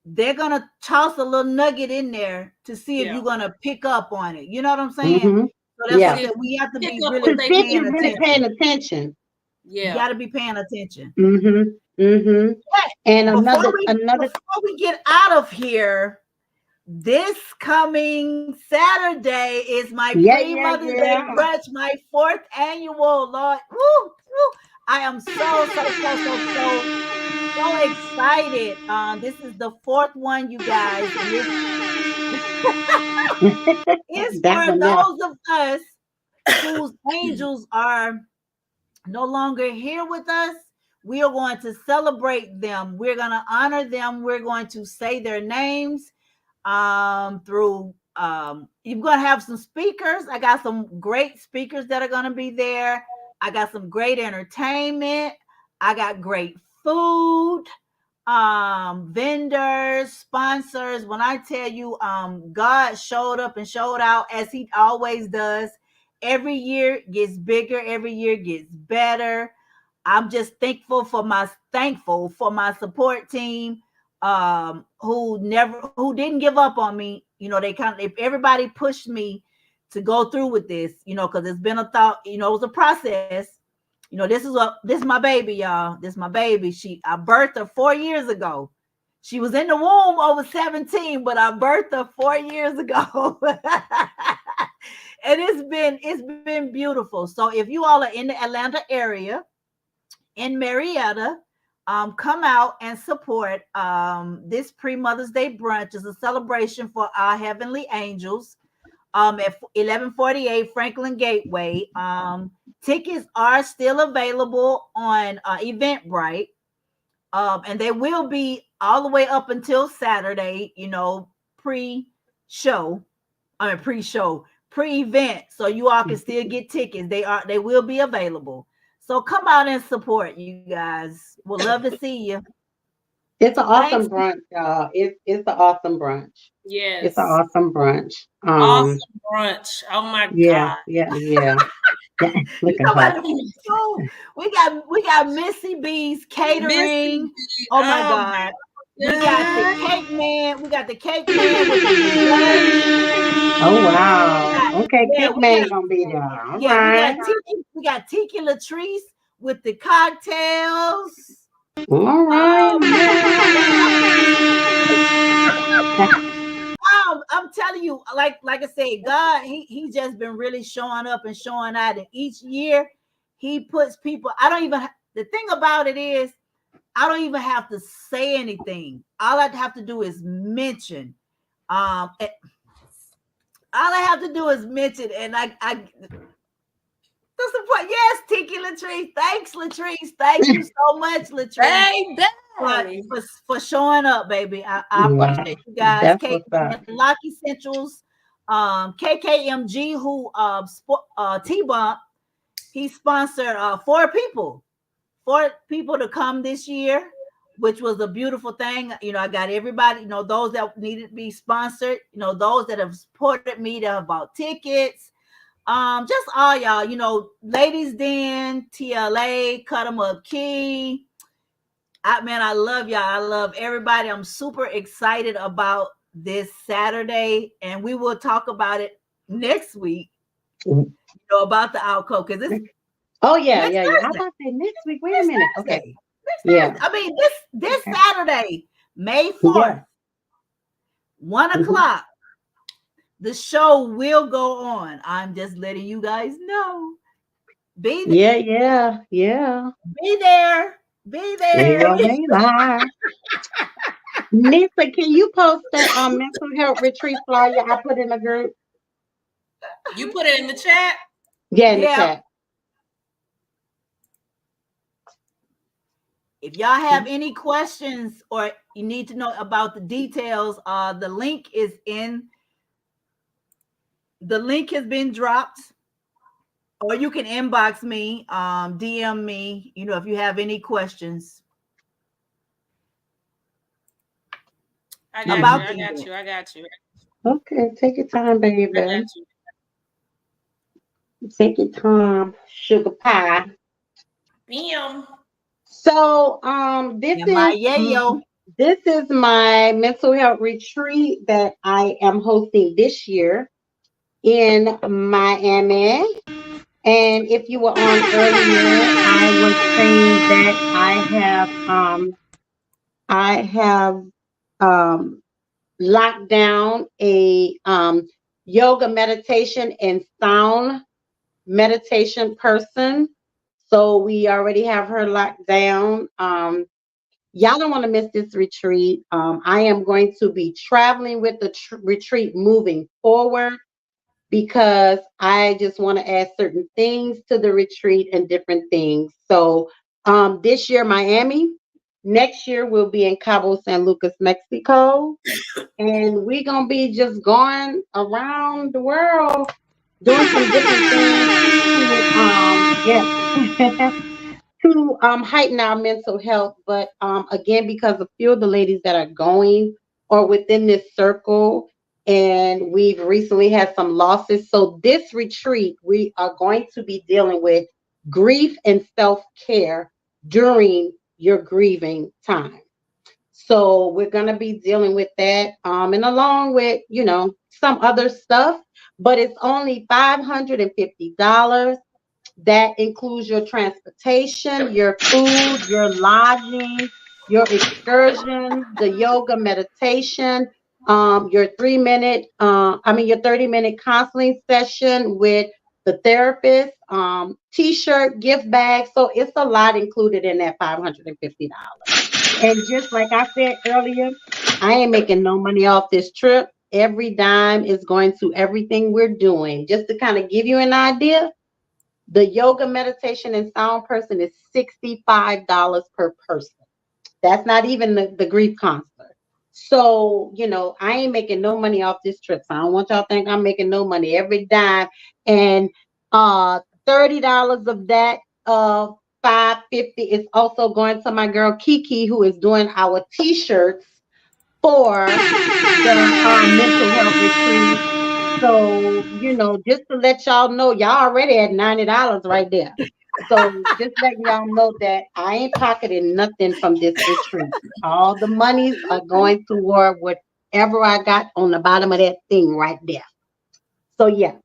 they're gonna toss a little nugget in there to see if you're gonna pick up on it. You know what I'm saying? So that's what we have to be really paying attention. You got to be paying attention. And before we get out of here, this coming Saturday is my pre-Mother's Day brunch, my 4th annual. Lord, woo. I am so excited. This is the 4th one, you guys. It's for those of us whose angels are no longer here with us. We are going to celebrate them. We're going to honor them. We're going to say their names. through you're gonna have some speakers. I got some great speakers that are gonna be there. I got some great entertainment. I got great food, vendors, sponsors. When I tell you, God showed up and showed out as he always does. Every year gets bigger, every year gets better. I'm just thankful for my support team, who didn't give up on me. You know, everybody pushed me to go through with this, you know, because it's been a thought, you know, it was a process. You know, this is my baby, y'all. This is my baby. I birthed her 4 years ago. She was in the womb over 17, but I birthed her 4 years ago. And it's been beautiful. So if you all are in the Atlanta area, in Marietta, come out and support this pre-Mother's Day brunch. Is a celebration for our heavenly angels at 1148 Franklin Gateway. Tickets are still available on Eventbrite, and they will be all the way up until Saturday, you know, pre-event, so you all can still get tickets. They will be available. So come out and support, you guys. We'll love to see you. It's an awesome brunch, y'all. It's an awesome brunch. Yes. It's an awesome brunch. Awesome brunch. Oh my God. Yeah. Look at her. We got Missy B's catering. Missy. Oh my God. We got the cake man. We got the cake man with the dessert. Oh wow. Okay, cake man gonna be there. All right. We got Tiki Latrice with the cocktails. All right. I'm telling you, like I said, God, he just been really showing up and showing out. And each year he puts people, the thing about it is, I don't even have to say anything. All I have to do is mention. All I have to do is mention, and I the support. Yes, Tiki Latrice. Thanks, Latrice. Thank you so much, Latrice. For showing up, baby. I appreciate you guys. Lock Essentials, KKMG, who T-Bump, he sponsored 4 people to come this year, which was a beautiful thing. You know, I got everybody, you know, those that needed to be sponsored, you know, those that have supported me, that have bought tickets. Just all y'all, you know, Ladies Den, TLA, Cut 'em Up Key. I love y'all. I love everybody. I'm super excited about this Saturday, and we will talk about it next week. You know, about the outcome, because it's I was about to say next week. Wait a minute. Okay. I mean, this Saturday, May 4th, 1 o'clock. The show will go on. I'm just letting you guys know. Be there. Yeah. Be there. Nissa, can you post that mental health retreat flyer I put in the group? You put it in the chat? Yeah, in the chat. If y'all have any questions or you need to know about the details, the link has been dropped, or you can inbox me, DM me, you know, if you have any questions. I got you. Okay, take your time, baby. Take your time, sugar pie. Bam. So this is my mental health retreat that I am hosting this year in Miami. And if you were on earlier, I was saying that I have locked down a yoga meditation and sound meditation person. So we already have her locked down. Y'all don't want to miss this retreat. I am going to be traveling with the retreat moving forward, because I just want to add certain things to the retreat and different things. So this year, Miami, next year we'll be in Cabo San Lucas, Mexico, and we're gonna be just going around the world doing some different things to heighten our mental health. But again, because a few of the ladies that are going are within this circle, and we've recently had some losses. So this retreat, we are going to be dealing with grief and self-care during your grieving time. So we're going to be dealing with that, and along with, some other stuff, but it's only $550. That includes your transportation, your food, your lodging, your excursion, the yoga meditation, your 30-minute counseling session with the therapist, t-shirt, gift bag. So it's a lot included in that $550. And just like I said earlier, I ain't making no money off this trip. Every dime is going to everything we're doing. Just to kind of give you an idea, the yoga, meditation, and sound person is $65 per person. That's not even the grief counselor. So, I ain't making no money off this trip. So I don't want y'all to think I'm making no money. Every dime. And $30 of that $550 is also going to my girl Kiki, who is doing our t-shirts for the mental health retreat. So, just to let y'all know, y'all already at $90 right there. So just letting y'all know that I ain't pocketing nothing from this retreat. All the monies are going toward whatever I got on the bottom of that thing right there. So yeah.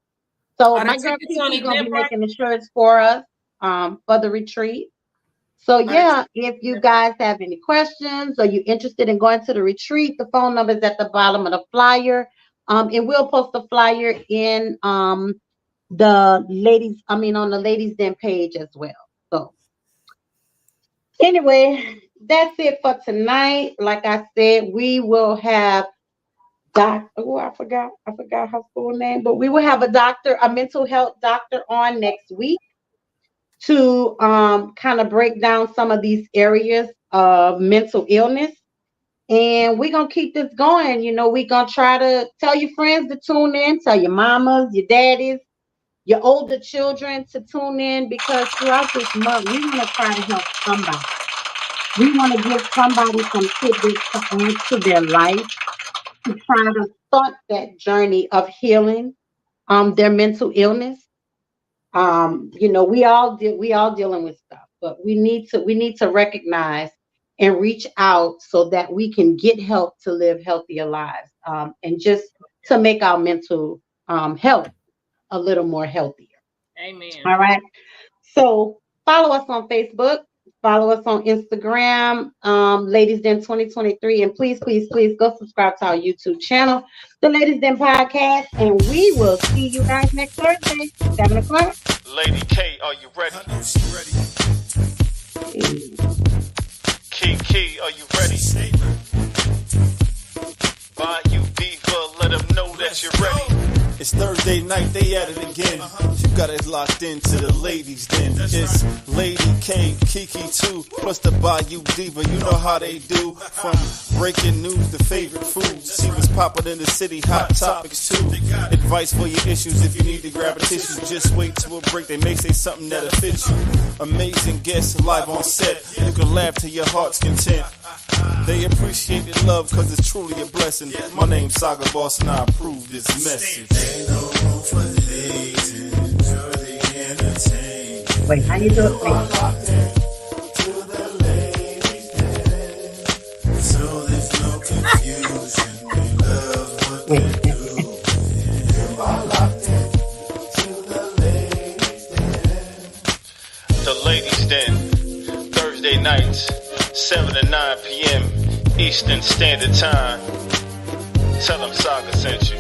So my girl Kiki gonna be making the shirts for us for the retreat. So yeah, if you guys have any questions or you're interested in going to the retreat, the phone number is at the bottom of the flyer. And we'll post the flyer in on the Ladies Den page as well. So anyway, that's it for tonight. Like I said, we will have I forgot her full name, but we will have a mental health doctor on next week to kind of break down some of these areas of mental illness. And we're going to keep this going. We're going to try to tell your friends to tune in, tell your mamas, your daddies, your older children to tune in, because throughout this month, we want to try to help somebody. We want to give somebody some tidbits to add to their life to try to start that journey of healing their mental illness. We all dealing with stuff, but we need to recognize and reach out so that we can get help to live healthier lives, and just to make our mental health a little more healthier. Amen. All right. So follow us on Facebook, follow us on Instagram, Ladies Den 2023, and please go subscribe to our YouTube channel, the Ladies Den Podcast, and we will see you guys next Thursday, 7 o'clock. Lady K, are you ready? I know she's ready. Kiki, are you ready? Bayou Diva, let them know that you're ready. It's Thursday night, they at it again. You got it locked into the Ladies Den. It's Lady K, Kiki too, plus the Bayou Diva. You know how they do. From breaking news to favorite foods. See what's popping in the city, hot topics too. Advice for your issues if you need to grab a tissue. Just wait till a break, they may say something that'll fit you. Amazing guests live on set. You can laugh to your heart's content. They appreciate the love cause it's truly a blessing. My name's Saga Boss and I approve this message. Ain't no room for hating, enjoy the entertainment. Wait, how you do it? To the ladies den, so there's no confusion. We love what they do. You are locked in to the ladies den. The Ladies Den, Thursday nights, 7 to 9 p.m. Eastern Standard Time. Tell them Saga sent you.